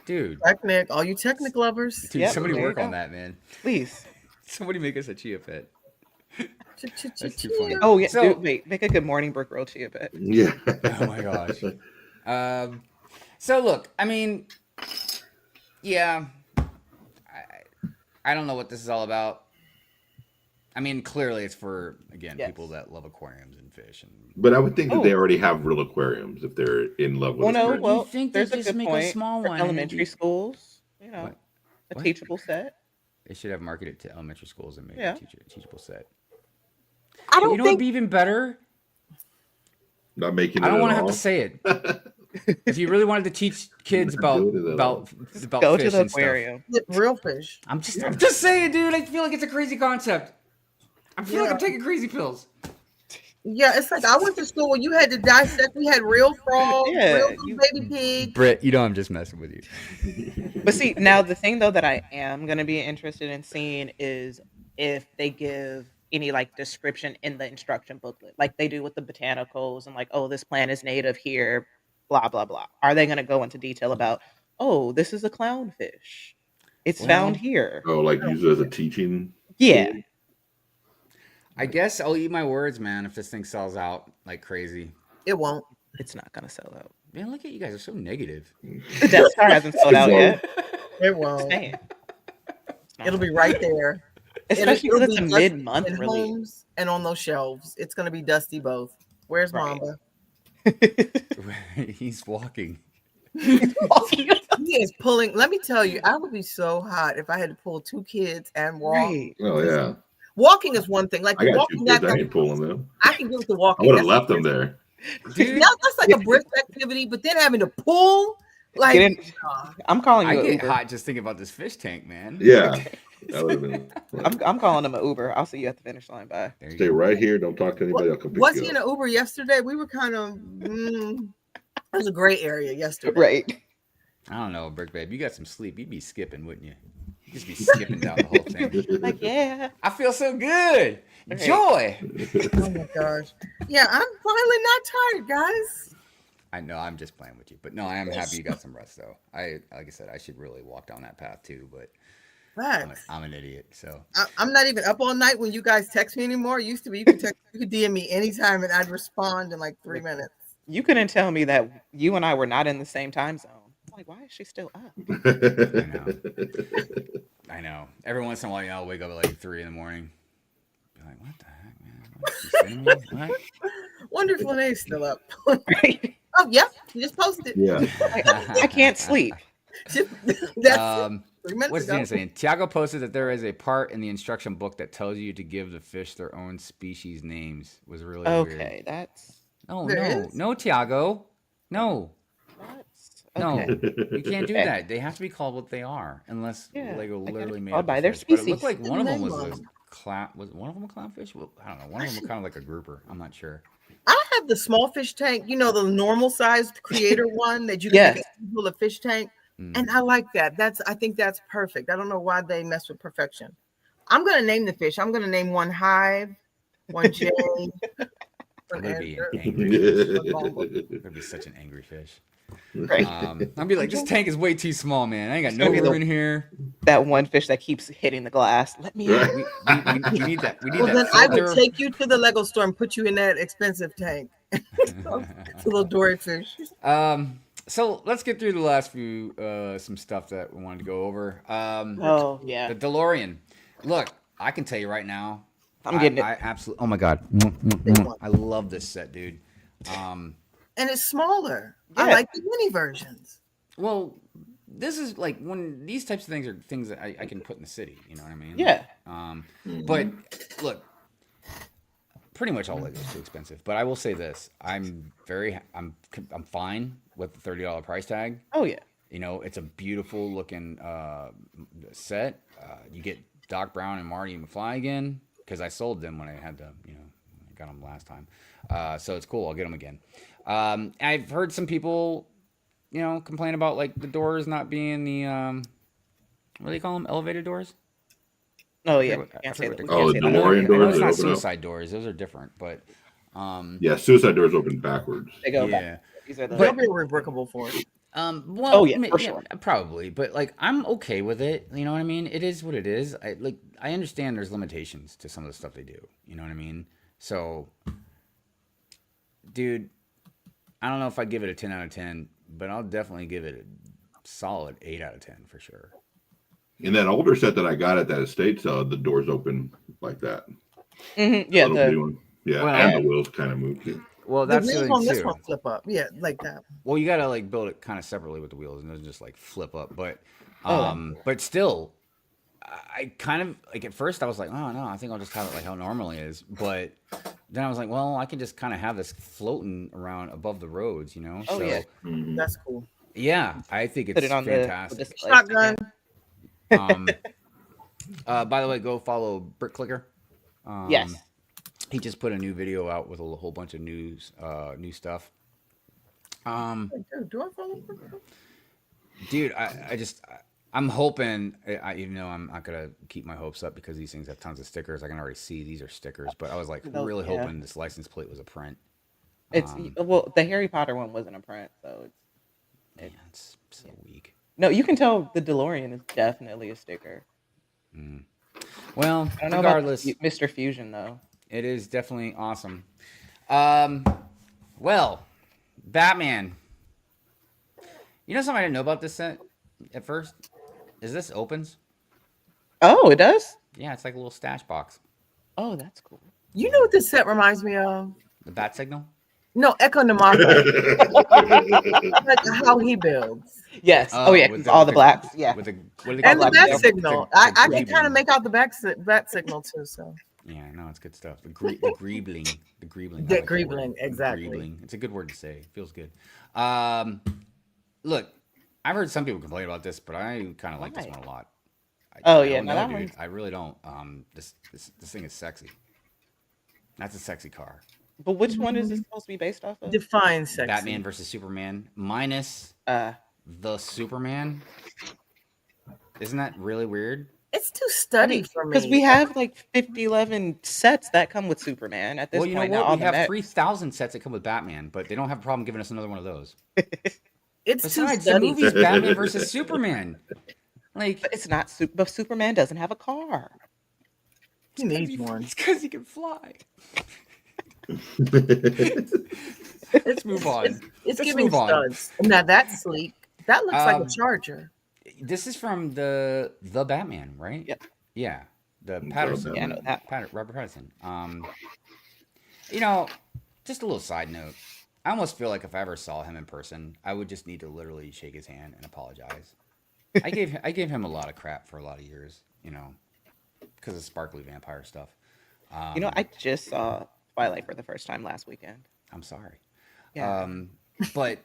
Speaker 1: Dude.
Speaker 4: Technic, all you Technic lovers.
Speaker 1: Dude,
Speaker 2: Yep,
Speaker 1: somebody
Speaker 2: there you
Speaker 1: work on
Speaker 2: go.
Speaker 1: that, man.
Speaker 2: Please.
Speaker 1: Somebody make us a chia pet. That's too funny.
Speaker 2: Oh yeah.
Speaker 1: So-
Speaker 2: dude, wait. Make a good morning brick roll chia pet.
Speaker 3: Yeah.
Speaker 1: Oh my gosh. So look, I mean, yeah, I don't know what this is all about. I mean, clearly it's for again
Speaker 2: Yes.
Speaker 1: people that love aquariums and fish. And
Speaker 3: But I would think that they
Speaker 2: Oh.
Speaker 3: already have real aquariums if they're in love with
Speaker 2: Well, no.
Speaker 3: aquariums.
Speaker 2: Well,
Speaker 1: think they
Speaker 2: there's a
Speaker 1: just
Speaker 2: good
Speaker 1: make a
Speaker 2: point
Speaker 1: small
Speaker 2: for
Speaker 1: one and it'd
Speaker 2: elementary
Speaker 1: be-
Speaker 2: schools. You know,
Speaker 1: What?
Speaker 2: a
Speaker 1: What?
Speaker 2: teachable set.
Speaker 1: they should have marketed to elementary schools and made
Speaker 2: Yeah.
Speaker 1: a teachable set.
Speaker 4: I
Speaker 1: But
Speaker 4: don't
Speaker 1: you know
Speaker 4: think
Speaker 1: what'd be even better?
Speaker 3: Not making it
Speaker 1: I don't
Speaker 3: want
Speaker 1: want to have to say it. If you really wanted to teach kids about
Speaker 3: Go to that
Speaker 1: about
Speaker 2: Go
Speaker 1: fish
Speaker 2: to the
Speaker 1: and stuff,
Speaker 2: aquarium.
Speaker 4: real fish.
Speaker 1: I'm just saying, dude. I feel like it's a crazy concept. I feel like I'm
Speaker 4: Yeah.
Speaker 1: taking crazy pills.
Speaker 4: Yeah, it's like I went to school where you had to dissect. We had real frogs,
Speaker 2: Yeah,
Speaker 4: real
Speaker 2: you-
Speaker 4: baby pig.
Speaker 1: Britt, you know I'm just messing with you.
Speaker 2: But see, now the thing though that I am gonna be interested in seeing is if they give any like description in the instruction booklet, like they do with the botanicals and like, oh, this plant is native here, blah blah blah. Are they gonna go into detail about, oh, this is a clownfish, it's found
Speaker 1: Well-
Speaker 2: here?
Speaker 3: Oh, like use it as a teaching.
Speaker 2: Yeah,
Speaker 1: I guess I'll eat my words, man. If this thing sells out like crazy,
Speaker 4: It won't.
Speaker 2: it's not gonna sell out.
Speaker 1: man, look at you guys are so negative.
Speaker 2: The Death Star hasn't sold out yet.
Speaker 4: It won't.
Speaker 2: Saying. It's not.
Speaker 4: It'll be right there.
Speaker 2: Especially
Speaker 4: it'll
Speaker 2: because it's a
Speaker 4: be dusty
Speaker 2: mid-month
Speaker 4: in
Speaker 2: release.
Speaker 4: homes and on those shelves. It's gonna be dusty both. Where's
Speaker 2: Right.
Speaker 4: Mamba?
Speaker 1: He's walking.
Speaker 4: He is pulling. Let me tell you, I would be so hot if I had to pull two kids and walk.
Speaker 2: Right.
Speaker 3: Oh yeah.
Speaker 4: Walking is one thing. Like
Speaker 3: I got two
Speaker 4: walking,
Speaker 3: kids.
Speaker 4: that,
Speaker 3: I ain't pulling them.
Speaker 4: I can get with the
Speaker 3: I
Speaker 4: walking.
Speaker 3: would have
Speaker 4: That's-
Speaker 3: left them there.
Speaker 1: Dude,
Speaker 4: Now that's like a brisk activity, but then having to pull, like,
Speaker 2: Get in-
Speaker 4: nah.
Speaker 2: I'm calling
Speaker 1: I
Speaker 2: you an
Speaker 1: get
Speaker 2: Uber.
Speaker 1: hot just thinking about this fish tank, man.
Speaker 3: Yeah. That would have been.
Speaker 2: I'm calling him an Uber. I'll see you at the finish line. Bye.
Speaker 1: There you
Speaker 3: Stay
Speaker 1: go.
Speaker 3: right here. Don't talk to anybody. I'll come pick
Speaker 4: Was
Speaker 3: you
Speaker 4: he in
Speaker 3: up.
Speaker 4: an Uber yesterday? We were kind of. It was a gray area yesterday.
Speaker 2: Right.
Speaker 1: I don't know, Brick Babe. You got some sleep. You'd be skipping, wouldn't you? You'd just be skipping down the whole thing.
Speaker 2: Like, yeah.
Speaker 1: I feel so good.
Speaker 2: Right.
Speaker 1: Joy.
Speaker 4: Oh my gosh. Yeah, I'm finally not tired, guys.
Speaker 1: I know. I'm just playing with you, but no, I am happy you got some rest, though. Like I said, I should really walk down that path too, but
Speaker 4: Facts.
Speaker 1: I'm an idiot. So
Speaker 4: I'm not even up all night when you guys text me anymore. It used to be you could DM me anytime and I'd respond in like 3 minutes.
Speaker 2: You couldn't tell me that you and I were not in the same time zone. I'm like, why is she still up?
Speaker 1: I know. Every once in a while, I'll wake up at like 3 in the morning. Be like, what the heck, man? What? She's sending me? What?
Speaker 4: Wonder if Lene's still up.
Speaker 2: Right?
Speaker 4: Oh, yep. You just posted.
Speaker 3: Yeah.
Speaker 2: I can't sleep.
Speaker 4: That's 3 minutes
Speaker 1: What's
Speaker 4: ago.
Speaker 1: Dina saying? Tiago posted that there is a part in the instruction book that tells you to give the fish their own species names. Was really
Speaker 2: Okay,
Speaker 1: weird.
Speaker 2: that's
Speaker 4: There is?
Speaker 1: No, Tiago. No, no,
Speaker 2: okay.
Speaker 1: you can't do
Speaker 2: Okay.
Speaker 1: that. They have to be called what they are, unless
Speaker 2: Yeah,
Speaker 1: Lego
Speaker 2: they gotta
Speaker 1: literally
Speaker 2: be
Speaker 1: made
Speaker 2: called
Speaker 1: up
Speaker 2: by
Speaker 1: a
Speaker 2: their
Speaker 1: fish. But it looked
Speaker 2: species.
Speaker 1: like one of them was
Speaker 4: Name
Speaker 1: a
Speaker 4: them.
Speaker 1: clown. Was one of them a clownfish? Well, I don't know. One of them was kind of like a grouper. I'm not sure.
Speaker 4: I have the small fish tank, you know, the normal sized creator one that you can
Speaker 2: Yes.
Speaker 4: make into a fish tank.
Speaker 1: Mm.
Speaker 4: And I like that. I think that's perfect. I don't know why they mess with perfection. I'm gonna name the fish. I'm gonna name one Hive, one Jay, one
Speaker 1: I'm gonna be
Speaker 4: Esther.
Speaker 1: angry. I'm gonna be such an angry fish.
Speaker 2: Right.
Speaker 1: I'd be like, this tank is way too small, man. I ain't got no
Speaker 2: gonna be
Speaker 1: room
Speaker 2: the-
Speaker 1: in here.
Speaker 2: That one fish that keeps hitting the glass. Let me
Speaker 3: Right.
Speaker 2: out.
Speaker 1: We need that. We need
Speaker 4: Well,
Speaker 1: that
Speaker 4: then I will
Speaker 1: filter.
Speaker 4: take you to the Lego store and put you in that expensive tank. It's a little Dory fish.
Speaker 1: So let's get through the last few some stuff that we wanted to go over.
Speaker 2: Oh yeah,
Speaker 1: The DeLorean. Look, I can tell you right now.
Speaker 2: I'm getting it.
Speaker 1: I absolutely. Oh my god, I love this set, dude.
Speaker 4: And it's smaller. I
Speaker 2: Yeah.
Speaker 4: like the mini versions.
Speaker 1: Well, this is like when these types of things are things that I can put in the city. You know what I mean?
Speaker 2: Yeah.
Speaker 1: But look, pretty much all Lego's too expensive. But I will say this: I'm fine with the $30 price tag.
Speaker 2: Oh yeah.
Speaker 1: You know, it's a beautiful looking set. You get Doc Brown and Marty McFly again because I sold them when I had the, I got them last time. So it's cool. I'll get them again. I've heard some people, complain about like the doors not being the what do they call them? Elevator doors?
Speaker 2: Oh yeah.
Speaker 1: I
Speaker 2: Can't
Speaker 1: forget
Speaker 2: say
Speaker 1: what
Speaker 2: that.
Speaker 1: they're
Speaker 2: We
Speaker 3: called.
Speaker 2: can't
Speaker 3: Oh,
Speaker 2: say
Speaker 3: the
Speaker 2: that.
Speaker 3: DeLorean
Speaker 1: I know
Speaker 3: doors
Speaker 1: it's
Speaker 3: that
Speaker 1: not
Speaker 3: open up.
Speaker 1: suicide doors. Those are different, but
Speaker 3: Yeah, suicide doors open backwards.
Speaker 2: They go
Speaker 1: yeah.
Speaker 2: back. These are the.
Speaker 4: There'll be a reworkable for it.
Speaker 1: Well,
Speaker 2: Oh, yeah, for sure.
Speaker 1: probably, but like I'm okay with it. You know what I mean? It is what it is. I understand there's limitations to some of the stuff they do. You know what I mean? So, dude, I don't know if I'd give it a 10 out of 10, but I'll definitely give it a solid 8 out of 10 for sure.
Speaker 3: In that older set that I got at that estate sale, the doors open like that.
Speaker 2: Yeah.
Speaker 3: Little bitty one. Yeah,
Speaker 1: Well,
Speaker 3: and the wheels kind of move too.
Speaker 1: Well,
Speaker 4: The
Speaker 1: that's the
Speaker 4: wheels
Speaker 1: thing
Speaker 4: on this
Speaker 1: too.
Speaker 4: one flip up. Yeah, like that.
Speaker 1: Well, you gotta like build it kind of separately with the wheels, and those just like flip up. But,
Speaker 2: Oh.
Speaker 1: but still, I kind of like at first I was like, oh no, I think I'll just have it like how it normally is. But then I was like, well, I can just kind of have this floating around above the roads,
Speaker 2: Oh,
Speaker 1: so,
Speaker 2: yeah.
Speaker 3: Mhm.
Speaker 4: That's cool.
Speaker 1: yeah, I think it's
Speaker 2: Put it on
Speaker 1: fantastic.
Speaker 2: the
Speaker 4: Shotgun.
Speaker 1: By the way, go follow Brick Clicker.
Speaker 2: Yes.
Speaker 1: He just put a new video out with a whole bunch of new stuff.
Speaker 4: Do I follow?
Speaker 1: Dude, I'm hoping, even though I'm not gonna keep my hopes up because these things have tons of stickers. I can already see these are stickers, but I was like
Speaker 2: Oh,
Speaker 1: really
Speaker 2: yeah.
Speaker 1: hoping this license plate was a print.
Speaker 2: It's well, the Harry Potter one wasn't a print, so it's
Speaker 1: Man, it's so weak.
Speaker 2: no. You can tell the DeLorean is definitely a sticker.
Speaker 1: Well,
Speaker 2: I don't know
Speaker 1: regardless,
Speaker 2: about Mr. Fusion though.
Speaker 1: it is definitely awesome. Well, Batman. You know something I didn't know about this set at first? Is this opens?
Speaker 2: Oh, it does.
Speaker 1: Yeah, it's like a little stash box.
Speaker 2: Oh, that's cool.
Speaker 4: You know what this set reminds me of?
Speaker 1: The bat signal?
Speaker 4: No, Echo Namaka. Like how he builds.
Speaker 2: Yes. Oh, yeah.
Speaker 1: with
Speaker 2: 'cause all
Speaker 1: with
Speaker 2: the blacks. Yeah.
Speaker 1: With the, what do they
Speaker 4: And
Speaker 1: call
Speaker 4: the
Speaker 1: it?
Speaker 4: bat signal.
Speaker 1: The
Speaker 4: I can
Speaker 1: greebling.
Speaker 4: kind of make out the bat signal too. So
Speaker 1: Yeah, no, it's good stuff. The greebling. The greebling.
Speaker 4: The
Speaker 1: I like that word.
Speaker 4: greebling,
Speaker 1: The
Speaker 4: exactly.
Speaker 1: greebling. It's a good word to say. It feels good. Look, I've heard some people complain about this, but I kind of like this
Speaker 2: Why?
Speaker 1: one a lot.
Speaker 2: Oh,
Speaker 1: I
Speaker 2: yeah,
Speaker 1: don't
Speaker 2: no,
Speaker 1: know,
Speaker 2: that
Speaker 1: dude.
Speaker 2: one's-
Speaker 1: I really don't. This thing is sexy. That's a sexy car.
Speaker 2: But which one is this supposed to be based off of?
Speaker 4: define sexy.
Speaker 1: Batman versus Superman minus the Superman. Isn't that really weird?
Speaker 4: It's too study for me.
Speaker 2: Because we have like 50-11 sets that come with Superman at this
Speaker 1: Well, you know
Speaker 2: point. Now, all
Speaker 1: what? We
Speaker 2: the
Speaker 1: have
Speaker 2: next-
Speaker 1: 3,000 sets that come with Batman, but they don't have a problem giving us another one of those.
Speaker 4: it's too
Speaker 1: Besides, the
Speaker 4: study.
Speaker 1: movie's Batman versus Superman. Like,
Speaker 2: But it's not but Superman doesn't have a car.
Speaker 4: He needs one.
Speaker 1: it's because he can fly. Let's move on.
Speaker 4: It's
Speaker 1: Let's
Speaker 4: giving
Speaker 1: move on.
Speaker 4: studs. Now that's sleek. That looks like
Speaker 1: Um,
Speaker 4: a Charger.
Speaker 1: This is from the Batman, right?
Speaker 2: Yep.
Speaker 1: Yeah, the Patterson.
Speaker 2: Yeah, I know that.
Speaker 1: Robert Patterson. Just a little side note. I almost feel like if I ever saw him in person, I would just need to literally shake his hand and apologize. I gave him a lot of crap for a lot of years, because of sparkly vampire stuff.
Speaker 2: I just saw Twilight for the first time last weekend.
Speaker 1: I'm sorry.
Speaker 2: Yeah.
Speaker 1: But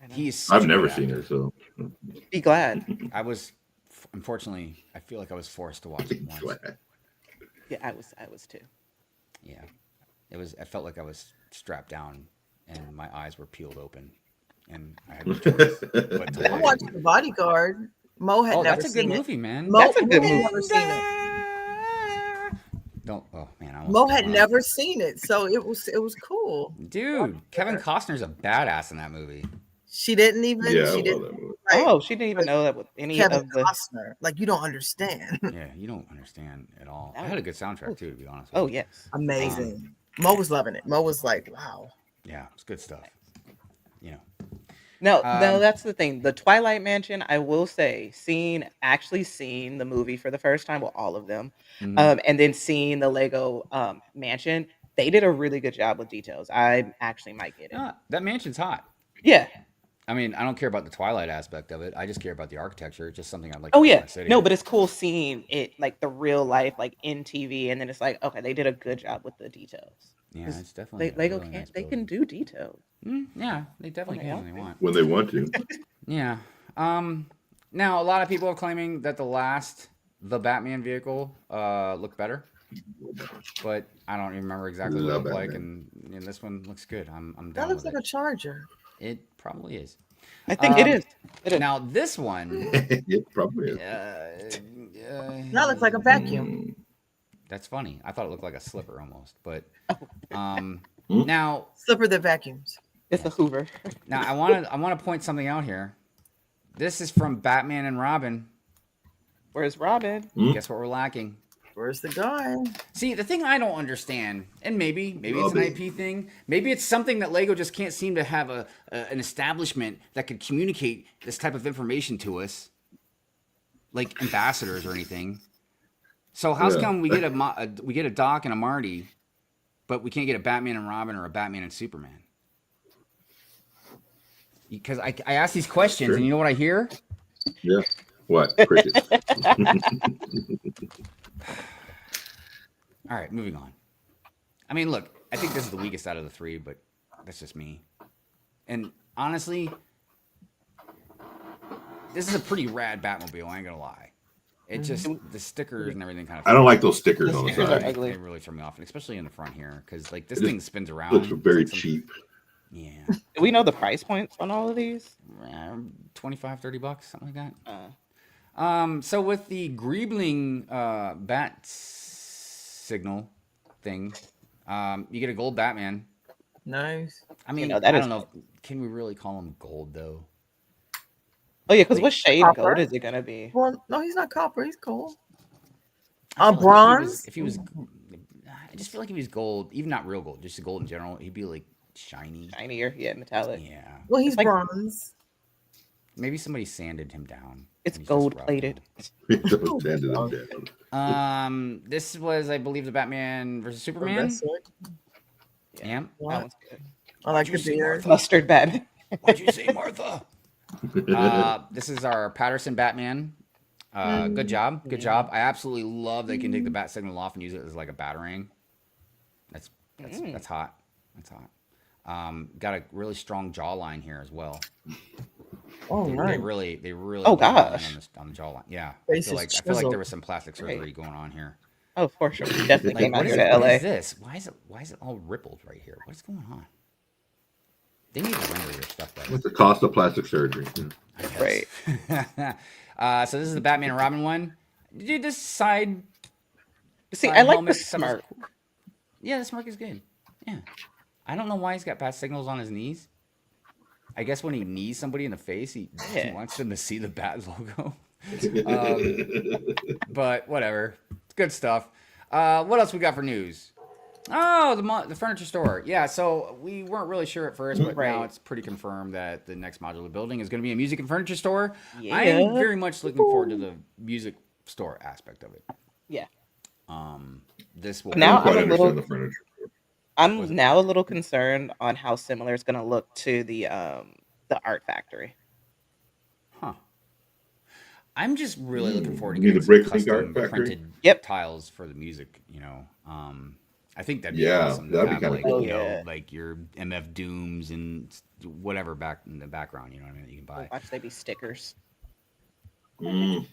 Speaker 2: I know.
Speaker 1: he's. such
Speaker 3: I've
Speaker 1: a
Speaker 3: never
Speaker 1: good
Speaker 3: seen
Speaker 1: actor.
Speaker 3: it, so
Speaker 2: Be glad.
Speaker 1: I was, unfortunately, I feel like I was forced to watch it once.
Speaker 2: Yeah, I was too.
Speaker 1: Yeah, I felt like I was strapped down, and my eyes were peeled open, and I had no choice but to
Speaker 4: I
Speaker 1: watch
Speaker 4: watched
Speaker 1: it.
Speaker 4: The Bodyguard. Mo had
Speaker 1: Oh,
Speaker 4: never
Speaker 1: that's a good
Speaker 4: seen it.
Speaker 1: movie, man.
Speaker 4: Mo,
Speaker 2: That's a good
Speaker 4: Mo had
Speaker 2: movie.
Speaker 4: never seen it.
Speaker 1: Don't. Oh man, I almost
Speaker 4: Mo
Speaker 1: threw
Speaker 4: had
Speaker 1: one up.
Speaker 4: never seen it, so it was cool.
Speaker 1: Dude, Kevin Costner's a badass in that movie.
Speaker 4: She didn't even.
Speaker 3: Yeah, I
Speaker 4: She
Speaker 3: love
Speaker 4: didn't.
Speaker 3: that movie.
Speaker 4: Like,
Speaker 2: Oh, she didn't even know that with any
Speaker 4: Kevin
Speaker 2: of the.
Speaker 4: Costner. Like, you don't understand.
Speaker 1: Yeah, you don't understand at all. I
Speaker 2: That
Speaker 1: had a
Speaker 2: was-
Speaker 1: good soundtrack too, to be honest.
Speaker 2: Oh
Speaker 1: With you.
Speaker 2: yes.
Speaker 4: Amazing. Mo was loving it. Mo was like, wow.
Speaker 1: Yeah, it's good stuff. You know,
Speaker 2: No,
Speaker 1: Um,
Speaker 2: that's the thing. The Twilight Mansion, I will say, actually seeing the movie for the first time, well, all of them,
Speaker 1: mhm.
Speaker 2: and then seeing the Lego mansion, they did a really good job with details. I actually might get it.
Speaker 1: That mansion's hot.
Speaker 2: Yeah.
Speaker 1: I mean, I don't care about the Twilight aspect of it. I just care about the architecture. It's just something I'd like.
Speaker 2: Oh
Speaker 1: to put in
Speaker 2: yeah.
Speaker 1: my city.
Speaker 2: No, but it's cool seeing it like the real life, like in TV, and then it's like, okay, they did a good job with the details.
Speaker 1: Yeah,
Speaker 2: 'Cause
Speaker 1: it's definitely a
Speaker 2: Lego
Speaker 1: really
Speaker 2: can't.
Speaker 1: nice
Speaker 2: they can
Speaker 1: building.
Speaker 2: do details.
Speaker 1: Yeah, they definitely
Speaker 2: they
Speaker 1: can
Speaker 2: want
Speaker 1: when they
Speaker 2: to.
Speaker 1: want.
Speaker 3: When they want to.
Speaker 1: Yeah. Now a lot of people are claiming that the Batman vehicle looked better, but I don't even remember exactly what it
Speaker 3: Love
Speaker 1: looked like,
Speaker 3: Batman.
Speaker 1: and this one looks good. I'm
Speaker 4: That
Speaker 1: down
Speaker 4: looks
Speaker 1: with
Speaker 4: like a
Speaker 1: it.
Speaker 4: charger.
Speaker 1: It probably is.
Speaker 2: I think it
Speaker 1: Um,
Speaker 2: is. It is.
Speaker 1: Now this one,
Speaker 3: It probably is.
Speaker 4: That looks like a vacuum.
Speaker 3: Mm.
Speaker 1: that's funny. I thought it looked like a slipper almost, but
Speaker 3: Hmm?
Speaker 1: now
Speaker 4: Slipper that vacuums.
Speaker 2: It's a Hoover.
Speaker 1: I want to point something out here. This is from Batman and Robin.
Speaker 2: Where's Robin?
Speaker 3: Hmm?
Speaker 1: Guess what we're lacking?
Speaker 4: Where's the guy?
Speaker 1: See, the thing I don't understand, and maybe it's an
Speaker 3: Robin.
Speaker 1: IP thing, maybe it's something that Lego just can't seem to have an establishment that could communicate this type of information to us, like ambassadors or anything. So how's
Speaker 3: Yeah.
Speaker 1: come we get a Doc and a Marty, but we can't get a Batman and Robin or a Batman and Superman? Because I ask these questions,
Speaker 3: Sure.
Speaker 1: and you know what I hear?
Speaker 3: Yeah. What? Crickets.
Speaker 1: All right, moving on. I mean, look, I think this is the weakest out of the three, but that's just me. And honestly, this is a pretty rad Batmobile. I ain't gonna lie. It just the stickers and everything kind of.
Speaker 3: I don't like those stickers
Speaker 2: The
Speaker 3: on the
Speaker 2: stickers are
Speaker 3: side.
Speaker 2: ugly.
Speaker 1: They really turn me off, and especially in the front here, because like this
Speaker 3: It just
Speaker 1: thing spins around.
Speaker 3: Looks very
Speaker 1: It's like
Speaker 3: cheap.
Speaker 1: Yeah,
Speaker 2: Do we know the price points on all of these?
Speaker 1: $25-$30, something like that.
Speaker 2: Uh,
Speaker 1: So with the Griebling bat signal thing, you get a gold Batman.
Speaker 4: Nice.
Speaker 1: I mean,
Speaker 2: know, that
Speaker 1: I
Speaker 2: is
Speaker 1: don't know. Can we really call him gold though?
Speaker 2: oh yeah, because what shade
Speaker 4: Copper?
Speaker 2: gold is it gonna be?
Speaker 4: Well, no, he's not copper. He's gold.
Speaker 1: I feel like
Speaker 4: Bronze.
Speaker 1: If he was, I just feel like if he was gold, even not real gold, just gold in general, he'd be like shiny.
Speaker 2: Shinier, yeah, metallic.
Speaker 1: Yeah,
Speaker 4: Well, he's
Speaker 2: like-
Speaker 4: bronze.
Speaker 1: maybe somebody sanded him down.
Speaker 2: It's
Speaker 1: and he's just rough
Speaker 2: gold plated.
Speaker 3: Those handed them down.
Speaker 1: This was, I believe, the Batman versus Superman.
Speaker 4: That's it.
Speaker 1: Yeah.
Speaker 2: That one's good.
Speaker 4: I like
Speaker 1: Did you
Speaker 4: the
Speaker 1: see
Speaker 4: beard.
Speaker 1: Martha?
Speaker 2: Mustard Batman.
Speaker 1: What'd you say, Martha? This is our Patterson Batman. Good job. Good job. I absolutely love they can take the bat signal off and use it as like a batarang. That's hot. That's hot. Got a really strong jawline here as well.
Speaker 4: Oh,
Speaker 1: They
Speaker 4: nice.
Speaker 1: really.
Speaker 2: Oh,
Speaker 1: went all in
Speaker 2: gosh.
Speaker 1: on the jawline. Yeah.
Speaker 4: Face
Speaker 1: I
Speaker 4: is
Speaker 1: feel like
Speaker 4: chiseled.
Speaker 1: there was some plastic surgery
Speaker 2: Great.
Speaker 1: going on here.
Speaker 2: Oh, for sure. He definitely
Speaker 1: Like,
Speaker 2: came out
Speaker 1: what
Speaker 2: here
Speaker 1: is,
Speaker 2: to
Speaker 1: what
Speaker 2: LA.
Speaker 1: is this? Why is it all rippled right here? What's going on? They need to render their stuff better.
Speaker 3: What's the cost of plastic surgery?
Speaker 1: I guess.
Speaker 2: Right.
Speaker 1: So this is the Batman and Robin one. Dude, this side.
Speaker 2: See,
Speaker 1: side
Speaker 2: I like the
Speaker 1: helmet stuff is
Speaker 2: smirk.
Speaker 1: cool. Yeah, the smirk is good. Yeah. I don't know why he's got bat signals on his knees. I guess when he knees somebody in the face, he
Speaker 2: Yeah.
Speaker 1: wants them to see the bat logo. But whatever. It's good stuff. What else we got for news? Oh, the furniture store. Yeah, so we weren't really sure at first, but now
Speaker 2: Right.
Speaker 1: it's pretty confirmed that the next modular building is going to be a music and furniture store. I
Speaker 2: Yeah.
Speaker 1: am very much looking forward to the music store aspect of it.
Speaker 2: Yeah.
Speaker 1: This will
Speaker 2: Now
Speaker 3: I don't quite
Speaker 2: I'm a little-
Speaker 3: understand the furniture.
Speaker 2: I'm now a little concerned on how similar it's gonna look to the art factory.
Speaker 1: Huh. I'm just really looking forward to
Speaker 3: You mean
Speaker 1: getting
Speaker 3: the
Speaker 1: some
Speaker 3: Bricklink Art
Speaker 1: custom
Speaker 3: Factory?
Speaker 1: printed
Speaker 2: Yep.
Speaker 1: tiles for the music, you know. I think that'd be
Speaker 3: Yeah,
Speaker 1: awesome to
Speaker 3: that'd be
Speaker 1: have,
Speaker 3: kinda
Speaker 1: like,
Speaker 3: cool.
Speaker 1: you know,
Speaker 2: Yeah.
Speaker 1: like your MF Dooms and whatever back in the background, you know what I mean, that you can buy.
Speaker 2: Watch they be stickers.
Speaker 3: Mm.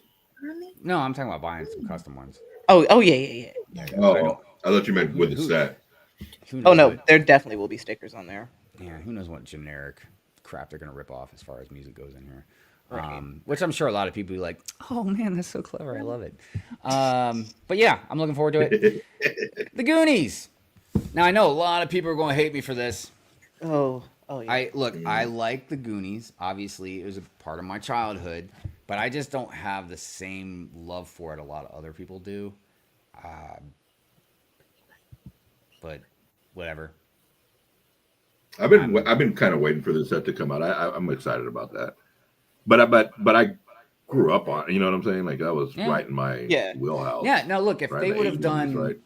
Speaker 1: No, I'm talking about buying some custom ones.
Speaker 2: Oh yeah.
Speaker 3: Oh, I thought you meant with the set.
Speaker 1: Who
Speaker 2: Oh
Speaker 1: knows
Speaker 2: no,
Speaker 1: what-
Speaker 2: there definitely will be stickers on there.
Speaker 1: yeah, who knows what generic crap they're gonna rip off as far as music goes in here.
Speaker 2: Right.
Speaker 1: Which I'm sure a lot of people be like, oh man, that's so clever. I love it. But yeah, I'm looking forward to it. The Goonies. Now I know a lot of people are going to hate me for this.
Speaker 2: Oh, Oh yeah.
Speaker 1: I like the Goonies. Obviously, it was a part of my childhood, but I just don't have the same love for it a lot of other people do. Uh, but whatever.
Speaker 3: I've been kind of waiting for this set to come out. I'm excited about that. But I grew up on, you know what I'm saying? Like that was
Speaker 1: Yeah.
Speaker 3: right in my
Speaker 2: Yeah.
Speaker 3: wheelhouse.
Speaker 1: Yeah. Now look, if
Speaker 3: right
Speaker 1: they
Speaker 3: in the
Speaker 1: would have
Speaker 3: 80s,
Speaker 1: done,
Speaker 3: right?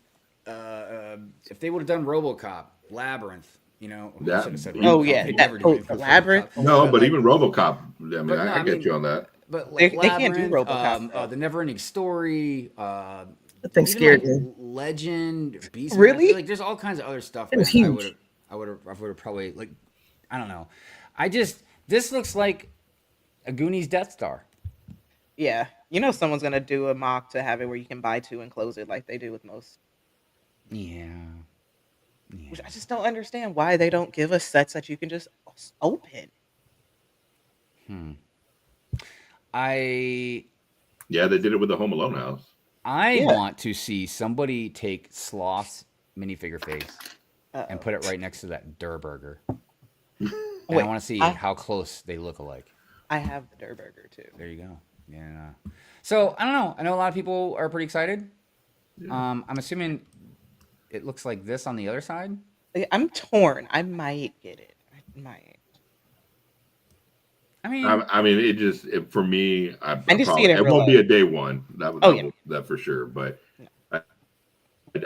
Speaker 1: if they would have done RoboCop, Labyrinth, I
Speaker 3: That-
Speaker 1: should have said
Speaker 2: Oh
Speaker 1: RoboCop.
Speaker 2: yeah.
Speaker 1: They
Speaker 2: That,
Speaker 1: never do anything
Speaker 2: the
Speaker 1: with
Speaker 2: Labyrinth.
Speaker 1: RoboCop.
Speaker 3: No, but
Speaker 1: like-
Speaker 3: even RoboCop. I mean,
Speaker 1: But no,
Speaker 3: I
Speaker 1: I
Speaker 3: get
Speaker 1: mean-
Speaker 3: you on that.
Speaker 1: But
Speaker 2: They
Speaker 1: like
Speaker 2: can't do
Speaker 1: Labyrinth,
Speaker 2: RoboCop,
Speaker 1: the Neverending Story,
Speaker 4: That thing
Speaker 1: even
Speaker 4: scared
Speaker 1: like
Speaker 4: me.
Speaker 1: Legend, Beast.
Speaker 2: Really?
Speaker 1: Like there's all kinds of other stuff.
Speaker 4: It was
Speaker 1: man,
Speaker 4: huge.
Speaker 1: I would have probably like, I don't know. This looks like a Goonies Death Star.
Speaker 2: Yeah. Someone's gonna do a mock to have it where you can buy two and close it like they do with most.
Speaker 1: Yeah.
Speaker 2: Which I just don't understand why they don't give us sets that you can just open.
Speaker 1: I
Speaker 3: Yeah, they did it with the Home Alone house.
Speaker 2: Yeah.
Speaker 1: want to see somebody take Sloth's minifigure face and
Speaker 2: Uh-oh.
Speaker 1: put it right next to that Durr Burger. And I
Speaker 2: Wait,
Speaker 1: want to see
Speaker 2: I-
Speaker 1: how close they look alike.
Speaker 2: I have the Durr Burger too.
Speaker 1: There you go. Yeah. So I don't know. I know a lot of people are pretty excited. I'm assuming it looks like this on the other side.
Speaker 2: Like, I'm torn. I might get it. I might.
Speaker 1: I mean,
Speaker 3: I mean, for me,
Speaker 2: I just see
Speaker 3: probably,
Speaker 2: it in real
Speaker 3: won't be a day one.
Speaker 2: Oh, yeah.
Speaker 3: That for sure. But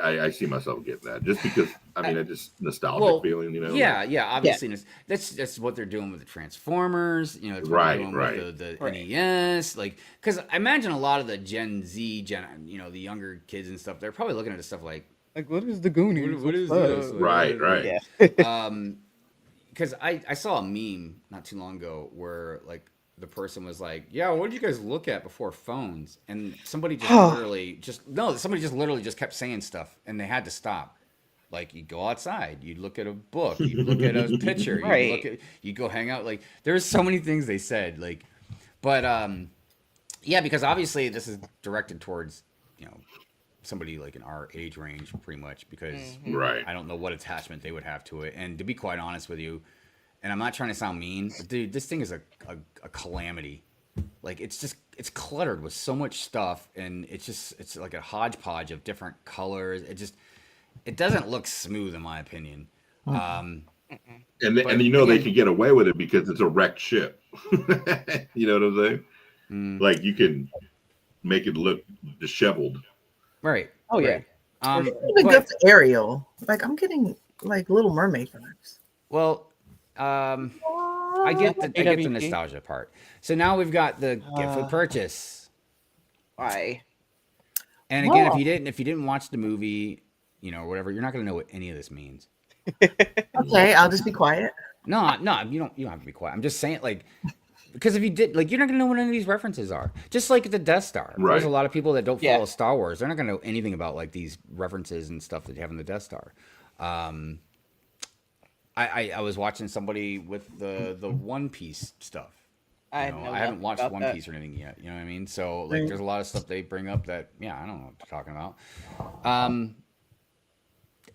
Speaker 3: I see myself getting that just because it's just nostalgic
Speaker 1: well,
Speaker 3: feeling,
Speaker 1: yeah. Obviously, that's what they're doing with the Transformers. It's what
Speaker 3: Right,
Speaker 1: they're doing
Speaker 3: right.
Speaker 1: with the
Speaker 2: Right.
Speaker 1: NES. Like, because I imagine a lot of the Gen Z, the younger kids and stuff, they're probably looking at this stuff like,
Speaker 2: what is the Goonies?
Speaker 1: what is
Speaker 2: What's
Speaker 1: this?
Speaker 2: up?
Speaker 3: Right.
Speaker 2: Yeah.
Speaker 1: Because I saw a meme not too long ago where like the person was like, yeah, what did you guys look at before phones? And somebody just literally just kept saying stuff and they had to stop. Like you go outside, you look at a book, you look at a picture,
Speaker 2: Right.
Speaker 1: you go hang out. Like there's so many things they said. Like, but yeah, because obviously this is directed towards somebody like in our age range, pretty much. Because
Speaker 3: Right.
Speaker 1: I don't know what attachment they would have to it. And to be quite honest with you, and I'm not trying to sound mean, but dude, this thing is a calamity. Like it's cluttered with so much stuff, and it's like a hodgepodge of different colors. It doesn't look smooth in my opinion.
Speaker 3: And
Speaker 1: But
Speaker 3: they
Speaker 1: again-
Speaker 3: can get away with it because it's a wrecked ship. You know what I'm saying?
Speaker 1: Mm,
Speaker 3: Like you can make it look disheveled.
Speaker 1: right.
Speaker 2: Oh yeah.
Speaker 1: right. Um,
Speaker 4: Even
Speaker 1: but-
Speaker 4: good for Ariel. Like I'm getting like Little Mermaid vibes.
Speaker 1: well, I get the
Speaker 2: AWP.
Speaker 1: nostalgia part. So now we've got the gift with purchase.
Speaker 2: Why?
Speaker 1: And again,
Speaker 4: Wow.
Speaker 1: if you didn't watch the movie, or whatever, you're not gonna know what any of this means.
Speaker 4: Okay, I'll just be quiet.
Speaker 1: No, you don't have to be quiet. I'm just saying, like, because if you did, like, you're not gonna know what any of these references are. Just like the Death Star.
Speaker 3: Right.
Speaker 1: There's a lot of people that don't follow
Speaker 2: Yeah.
Speaker 1: Star Wars. They're not gonna know anything about like these references and stuff that you have in the Death Star. I was watching somebody with the One Piece stuff.
Speaker 2: I
Speaker 1: haven't watched
Speaker 2: about
Speaker 1: One
Speaker 2: that.
Speaker 1: Piece or anything yet. You know what I mean? So like, there's a lot of stuff they bring up that I don't know what they're talking about.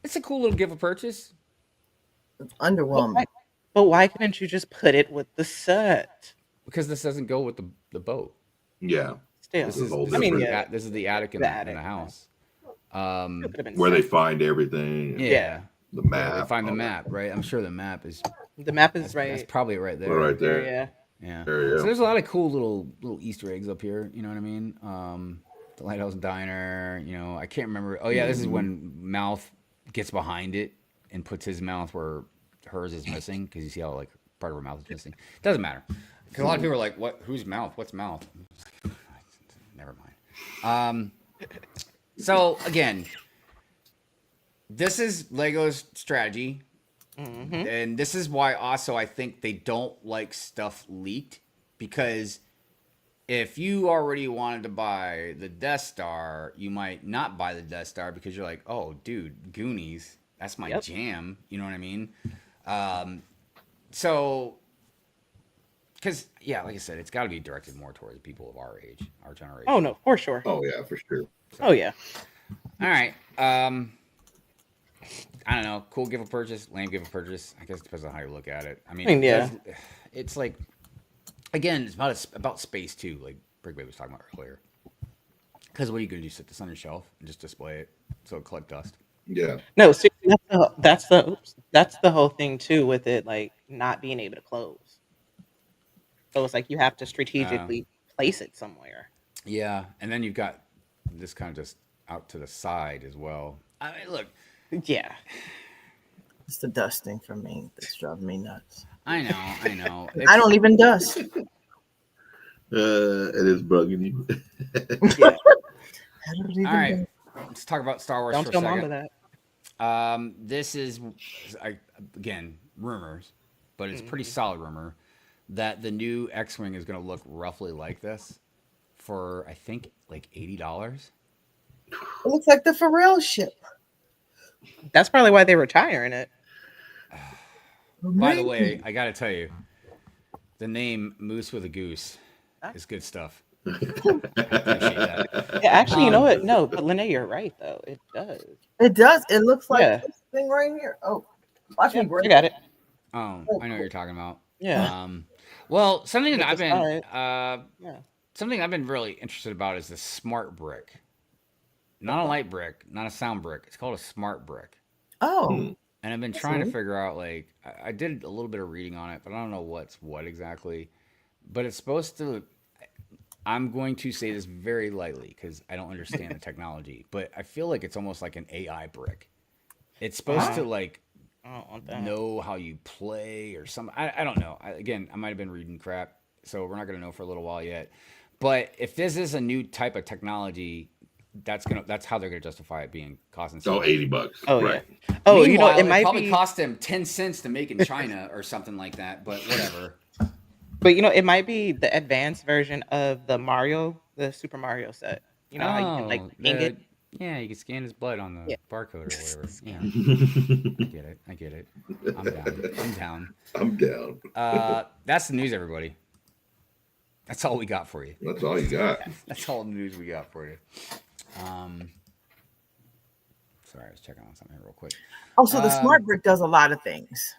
Speaker 1: It's a cool little gift of purchase.
Speaker 4: Underwhelming.
Speaker 2: But why couldn't you just put it with the set?
Speaker 1: Because this doesn't go with the boat.
Speaker 3: Yeah.
Speaker 2: Still,
Speaker 3: This is all
Speaker 2: I mean,
Speaker 3: different.
Speaker 2: yeah,
Speaker 1: This is the attic in
Speaker 2: The
Speaker 1: the
Speaker 2: attic,
Speaker 1: house.
Speaker 2: it could've been
Speaker 3: Where they
Speaker 2: set.
Speaker 3: find everything.
Speaker 1: Yeah.
Speaker 3: The
Speaker 1: Yeah,
Speaker 3: map.
Speaker 1: they find the
Speaker 3: all
Speaker 1: map, right? I'm sure the map is
Speaker 2: The map is
Speaker 1: that's
Speaker 2: right.
Speaker 1: probably right
Speaker 3: that.
Speaker 1: there.
Speaker 3: Right there.
Speaker 2: Yeah.
Speaker 1: Yeah.
Speaker 3: There you
Speaker 1: So
Speaker 3: go.
Speaker 1: there's a lot of cool little Easter eggs up here. You know what I mean? The Lighthouse Diner. I can't remember. Oh yeah, this is when Mouth gets behind it and puts his mouth where hers is missing, because you see how like part of her mouth is missing. Doesn't matter, because a lot of people are like, "What? Whose mouth? What's mouth?" Never mind. So again, this is Lego's strategy. And this is why also I think they don't like stuff leaked, because if you already wanted to buy the Death Star, you might not buy the Death Star because you're like, oh, dude, Goonies, that's my
Speaker 2: Yep.
Speaker 1: jam. You know what I mean? So, because, yeah, like I said, it's got to be directed more towards people of our age, our generation.
Speaker 2: Oh no, for sure.
Speaker 3: Oh yeah, for sure.
Speaker 2: Oh yeah.
Speaker 1: All right. I don't know. Cool gift of purchase, lame gift of purchase. I guess it depends on how you look at it. I mean,
Speaker 2: mean, yeah.
Speaker 1: it's like, again, it's about space too. Like Brick Baby was talking about earlier. Because what are you gonna do? Sit this on your shelf and just display it so it collect dust?
Speaker 3: Yeah.
Speaker 2: No, see, that's the whole thing too with it, like not being able to close. So it's like you have to strategically place it somewhere.
Speaker 1: Yeah, and then you've got this kind of just out to the side as well. I mean, look,
Speaker 2: Yeah.
Speaker 4: It's the dusting for me that's driving me nuts.
Speaker 1: I know.
Speaker 4: I don't even dust.
Speaker 3: It is bugging you.
Speaker 2: Yeah.
Speaker 4: I don't even
Speaker 1: All right,
Speaker 4: dust.
Speaker 1: let's talk about Star Wars
Speaker 2: Don't
Speaker 1: for a
Speaker 2: tell Mama
Speaker 1: second.
Speaker 2: that.
Speaker 1: This is, again, rumors, but it's pretty
Speaker 2: Mhm.
Speaker 1: solid rumor that the new X-wing is going to look roughly like this for I think like $80.
Speaker 4: It looks like the Pharrell ship.
Speaker 2: That's probably why they're retiring it.
Speaker 1: By the way, I got to tell you, the name Moose with a Goose
Speaker 2: Huh?
Speaker 1: is good stuff. I appreciate that.
Speaker 2: Yeah, actually, you know
Speaker 1: Um,
Speaker 2: what? No, but Lene, you're right though. It does.
Speaker 4: It does. It looks like
Speaker 2: Yeah.
Speaker 4: this thing right here. Oh, watch
Speaker 2: Yeah,
Speaker 4: me break
Speaker 2: I got it.
Speaker 1: Oh, I know what you're talking about.
Speaker 2: Yeah.
Speaker 1: Well, something that
Speaker 2: With
Speaker 1: I've
Speaker 2: the
Speaker 1: been
Speaker 2: side. Yeah.
Speaker 1: something I've been really interested about is the smart brick. Not a light brick, not a sound brick. It's called a smart brick.
Speaker 4: Oh,
Speaker 1: And I've been
Speaker 4: That's
Speaker 1: trying to
Speaker 4: neat.
Speaker 1: figure out like I did a little bit of reading on it, but I don't know what's what exactly. But it's supposed to. I'm going to say this very lightly because I don't understand the technology, but I feel like it's almost like an AI brick. It's supposed to
Speaker 2: Wow.
Speaker 1: like
Speaker 2: I don't want that.
Speaker 1: know how you play or something. I don't know. Again, I might have been reading crap, so we're not going to know for a little while yet. But if this is a new type of technology, that's how they're going to justify it being costing so
Speaker 3: Oh,
Speaker 1: much.
Speaker 3: $80.
Speaker 2: Oh
Speaker 3: Right.
Speaker 2: yeah. Oh, you know,
Speaker 1: Meanwhile,
Speaker 2: it might
Speaker 1: probably
Speaker 2: be,
Speaker 1: cost them 10 cents to make in China or something like that. But whatever.
Speaker 2: but you know, it might be the advanced version of the Super Mario set. You know how you can like
Speaker 1: Oh,
Speaker 2: ping it?
Speaker 1: yeah, you can scan his blood on
Speaker 2: Yeah.
Speaker 1: the barcode or whatever. Yeah, I get it. I'm down.
Speaker 3: I'm down.
Speaker 1: That's the news, everybody. That's all we got for you.
Speaker 3: That's all you got.
Speaker 1: That's all the news we got for you. Sorry, I was checking on something real quick.
Speaker 4: oh, so the
Speaker 1: Um,
Speaker 4: smart brick does a lot of things.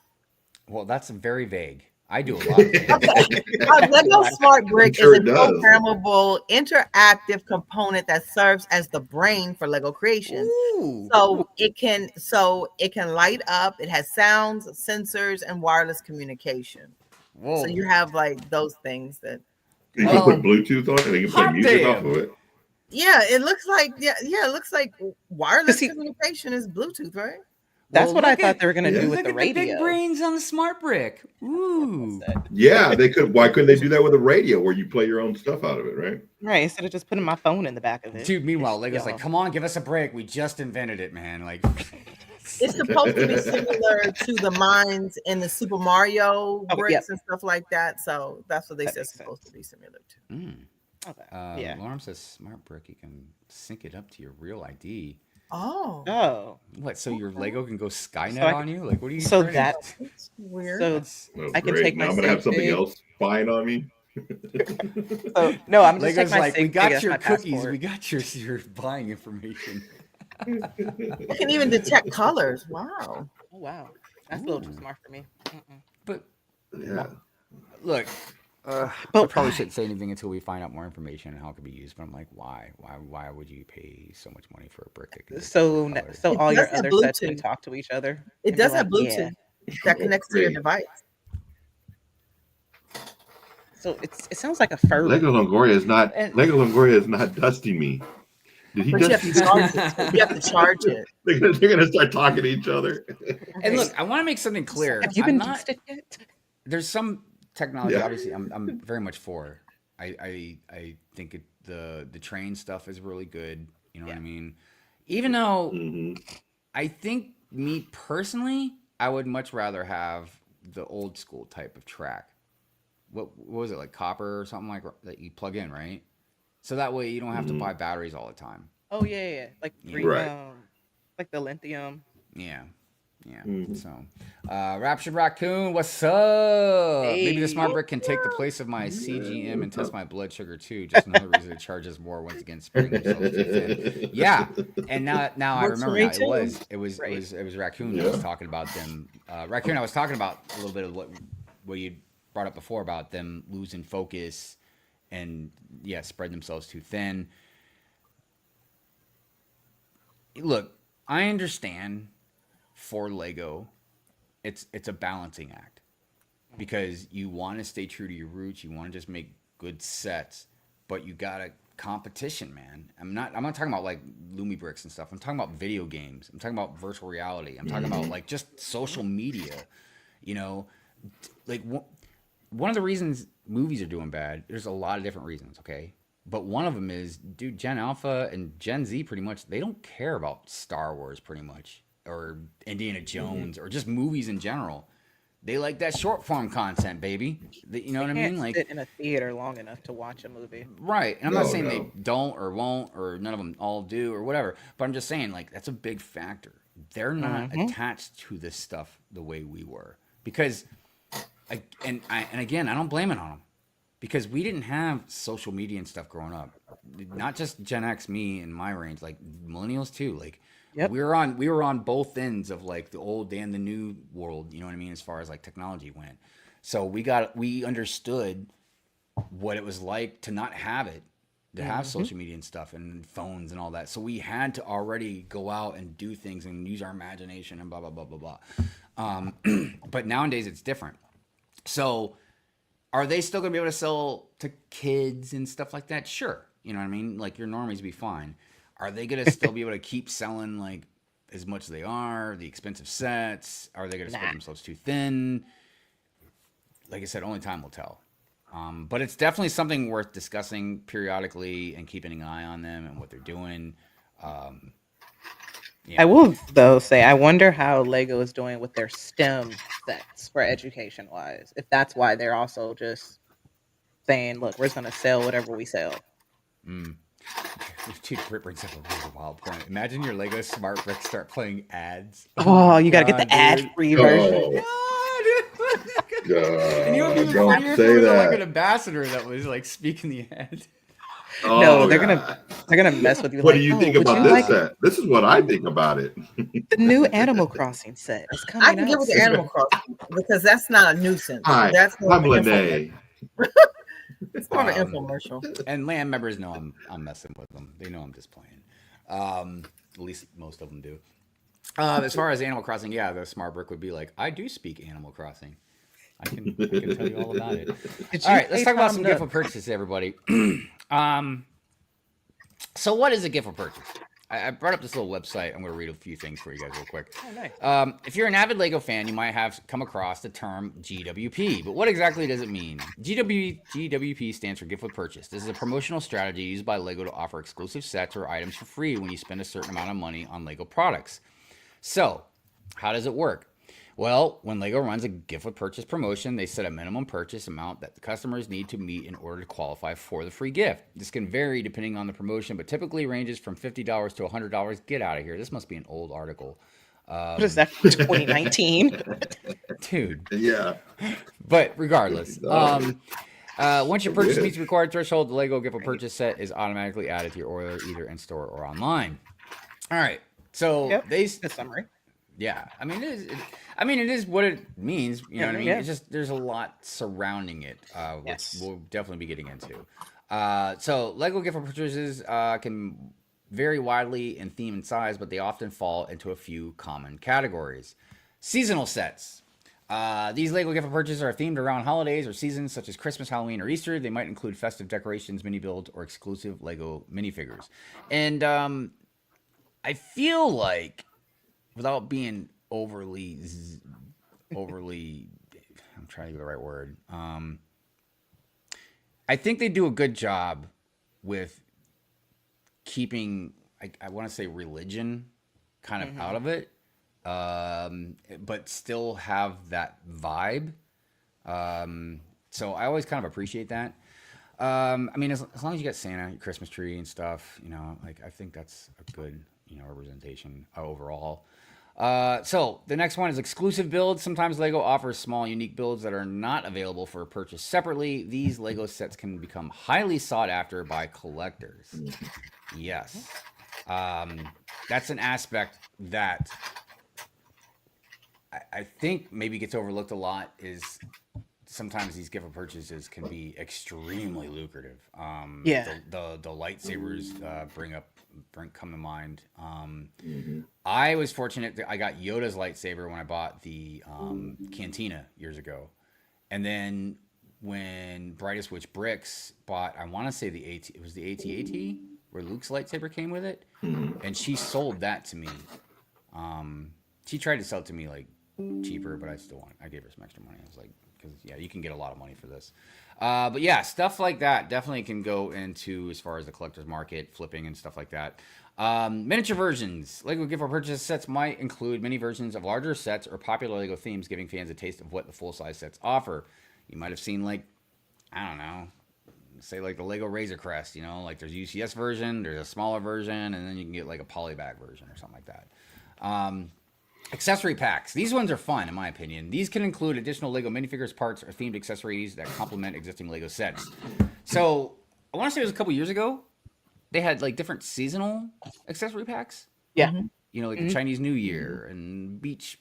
Speaker 1: Well, that's very vague. I do a lot of things.
Speaker 4: Okay. A Lego Smart Brick
Speaker 3: Sure
Speaker 4: is a
Speaker 3: it does.
Speaker 4: programmable, interactive component that serves as the brain for Lego creation.
Speaker 1: Ooh.
Speaker 4: So it can light up. It has sounds, sensors, and wireless communication.
Speaker 1: Whoa.
Speaker 4: So you have like those things that.
Speaker 3: You can put Bluetooth on it and you can play
Speaker 1: Hot
Speaker 3: music
Speaker 1: damn.
Speaker 3: off of it.
Speaker 4: Yeah, it looks like it looks like wireless
Speaker 2: See-
Speaker 4: communication is Bluetooth, right?
Speaker 2: That's
Speaker 1: Well,
Speaker 2: what I
Speaker 1: look
Speaker 2: thought
Speaker 1: at-
Speaker 2: they were gonna
Speaker 3: yeah.
Speaker 2: do with
Speaker 1: Look
Speaker 2: the
Speaker 1: at the big
Speaker 2: radio.
Speaker 1: brains on the smart brick. Ooh.
Speaker 3: Yeah, they could. Why couldn't they do that with a radio where you play your own stuff out of it, right?
Speaker 2: Right, instead of just putting my phone in the back of it.
Speaker 1: Dude, meanwhile,
Speaker 2: It's-
Speaker 1: Lego's like, come on, give us a break. We just invented it, man. Like,
Speaker 4: It's supposed to be similar to the mines in the Super Mario
Speaker 2: Oh,
Speaker 4: bricks
Speaker 2: yep.
Speaker 4: and stuff like that. So that's what they
Speaker 2: That
Speaker 4: said
Speaker 2: makes
Speaker 4: it's supposed to be similar to.
Speaker 1: mm.
Speaker 2: Okay. Yeah.
Speaker 1: Lorem says smart brick. You can sync it up to your real ID.
Speaker 4: Oh,
Speaker 2: Oh,
Speaker 1: What? So your Lego can go Skynet
Speaker 2: I-
Speaker 1: on you? Like, what are you?
Speaker 2: so
Speaker 1: trying to-
Speaker 2: that
Speaker 4: that's weird.
Speaker 2: so
Speaker 1: That's-
Speaker 3: Well,
Speaker 2: I can
Speaker 3: great.
Speaker 2: take my
Speaker 3: Now I'm gonna have
Speaker 2: save
Speaker 3: something
Speaker 2: pig.
Speaker 3: else spying on me.
Speaker 2: so no, I'm just
Speaker 1: Lego's
Speaker 2: taking my
Speaker 1: like, we
Speaker 2: sig
Speaker 1: got
Speaker 2: pig as
Speaker 1: your
Speaker 2: my
Speaker 1: cookies.
Speaker 2: passport.
Speaker 1: We got your buying information.
Speaker 4: It can even detect colors. Wow.
Speaker 2: Oh wow, that's a little too
Speaker 1: Ooh.
Speaker 2: smart for me. Mm-mm.
Speaker 1: But
Speaker 3: Yeah.
Speaker 1: look, I
Speaker 2: But
Speaker 1: probably
Speaker 2: why?
Speaker 1: shouldn't say anything until we find out more information and how it could be used. But I'm like, why? Why would you pay so much money for a brick that can just
Speaker 2: So
Speaker 1: detect colors?
Speaker 2: so
Speaker 4: It
Speaker 2: all your
Speaker 4: does have
Speaker 2: other sets can
Speaker 4: Bluetooth.
Speaker 2: talk to each other.
Speaker 4: It
Speaker 2: and be
Speaker 4: does have
Speaker 2: like, yeah.
Speaker 4: Bluetooth that connects to your
Speaker 3: Great.
Speaker 4: device.
Speaker 2: So it sounds like a Furby.
Speaker 3: Lego Longoria is not.
Speaker 1: And-
Speaker 3: Lego Longoria is not dusting me. Did he
Speaker 4: But you have
Speaker 3: dust
Speaker 4: to
Speaker 3: you?
Speaker 4: charge it. You have to charge it.
Speaker 3: They're gonna start talking to each other.
Speaker 1: And look, I want to make something clear.
Speaker 2: Have you
Speaker 1: I'm
Speaker 2: been
Speaker 1: not-
Speaker 2: dusted yet?
Speaker 1: There's some technology.
Speaker 3: Yeah.
Speaker 1: Obviously, I'm very much for. I think the train stuff is really good. You know what I mean? Even though
Speaker 3: hmm
Speaker 1: I think me personally, I would much rather have the old school type of track. What was it, like copper or something like that you plug in, right? So that way you don't have to
Speaker 3: Mhm.
Speaker 1: buy batteries all the time.
Speaker 2: Oh yeah, like
Speaker 1: Yeah.
Speaker 2: green,
Speaker 3: Right.
Speaker 2: like the lithium.
Speaker 1: Yeah. Yeah.
Speaker 3: Mhm.
Speaker 1: So, Raptured Raccoon, what's up? Maybe the
Speaker 2: Hey.
Speaker 1: smart brick can take the place of my CGM and test my blood sugar too. Just another reason it charges more. Once again, spreading themselves too thin. Yeah. And now I
Speaker 4: Works for
Speaker 1: remember
Speaker 4: me
Speaker 1: now.
Speaker 4: too.
Speaker 1: It was Raccoon that was
Speaker 3: Yeah.
Speaker 1: talking about them. Raccoon, I was talking about a little bit of what you brought up before about them losing focus and spreading themselves too thin. Look, I understand for Lego, it's a balancing act because you want to stay true to your roots. You want to just make good sets, but you got a competition, man. I'm not talking about like Lumi bricks and stuff. I'm talking about video games. I'm talking about virtual reality. I'm talking about like just social media. You know, like one of the reasons movies are doing bad. There's a lot of different reasons. Okay. But one of them is, dude, Gen Alpha and Gen Z pretty much, they don't care about Star Wars pretty much or Indiana Jones or just movies in general. They like that short form content, baby. You know
Speaker 2: They
Speaker 1: what I
Speaker 2: can't
Speaker 1: mean? Like,
Speaker 2: sit in a theater long enough to watch a movie.
Speaker 1: right. And I'm not
Speaker 3: No,
Speaker 1: saying they
Speaker 3: no.
Speaker 1: don't or won't or none of them all do or whatever, but I'm just saying, like, that's a big factor. They're not
Speaker 2: Mhm.
Speaker 1: attached to this stuff the way we were. Because, and again, I don't blame it on them because we didn't have social media and stuff growing up. Not just Gen X, me and my range, like millennials too. Like
Speaker 2: Yep.
Speaker 1: we were on both ends of like the old and the new world. You know what I mean? As far as like technology went, so we understood what it was like to not have it, to have
Speaker 2: Mhm.
Speaker 1: social media and stuff and phones and all that. So we had to already go out and do things and use our imagination and blah blah blah blah blah. But nowadays it's different. So are they still going to be able to sell to kids and stuff like that? Sure. You know what I mean? Like your normies be fine. Are they going to still be able to keep selling like as much as they are, the expensive sets? Are they going to spread
Speaker 2: Nah.
Speaker 1: themselves too thin? Like I said, only time will tell. But it's definitely something worth discussing periodically and keeping an eye on them and what they're doing. Um,
Speaker 2: I
Speaker 1: yeah.
Speaker 2: will though say I wonder how Lego is doing with their STEM sets for education wise. If that's why they're also just saying, "Look, we're just going to sell whatever we sell."
Speaker 1: Mm. Dude, Britt brings up a really wild point. Imagine your Lego Smart Brick start playing ads.
Speaker 2: Oh,
Speaker 1: my
Speaker 2: you got to get
Speaker 1: God,
Speaker 2: the ad
Speaker 1: dude.
Speaker 2: free version.
Speaker 3: Oh,
Speaker 1: Yeah, dude. And you would be even
Speaker 3: don't
Speaker 1: funnier if
Speaker 3: say
Speaker 1: it was like
Speaker 3: that.
Speaker 1: an ambassador that was like speaking the ad.
Speaker 2: No,
Speaker 3: Oh,
Speaker 2: they're
Speaker 3: God.
Speaker 2: gonna mess with you.
Speaker 3: What do
Speaker 2: Like,
Speaker 3: you
Speaker 2: oh,
Speaker 3: think
Speaker 2: would you
Speaker 3: about this
Speaker 2: like
Speaker 3: set? This is what I think about it.
Speaker 2: the new Animal Crossing set? It's
Speaker 4: I
Speaker 2: coming
Speaker 4: can get
Speaker 2: out
Speaker 4: with the
Speaker 2: soon.
Speaker 4: Animal Crossing because that's not a nuisance.
Speaker 3: Hi,
Speaker 4: That's more
Speaker 3: I'm
Speaker 4: of an infomercial.
Speaker 3: Lene.
Speaker 4: It's more of an
Speaker 1: Um,
Speaker 4: infomercial.
Speaker 1: And LAN members know I'm messing with them. They know I'm just playing. At least most of them do. As far as Animal Crossing, yeah, the Smart Brick would be like, I do speak Animal Crossing. I can tell you all about it.
Speaker 2: Did
Speaker 1: All
Speaker 2: you
Speaker 1: right, let's
Speaker 2: say
Speaker 1: talk about
Speaker 2: Tom
Speaker 1: some
Speaker 2: Nook?
Speaker 1: gift of purchase, everybody. So what is a gift of purchase? I brought up this little website. I'm going to read a few things for you guys real quick.
Speaker 2: Oh, nice.
Speaker 1: If you're an avid Lego fan, you might have come across the term GWP, but what exactly does it mean? GWP stands for gift with purchase. This is a promotional strategy used by Lego to offer exclusive sets or items for free when you spend a certain amount of money on Lego products. So, how does it work? Well, when Lego runs a gift with purchase promotion, they set a minimum purchase amount that the customers need to meet in order to qualify for the free gift. This can vary depending on the promotion, but typically ranges from $50 to $100. Get out of here. This must be an old article.
Speaker 2: What is that? 2019?
Speaker 1: Dude.
Speaker 3: Yeah.
Speaker 1: But regardless, once your purchase
Speaker 3: Good.
Speaker 1: meets the required threshold, the Lego gift with purchase set is automatically added to your order either in store or online. All right. So
Speaker 2: Yep.
Speaker 1: they
Speaker 2: The summary.
Speaker 1: Yeah, I mean, it is what it means. You know what I mean?
Speaker 2: Yeah.
Speaker 1: It's just there's a lot surrounding it, which
Speaker 2: Yes.
Speaker 1: we'll definitely be getting into. So Lego gift purchases can vary widely in theme and size, but they often fall into a few common categories. Seasonal sets. These Lego gift purchases are themed around holidays or seasons such as Christmas, Halloween, or Easter. They might include festive decorations, mini builds, or exclusive Lego minifigures. And I feel like, without being overly, I'm trying to get the right word. I think they do a good job with keeping, I want to say religion kind of out of it, but still have that vibe. So I always kind of appreciate that. I mean, as long as you got Santa, your Christmas tree and stuff, like I think that's a good, representation overall. So the next one is exclusive builds. Sometimes Lego offers small, unique builds that are not available for purchase separately. These Lego sets can become highly sought after by collectors. Yes. That's an aspect that I think maybe gets overlooked a lot is sometimes these gift purchases can be extremely lucrative.
Speaker 2: Yeah.
Speaker 1: The lightsabers come to mind. I was fortunate that I got Yoda's lightsaber when I bought the Cantina years ago, and then when Brightest Witch Bricks bought, I want to say it was the AT-AT where Luke's lightsaber came with it, and she sold that to me. She tried to sell it to me like cheaper, but I gave her some extra money. I was like, because yeah, you can get a lot of money for this. But yeah, stuff like that definitely can go into as far as the collector's market, flipping and stuff like that. Miniature versions. Lego gift or purchase sets might include mini versions of larger sets or popular Lego themes, giving fans a taste of what the full-size sets offer. You might have seen like, I don't know, say like the Lego Razor Crest, you know, like there's a UCS version, there's a smaller version, and then you can get like a polybag version or something like that. Accessory packs. These ones are fun, in my opinion. These can include additional Lego minifigures, parts, or themed accessories that complement existing Lego sets. So, I want to say it was a couple years ago. They had like different seasonal accessory packs.
Speaker 2: Yeah.
Speaker 1: You know, like the Chinese New Year and beach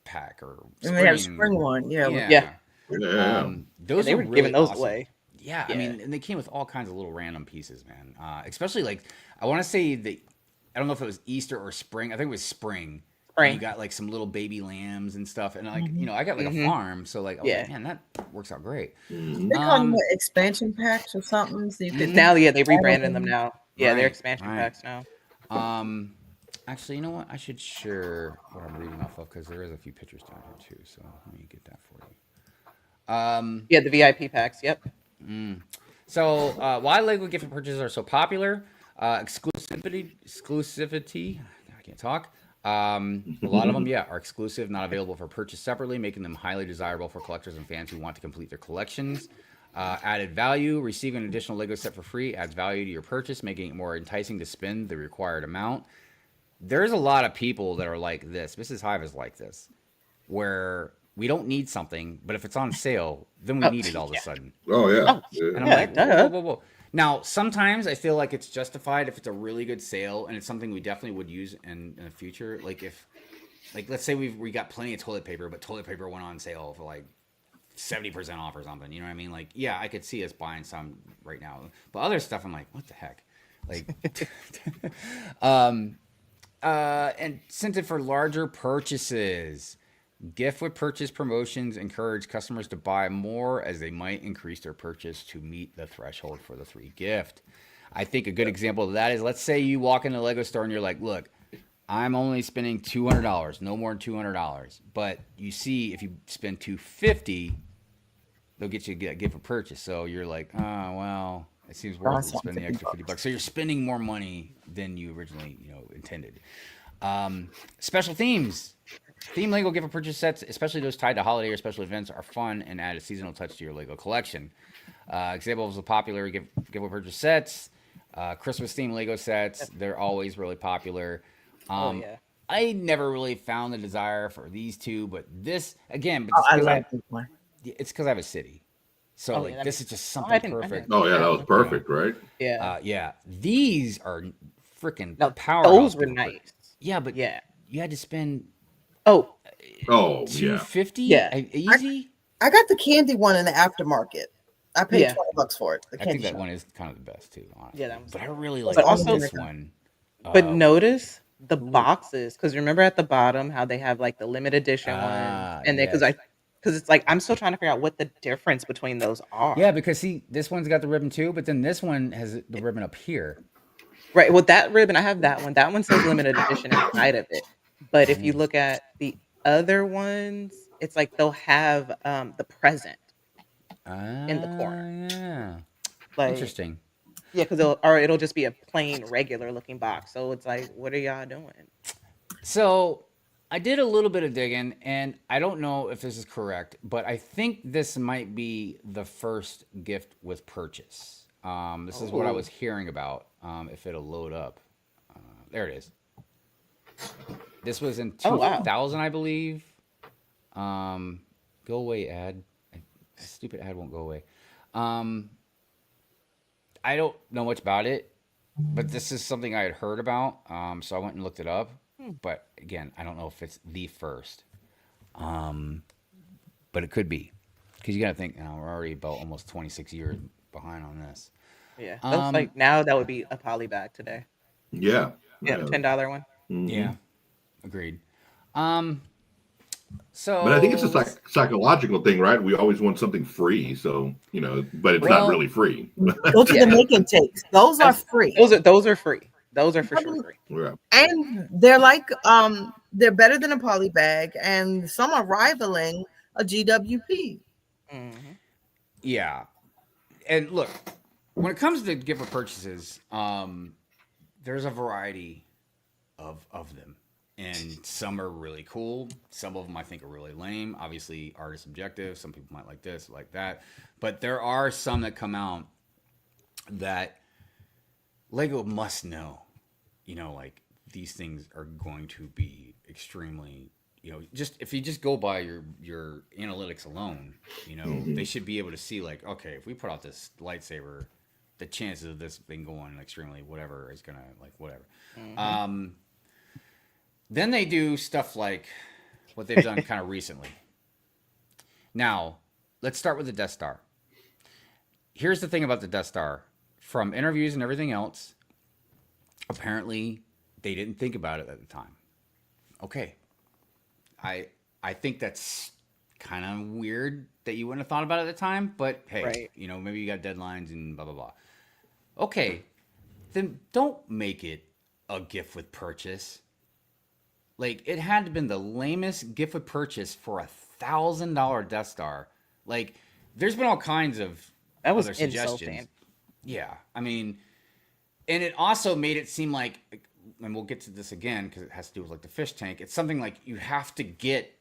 Speaker 1: pack or
Speaker 4: And they have a spring one. Yeah.
Speaker 2: Yeah.
Speaker 3: Yeah.
Speaker 1: Those
Speaker 2: They
Speaker 1: are
Speaker 2: were
Speaker 1: really
Speaker 2: giving those
Speaker 1: awesome.
Speaker 2: away.
Speaker 1: Yeah, I
Speaker 2: Yeah.
Speaker 1: mean, and they came with all kinds of little random pieces, man. Especially like I want to say I don't know if it was Easter or spring. I think it was spring.
Speaker 2: Spring.
Speaker 1: You got like some little baby lambs and stuff, and like you know, I got like a farm, so like, I was like, man, that works out great.
Speaker 4: They call them what, expansion packs or something. So you could
Speaker 2: Now, yeah, they rebranded them now. Yeah, they're
Speaker 1: Right,
Speaker 2: expansion
Speaker 1: right.
Speaker 2: packs now.
Speaker 1: Actually, you know what? I should share what I'm reading off of because there is a few pictures down here too. So let me get that for you.
Speaker 2: Yeah, the VIP packs. Yep.
Speaker 1: So, why Lego gift purchases are so popular? Exclusivity. I can't talk. A lot of them, are exclusive, not available for purchase separately, making them highly desirable for collectors and fans who want to complete their collections. Added value. Receiving an additional Lego set for free adds value to your purchase, making it more enticing to spend the required amount. There's a lot of people that are like this. Mrs. Hive is like this, where we don't need something, but if it's on sale, then we need it all of a sudden.
Speaker 3: Oh yeah.
Speaker 1: And I'm
Speaker 2: Yeah,
Speaker 1: like,
Speaker 2: duh.
Speaker 1: whoa. Now, sometimes I feel like it's justified if it's a really good sale and it's something we definitely would use in the future. Like if, let's say we got plenty of toilet paper, but toilet paper went on sale for like 70% off or something. You know what I mean? Like, yeah, I could see us buying some right now. But other stuff, I'm like, what the heck? Like, incentive for larger purchases. Gift with purchase promotions encourage customers to buy more as they might increase their purchase to meet the threshold for the free gift. I think a good example of that is, let's say you walk in the Lego store and you're like, look, I'm only spending $200, no more than $200. But you see, if you spend $250, they'll get you a gift with purchase. So you're like, oh, well, it seems worth it to spend the extra $50. So you're spending more money than you originally, intended. Special themes. Theme Lego gift purchase sets, especially those tied to holiday or special events, are fun and add a seasonal touch to your Lego collection. Examples of popular gift purchase sets, Christmas themed Lego sets. They're always really popular.
Speaker 2: Yeah.
Speaker 1: I never really found the desire for these two, but this again,
Speaker 4: I like this one.
Speaker 1: it's because I have a city. So
Speaker 2: Oh, yeah,
Speaker 1: this is just
Speaker 2: I
Speaker 1: something
Speaker 2: didn't- I
Speaker 1: perfect.
Speaker 2: didn't-
Speaker 3: Oh yeah, that was perfect, right?
Speaker 2: Yeah.
Speaker 1: Yeah, these are freaking
Speaker 2: No,
Speaker 1: powerhouse.
Speaker 2: those were
Speaker 1: gift purchase.
Speaker 2: nice.
Speaker 1: Yeah, but
Speaker 2: Yeah.
Speaker 1: you had to spend
Speaker 2: Oh,
Speaker 3: Oh yeah.
Speaker 1: $250.
Speaker 2: Yeah.
Speaker 1: Easy.
Speaker 4: I got the candy one in the aftermarket. I paid
Speaker 2: Yeah.
Speaker 4: $20 for it. The
Speaker 1: I
Speaker 4: candy
Speaker 1: think that
Speaker 4: shop.
Speaker 1: one is kind of the best too, honestly.
Speaker 2: Yeah, that was
Speaker 1: but I
Speaker 2: nice.
Speaker 1: really like
Speaker 2: But also-
Speaker 1: this one.
Speaker 2: but notice the boxes, because remember at the bottom how they have like the limited edition ones, and then because it's like I'm still trying to figure out what the difference between those are.
Speaker 1: Yeah, because see, this one's got the ribbon too, but then this one has the ribbon up here.
Speaker 2: Right. Well, that ribbon, I have that one. That one says limited edition inside of it. But if you look at the other ones, it's like they'll have the present. In the corner.
Speaker 1: Yeah.
Speaker 2: Like,
Speaker 1: Interesting.
Speaker 2: yeah, because it'll just be a plain regular looking box. So it's like, what are y'all doing?
Speaker 1: So I did a little bit of digging, and I don't know if this is correct, but I think this might be the first gift with purchase. This is what I was hearing about. If it'll load up, there it is. This was in
Speaker 2: Oh, wow.
Speaker 1: 2000, I believe. Go away ad. Stupid ad won't go away. I don't know much about it, but this is something I had heard about. So I went and looked it up. But again, I don't know if it's the first. But it could be, because you got to think, we're already about almost 26 years behind on this.
Speaker 2: Yeah. Looks like now that would be a poly bag today.
Speaker 3: Yeah.
Speaker 2: Yeah, $10 one.
Speaker 3: Mhm.
Speaker 1: Yeah, agreed. So,
Speaker 3: But I think it's a psychological thing, right? We always want something free, so but it's
Speaker 1: Well-
Speaker 3: not really free.
Speaker 4: Go to
Speaker 2: Yeah.
Speaker 4: the make and takes. Those are free.
Speaker 2: Those are free. Those are for sure free.
Speaker 3: Yeah.
Speaker 4: And they're like they're better than a poly bag, and some are rivaling a GWP.
Speaker 2: Mhm.
Speaker 1: yeah, and look, when it comes to gift of purchases, there's a variety of them, and some are really cool. Some of them I think are really lame. Obviously, art is subjective. Some people might like this, like that, but there are some that come out that Lego must know, like these things are going to be extremely, just if you just go by your analytics alone, they should be able to see like, okay, if we put out this lightsaber, the chances of this thing going extremely whatever is gonna like whatever. Then they do stuff like what they've done kind of recently. Now, let's start with the Death Star. Here's the thing about the Death Star. From interviews and everything else, apparently they didn't think about it at the time. Okay. I think that's kind of weird that you wouldn't have thought about it at the time, but hey,
Speaker 2: Right.
Speaker 1: maybe you got deadlines and blah, blah, blah. Okay. Then don't make it a gift with purchase. Like, it had to have been the lamest gift with purchase for $1,000 Death Star. Like, there's been all kinds of
Speaker 2: That was
Speaker 1: other suggestions.
Speaker 2: insulting.
Speaker 1: Yeah, I mean, and it also made it seem like, and we'll get to this again because it has to do with like the fish tank. It's something like you have to get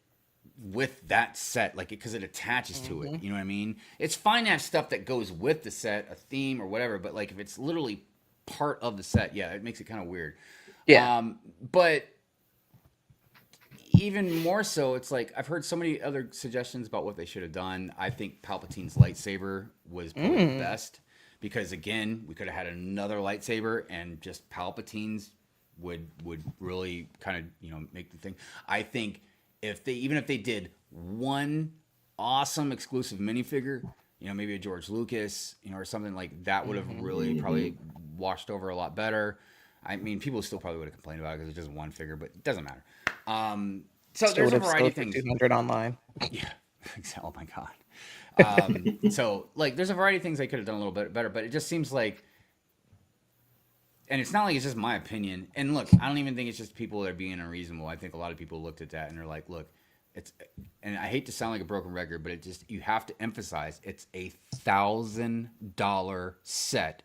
Speaker 1: with that set, like because it attaches to it. You know what I mean? It's fine to have stuff that goes with the set, a theme or whatever. But like if it's literally part of the set, yeah, it makes it kind of weird.
Speaker 2: Yeah.
Speaker 1: But even more so, it's like I've heard so many other suggestions about what they should have done. I think Palpatine's lightsaber was probably the best because again, we could have had another lightsaber and just Palpatine's would really kind of make the thing. I think if they did one awesome exclusive minifigure, maybe a George Lucas, or something like that would have really probably washed over a lot better. I mean, people still probably would have complained about it because it's just one figure, but it doesn't matter. So
Speaker 2: Still
Speaker 1: there's a
Speaker 2: would have
Speaker 1: variety of
Speaker 2: sold for
Speaker 1: things.
Speaker 2: 200 online.
Speaker 1: Yeah. Oh my God. So like, there's a variety of things they could have done a little bit better, but it just seems like, and it's not like it's just my opinion. And look, I don't even think it's just people that are being unreasonable. I think a lot of people looked at that and they're like, look, and I hate to sound like a broken record, but you have to emphasize it's $1,000 set.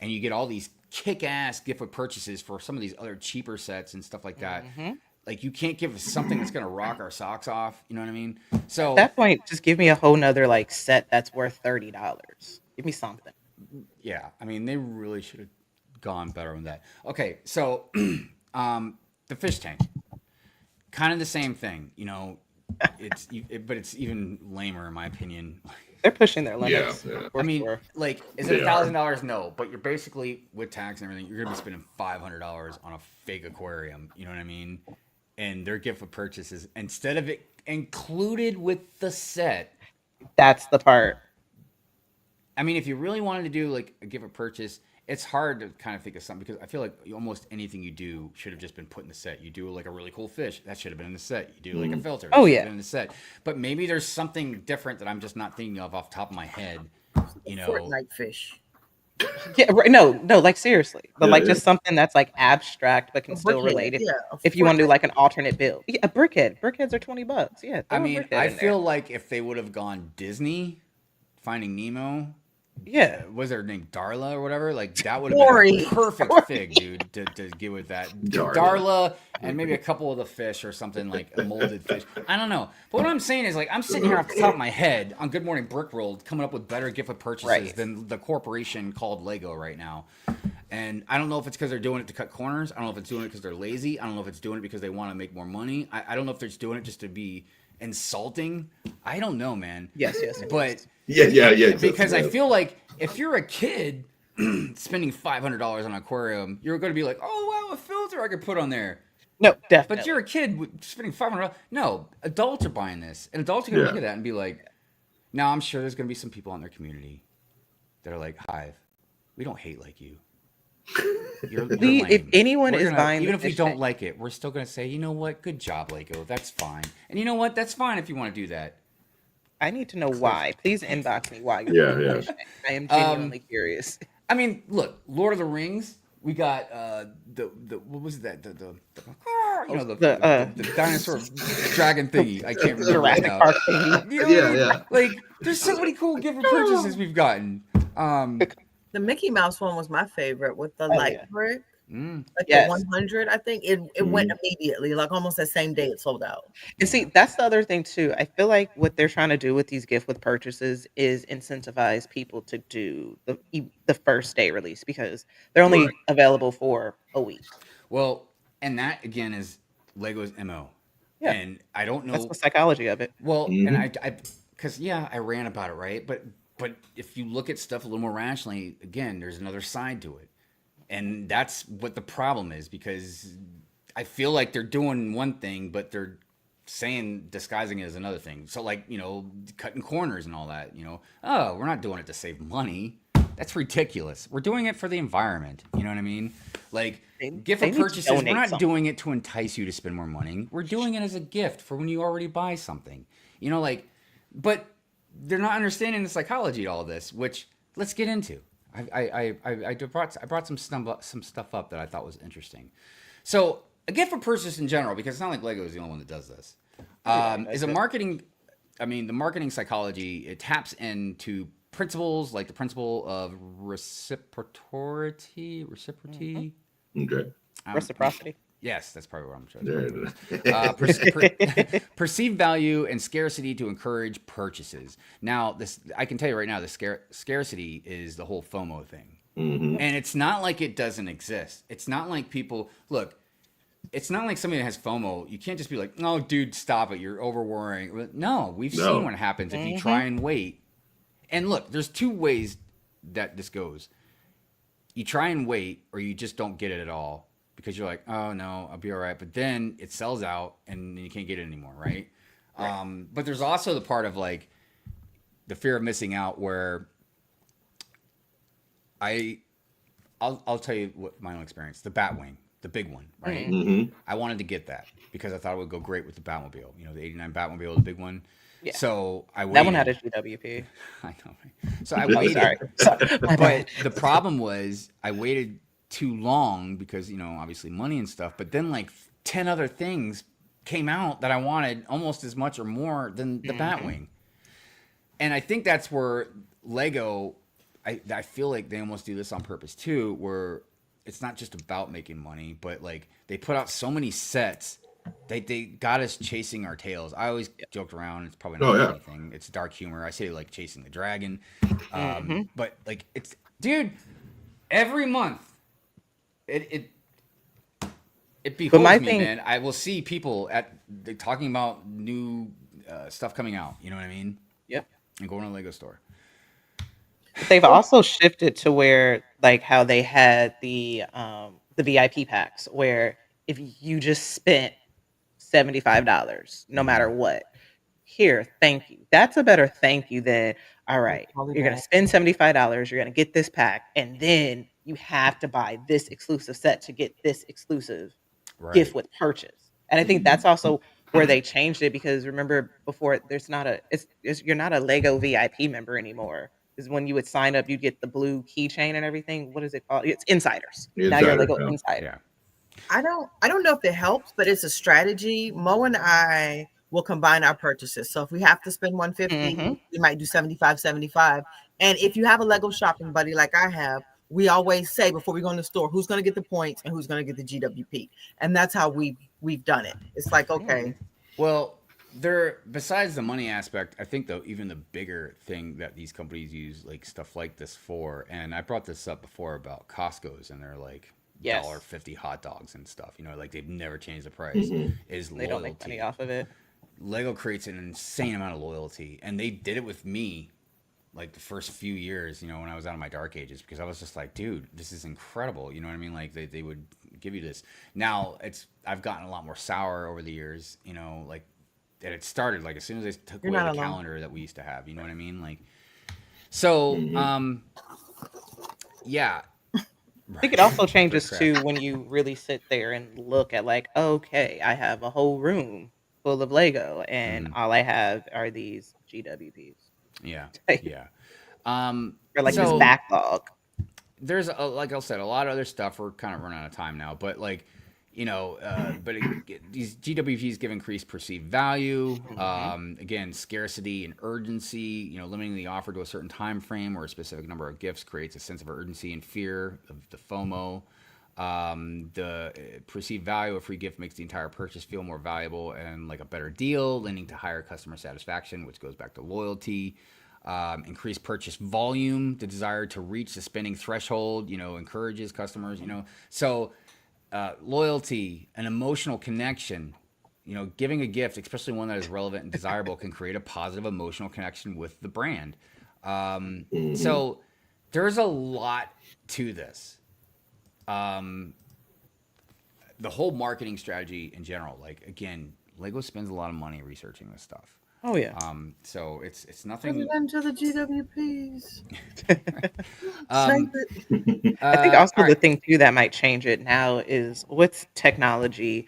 Speaker 1: And you get all these kick-ass gift with purchases for some of these other cheaper sets and stuff like that. Like, you can't give us something that's going to rock our socks off. You know what I mean? So
Speaker 2: At that point, just give me a whole nother like set that's worth $30. Give me something.
Speaker 1: yeah, I mean, they really should have gone better on that. Okay, so the fish tank, kind of the same thing. But it's even lamer in my opinion.
Speaker 2: They're pushing their limits.
Speaker 3: Yeah.
Speaker 2: for
Speaker 1: I mean,
Speaker 2: sure.
Speaker 1: like, is it
Speaker 3: They are.
Speaker 1: $1,000? No, but you're basically with tax and everything, you're gonna be spending $500 on a fake aquarium. You know what I mean? And their gift of purchases, instead of it included with the set.
Speaker 2: That's the part.
Speaker 1: I mean, if you really wanted to do like a gift of purchase, it's hard to kind of think of something because I feel like almost anything you do should have just been put in the set. You do like a really cool fish, that should have been in the set. You do like a filter, that
Speaker 2: Oh,
Speaker 1: should
Speaker 2: yeah.
Speaker 1: have been in the set. But maybe there's something different that I'm just not thinking of off the top of my head.
Speaker 4: Fortnite fish.
Speaker 2: Yeah, right. No, like seriously. But
Speaker 3: Yeah,
Speaker 2: like
Speaker 3: yeah.
Speaker 2: just something that's like abstract but can
Speaker 4: A
Speaker 2: still
Speaker 4: brickhead,
Speaker 2: relate it.
Speaker 4: yeah, a
Speaker 2: If you want to do
Speaker 4: Fortnite.
Speaker 2: like an alternate build. Yeah, a brickhead. Brickheads are $20. Yeah.
Speaker 1: I
Speaker 2: throw a
Speaker 1: mean,
Speaker 2: brickhead
Speaker 1: I
Speaker 2: in there.
Speaker 1: feel like if they would have gone Disney, Finding Nemo,
Speaker 2: Yeah.
Speaker 1: was her name Darla or whatever? Like that would have
Speaker 4: Dory.
Speaker 1: been a perfect
Speaker 4: Dory.
Speaker 1: fig, dude, to get with that.
Speaker 3: Darla.
Speaker 1: Darla and maybe a couple of the fish or something like a molded fish. I don't know. But what I'm saying is like I'm sitting here off the top of my head on Good Morning Brickworld coming up with better gift of purchases
Speaker 2: Right.
Speaker 1: than the corporation called Lego right now. And I don't know if it's because they're doing it to cut corners. I don't know if it's doing it because they're lazy. I don't know if it's doing it because they want to make more money. I don't know if they're just doing it just to be insulting. I don't know, man.
Speaker 2: Yes,
Speaker 1: But
Speaker 3: Yeah.
Speaker 1: because I feel like if you're a kid spending $500 on an aquarium, you're going to be like, oh, wow, a filter I could put on there.
Speaker 2: no, definitely.
Speaker 1: But you're a kid spending $500. No, adults are buying this. And adults are going to look at that and be like, now I'm sure there's going to be some people in their community that are like, Hive, we don't hate like you. You're
Speaker 2: if
Speaker 1: lame.
Speaker 2: anyone
Speaker 1: We're
Speaker 2: is
Speaker 1: gonna-
Speaker 2: buying
Speaker 1: even if we
Speaker 2: this
Speaker 1: don't
Speaker 2: shit-
Speaker 1: like it, we're still going to say, you know what? Good job, Lego. That's fine. And you know what? That's fine if you want to do that.
Speaker 2: I need to know why. Please inbox me why.
Speaker 3: Yeah.
Speaker 2: I am genuinely curious.
Speaker 1: I mean, look, Lord of the Rings. We got the what was that the you know the dinosaur dragon thingy. I can't remember right
Speaker 2: Jurassic
Speaker 1: now.
Speaker 2: Park thingy.
Speaker 1: You know,
Speaker 6: Yeah.
Speaker 1: Like there's so many cool gift purchases we've gotten.
Speaker 4: The Mickey Mouse one was my favorite with the
Speaker 2: Oh,
Speaker 4: light
Speaker 2: yeah.
Speaker 4: brick,
Speaker 1: Mm,
Speaker 4: like
Speaker 2: Yes.
Speaker 4: the 100. I think it went immediately, like almost that same day it sold out.
Speaker 2: And see, that's the other thing too. I feel like what they're trying to do with these gift with purchases is incentivize people to do the first day release because they're only available for a week.
Speaker 1: well, and that again is Lego's MO.
Speaker 2: Yeah.
Speaker 1: And I don't know.
Speaker 2: That's the psychology of it.
Speaker 1: Well, and I because I ran about it, right? But if you look at stuff a little more rationally, again, there's another side to it, and that's what the problem is because I feel like they're doing one thing, but they're disguising it as another thing. So like cutting corners and all that. Oh, we're not doing it to save money. That's ridiculous. We're doing it for the environment. You know what I mean? Like gift
Speaker 2: they
Speaker 1: of
Speaker 2: need to
Speaker 1: purchases, we're
Speaker 2: donate
Speaker 1: not
Speaker 2: something.
Speaker 1: doing it to entice you to spend more money. We're doing it as a gift for when you already buy something. But they're not understanding the psychology of all this, which let's get into. I brought some stuff up that I thought was interesting. So a gift for purchase in general, because it's not like Lego is the only one that does this, is a marketing. I mean, the marketing psychology, it taps into principles like the principle of reciprocity.
Speaker 3: Okay.
Speaker 2: Reciprocity.
Speaker 1: Yes, that's probably what I'm trying
Speaker 3: There
Speaker 1: to
Speaker 3: it is.
Speaker 1: perceived value and scarcity to encourage purchases. Now, I can tell you right now, the scarcity is the whole FOMO thing.
Speaker 3: Mhm.
Speaker 1: And it's not like it doesn't exist. It's not like people look. It's not like somebody that has FOMO. You can't just be like, "Oh, dude, stop it! You're over worrying." No, we've seen what happens if you try and wait. And look, there's two ways that this goes. You try and wait, or you just don't get it at all because you're like, "Oh no, I'll be all right." But then it sells out, and you can't get it anymore, right? But there's also the part of like the fear of missing out, where I'll tell you what my own experience. The Batwing, the big one, right?
Speaker 3: Mhm.
Speaker 1: I wanted to get that because I thought it would go great with the Batmobile. The '89 Batmobile, the big one.
Speaker 2: Yeah.
Speaker 1: So I waited.
Speaker 2: That one had a GWP.
Speaker 1: I know. Right? So I waited.
Speaker 2: Sorry. My
Speaker 1: But
Speaker 2: bad.
Speaker 1: the problem was I waited too long because obviously money and stuff. But then like 10 other things came out that I wanted almost as much or more than the Batwing. And I think that's where Lego. I feel like they almost do this on purpose too, where it's not just about making money, but like they put out so many sets. They got us chasing our tails. I always joked around. It's probably not anything. It's dark humor. I say like chasing the dragon. But like it's, dude, every month it behoves
Speaker 2: my
Speaker 1: me,
Speaker 2: thing-
Speaker 1: man. I will see people talking about new stuff coming out. You know what I mean?
Speaker 2: Yep.
Speaker 1: And going to a Lego store.
Speaker 2: They've also shifted to where like how they had the VIP packs where if you just spent $75 no matter what, here, thank you. That's a better thank you than all right, you're gonna spend $75, you're gonna get this pack, and then you have to buy this exclusive set to get this exclusive
Speaker 1: Right.
Speaker 2: gift with purchase. And I think that's also where they changed it because remember before there's not you're not a Lego VIP member anymore. Is when you would sign up, you'd get the blue keychain and everything. What is it called? It's insiders. Now you're a Lego
Speaker 3: Insider,
Speaker 2: insider.
Speaker 1: Yeah.
Speaker 4: I don't know if it helps, but it's a strategy. Mo and I will combine our purchases. So if we have to spend 150, we might do 75. And if you have a Lego shopping buddy like I have, we always say before we go in the store, who's going to get the points and who's going to get the GWP. And that's how we've done it. It's like, okay,
Speaker 1: Well, There, besides the money aspect, I think though even the bigger thing that these companies use like stuff like this for, and I brought this up before about Costco's and their like
Speaker 2: Yes.
Speaker 1: $1.50 hot dogs and stuff. You know, like they've never changed the price. Is
Speaker 2: They don't make money
Speaker 1: loyalty.
Speaker 2: off of it.
Speaker 1: Lego creates an insane amount of loyalty, and they did it with me like the first few years, you know, when I was out of my dark ages, because I was just like, dude, this is incredible. You know what I mean? Like they would give you this. Now I've gotten a lot more sour over the years, you know, like that it started like as soon as they took
Speaker 4: You're
Speaker 1: away
Speaker 4: not
Speaker 1: the
Speaker 4: alone.
Speaker 1: calendar that we used to have, you know what I mean? Like, so, yeah.
Speaker 2: I think it also changes too when you really sit there and look at like, okay, I have a whole room full of Lego, and all I have are these GWPs
Speaker 1: Yeah.
Speaker 2: Like-
Speaker 1: Yeah.
Speaker 2: or like
Speaker 1: So-
Speaker 2: this backlog.
Speaker 1: There's like I said, a lot of other stuff. We're kind of running out of time now, but like, you know, these GWPs give increased perceived value. Again, scarcity and urgency. You know, limiting the offer to a certain time frame or a specific number of gifts creates a sense of urgency and fear of the FOMO. The perceived value of free gift makes the entire purchase feel more valuable and like a better deal, leading to higher customer satisfaction, which goes back to loyalty. Increased purchase volume, the desire to reach the spending threshold, you know, encourages customers, you know. So loyalty, an emotional connection, you know, giving a gift, especially one that is relevant and desirable, can create a positive emotional connection with the brand. So there's a lot to this. The whole marketing strategy in general, like again, Lego spends a lot of money researching this stuff.
Speaker 2: Oh yeah.
Speaker 1: So it's
Speaker 4: Put
Speaker 1: nothing.
Speaker 4: it into the GWPs.
Speaker 1: Um,
Speaker 4: Save it.
Speaker 2: I think
Speaker 1: all
Speaker 2: also the
Speaker 1: right.
Speaker 2: thing too that might change it now is with technology.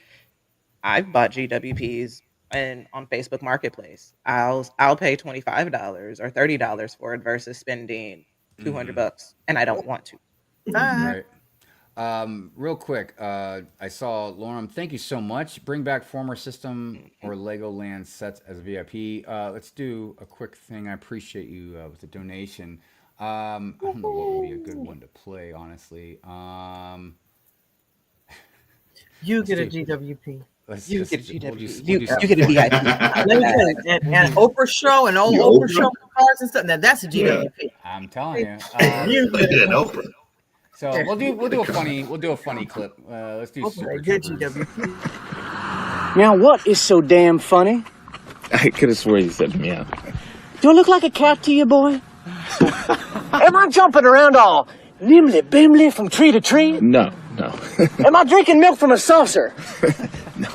Speaker 2: I've bought GWPs and on Facebook Marketplace. I'll pay $25 or $30 for it versus spending $200, and I don't want to.
Speaker 4: Bye.
Speaker 1: Right. Real quick, I saw Lauren. Thank you so much. Bring back former system or Legoland sets as a VIP. Let's do a quick thing. I appreciate you with the donation. I don't know what would be a good one to play, honestly.
Speaker 4: You
Speaker 1: Let's
Speaker 4: get a
Speaker 1: do-
Speaker 4: GWP.
Speaker 1: Let's
Speaker 2: You
Speaker 1: just-
Speaker 2: get a
Speaker 1: we'll
Speaker 2: GWP.
Speaker 1: just-
Speaker 2: You
Speaker 1: we'll just-
Speaker 2: get a VIP.
Speaker 4: Let me tell you, and Oprah show and old
Speaker 3: The
Speaker 4: Oprah
Speaker 3: Oprah?
Speaker 4: show cards and stuff. Now that's a GWP.
Speaker 1: I'm telling you.
Speaker 4: You get
Speaker 3: Yeah,
Speaker 4: a
Speaker 3: Oprah.
Speaker 1: So we'll do a funny clip. Let's do Super
Speaker 4: Oprah, good
Speaker 1: Troopers.
Speaker 4: GWP.
Speaker 6: Now, what is so damn funny?
Speaker 7: I could have sworn you said meow.
Speaker 6: Do I look like a cat to you, boy? Am I jumping around all nimbly-bimbly from tree to tree?
Speaker 7: No.
Speaker 6: Am I drinking milk from a saucer? No.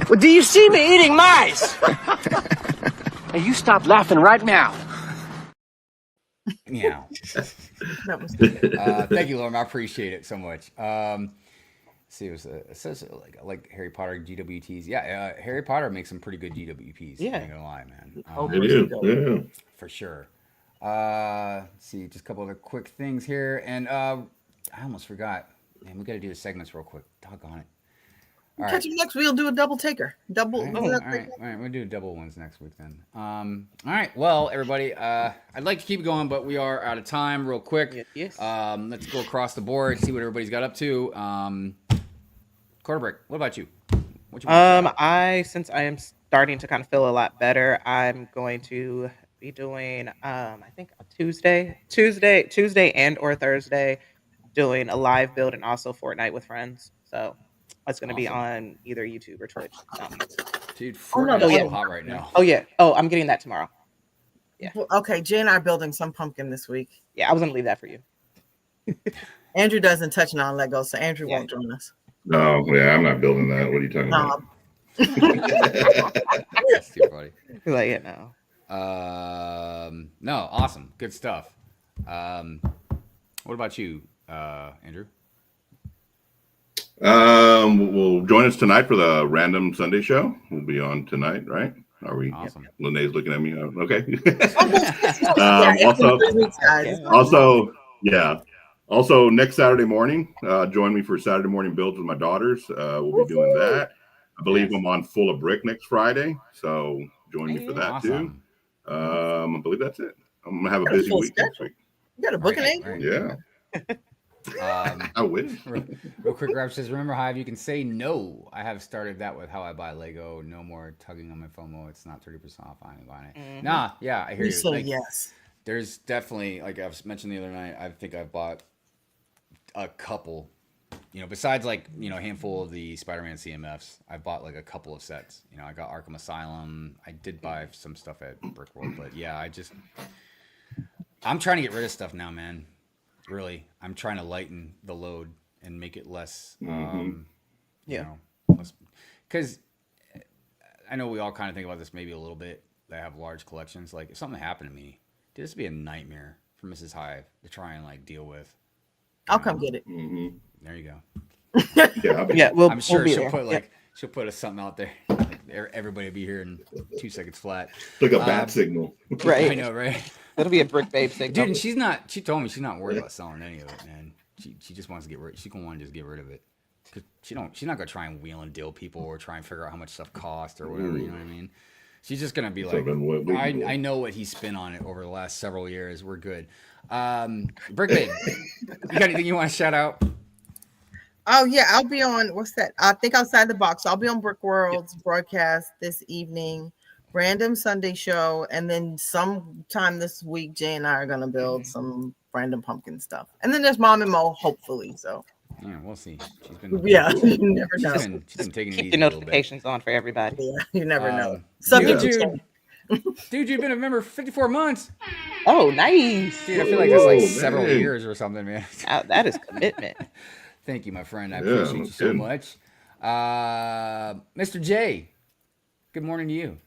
Speaker 6: Well, do you see me eating mice? Now, you stop laughing right now.
Speaker 1: Yeah.
Speaker 4: That was
Speaker 1: Thank you, Lauren. I appreciate it so much. See, it says like Harry Potter GWTs. Yeah, Harry Potter makes some pretty good GWPs.
Speaker 2: Yeah.
Speaker 1: I ain't gonna lie, man.
Speaker 3: It is. Yeah.
Speaker 1: For sure. Let's see, just a couple other quick things here, and I almost forgot. Man, we got to do the segments real quick. Doggone it. All right.
Speaker 4: Catch you next. We'll do a double taker. Double.
Speaker 1: All right. We'll do double ones next week then. All right. Well, everybody, I'd like to keep going, but we are out of time. Real quick.
Speaker 2: Yes.
Speaker 1: Let's go across the board, see what everybody's got up to. Quarter break. What about you? What you want to
Speaker 2: Since I am starting to kind of feel a lot better, I'm going to be doing I think a Tuesday and or Thursday doing a live build and also Fortnite with friends. So it's going to be on either YouTube or Twitch.
Speaker 1: Dude,
Speaker 4: Oh, no,
Speaker 1: Fortnite's
Speaker 4: no,
Speaker 1: so
Speaker 4: yeah.
Speaker 1: hot right now.
Speaker 2: Oh yeah. Oh, I'm getting that tomorrow.
Speaker 4: Well, okay, Jay and I are building some pumpkin this week.
Speaker 2: Yeah, I was going to leave that for you.
Speaker 4: Andrew doesn't touch non-Lego, so Andrew won't join us.
Speaker 3: No, yeah, I'm not building that. What are you talking about?
Speaker 1: That's too funny.
Speaker 2: He's like, yeah, no.
Speaker 1: No, awesome. Good stuff. What about you, Andrew?
Speaker 3: Will join us tonight for the Random Sunday show. We'll be on tonight, right? Are we?
Speaker 1: Awesome.
Speaker 3: Lene's looking at me. Okay.
Speaker 4: Yeah,
Speaker 3: also,
Speaker 4: 3 weeks, guys.
Speaker 3: Also, next Saturday morning, join me for Saturday morning builds with my daughters. We'll be doing that. I believe I'm on Full of Brick next Friday, so join me for that too.
Speaker 1: Awesome.
Speaker 3: I believe that's it. I'm gonna have a busy
Speaker 4: Full
Speaker 3: week next week.
Speaker 4: You got a book
Speaker 1: Right,
Speaker 4: in
Speaker 1: right.
Speaker 3: Yeah. I wish.
Speaker 1: Real quick, Rap says, remember Hive, you can say no. I have started that with how I buy Lego. No more tugging on my FOMO. It's not 30% off. I'm buying it.
Speaker 2: Mhm.
Speaker 1: Nah, yeah, I hear
Speaker 4: We
Speaker 1: you.
Speaker 4: say
Speaker 1: Like,
Speaker 4: yes.
Speaker 1: there's definitely, like I was mentioned the other night, I think I've bought a couple, besides like, a handful of the Spider-Man CMFs, I bought like a couple of sets. I got Arkham Asylum. I did buy some stuff at Brickworld, but yeah, I'm trying to get rid of stuff now, man. Really, I'm trying to lighten the load and make it less, because I know we all kind of think about this maybe a little bit. That have large collections. Like if something happened to me, dude, this would be a nightmare for Mrs. Hive to try and like deal with.
Speaker 4: I'll come get it.
Speaker 3: Mm-hmm.
Speaker 1: There you go.
Speaker 3: Yeah,
Speaker 2: Yeah,
Speaker 1: I'm sure
Speaker 2: we'll be
Speaker 1: she'll
Speaker 2: there.
Speaker 1: put
Speaker 2: Yep.
Speaker 1: she'll put something out there. Everybody will be here in 2 seconds flat.
Speaker 3: like a bat signal.
Speaker 2: Right.
Speaker 1: I know, right?
Speaker 2: It'll be a brick babe signal.
Speaker 1: Dude, and she told me she's not worried about selling any of it, man. She just wants to get rid. She's gonna want to just get rid of it. 'Cause she's not gonna try and wheel and deal people or try and figure out how much stuff costs or whatever. You know what I mean? She's just gonna be
Speaker 3: So
Speaker 1: like,
Speaker 3: then what we can do.
Speaker 1: I know what he's spent on it over the last several years. We're good. Brick Babe, you got anything you want to shout out?
Speaker 4: Oh yeah, I'll be on. What's that? I think Outside the Box. I'll be on Brick World's broadcast this evening. Random Sunday show, and then sometime this week, Jay and I are gonna build some random pumpkin stuff. And then there's Mom and Mo, hopefully. So
Speaker 1: Yeah, we'll see. She's been
Speaker 4: yeah, you never know.
Speaker 1: she's been taking it
Speaker 2: Keep
Speaker 1: easy
Speaker 2: the
Speaker 1: a little bit.
Speaker 2: notifications on for everybody.
Speaker 4: Yeah, you never know.
Speaker 1: Um,
Speaker 4: Subject to
Speaker 1: dude,
Speaker 4: change.
Speaker 1: dude, you've been a member for 54 months.
Speaker 2: Oh, nice.
Speaker 1: Dude, I feel like that's like
Speaker 3: Whoa,
Speaker 1: several
Speaker 3: man.
Speaker 1: years or something, man.
Speaker 2: That is commitment.
Speaker 1: Thank you, my friend. I
Speaker 3: Yeah,
Speaker 1: appreciate
Speaker 3: no
Speaker 1: you so
Speaker 3: kidding.
Speaker 1: much. Mr. J, good morning to you.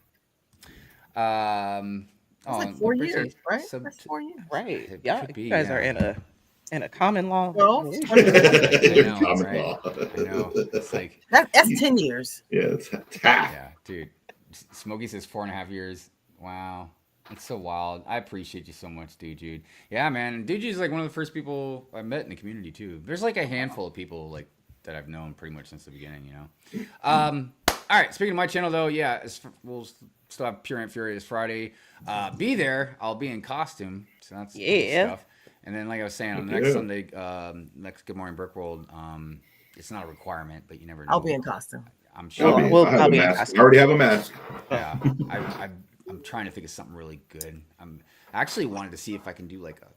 Speaker 4: It's like 4 years, right? That's 4 years.
Speaker 2: Right.
Speaker 1: It
Speaker 2: Yeah,
Speaker 1: could be,
Speaker 2: you guys
Speaker 1: yeah.
Speaker 2: are in a common law.
Speaker 4: Well,
Speaker 2: relationship.
Speaker 1: I know,
Speaker 3: Common
Speaker 1: right?
Speaker 3: law.
Speaker 1: I know. It's like,
Speaker 4: That's 10 years.
Speaker 3: Yeah, it's half.
Speaker 1: yeah, dude. Smokey says 4.5 years. Wow. It's so wild. I appreciate you so much, dude. Yeah, man. Dude is like one of the first people I met in the community too. There's like a handful of people like that I've known pretty much since the beginning, All right. Speaking of my channel though, yeah, we'll still have Pure and Furious Friday. Be there. I'll be in costume. So that's good
Speaker 2: Yeah.
Speaker 1: stuff. And then like I was saying, on the next
Speaker 3: Yeah.
Speaker 1: Sunday, next Good Morning Brick World, it's not a requirement, but you never know.
Speaker 4: I'll be in costume.
Speaker 1: I'm sure.
Speaker 3: I have
Speaker 2: I'll
Speaker 3: a
Speaker 2: be in
Speaker 3: mask.
Speaker 2: costume.
Speaker 3: I already have a mask.
Speaker 1: Yeah, I'm trying to think of something really good. I actually wanted to see if I can do like a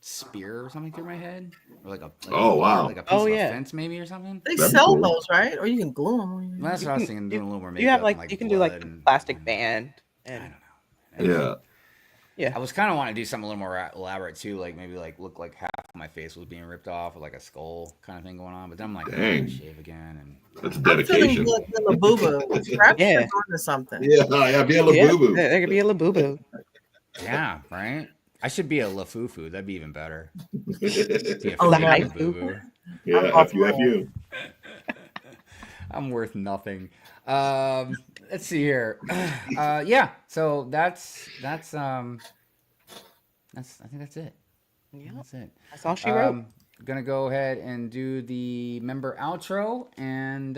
Speaker 1: spear or something through my head, or like a
Speaker 3: Oh, wow.
Speaker 1: like a piece
Speaker 2: Oh,
Speaker 1: of a
Speaker 2: yeah.
Speaker 1: fence maybe or something.
Speaker 4: They
Speaker 3: That'd be
Speaker 4: sell
Speaker 3: cool.
Speaker 4: those, right? Or you can glue them.
Speaker 1: Well, that's what I was thinking. Doing a little more makeup.
Speaker 2: You have
Speaker 1: and,
Speaker 2: you can do like
Speaker 1: blood
Speaker 2: a
Speaker 1: and-
Speaker 2: plastic
Speaker 1: and-
Speaker 2: band
Speaker 1: I
Speaker 2: and
Speaker 1: don't know.
Speaker 3: Yeah.
Speaker 2: yeah.
Speaker 1: I was kind of wanting to do something a little more elaborate too, like maybe like look like half of my face was being ripped off with like a skull kind of thing going on. But then I'm like,
Speaker 3: Dang.
Speaker 1: shave again, and
Speaker 3: That's
Speaker 4: I'm feeling
Speaker 3: dedication.
Speaker 4: the Labubu. Scrap
Speaker 2: Yeah.
Speaker 4: yeah. Or something.
Speaker 3: Yeah, be a little
Speaker 2: Yeah,
Speaker 3: boo-boo.
Speaker 2: there could be a Labubu.
Speaker 1: yeah, right. I should be a Lafufu. That'd be even better. Be a
Speaker 4: Oh,
Speaker 1: fake
Speaker 2: nice.
Speaker 1: Labubu.
Speaker 3: Yeah, F you.
Speaker 1: I'm worth nothing. Let's see here. Yeah. So that's I think that's it.
Speaker 2: Yeah,
Speaker 1: That's it.
Speaker 2: that's all she wrote.
Speaker 1: Gonna go ahead and do the member outro, and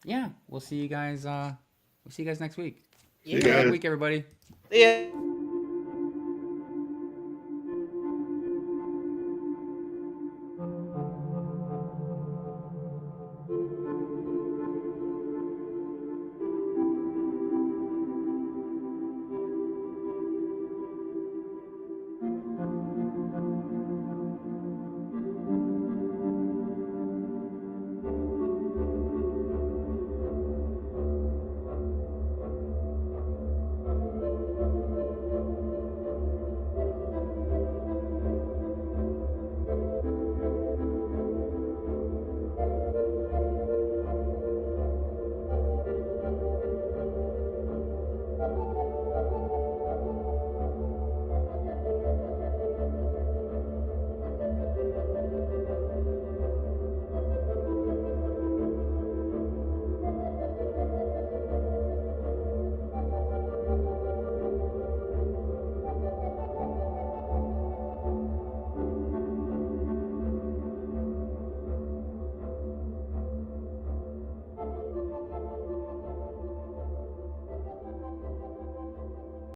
Speaker 1: yeah, we'll see you guys. We'll see you guys next week.
Speaker 3: See you
Speaker 1: Have a good
Speaker 3: guys.
Speaker 1: week, everybody.
Speaker 2: Yeah.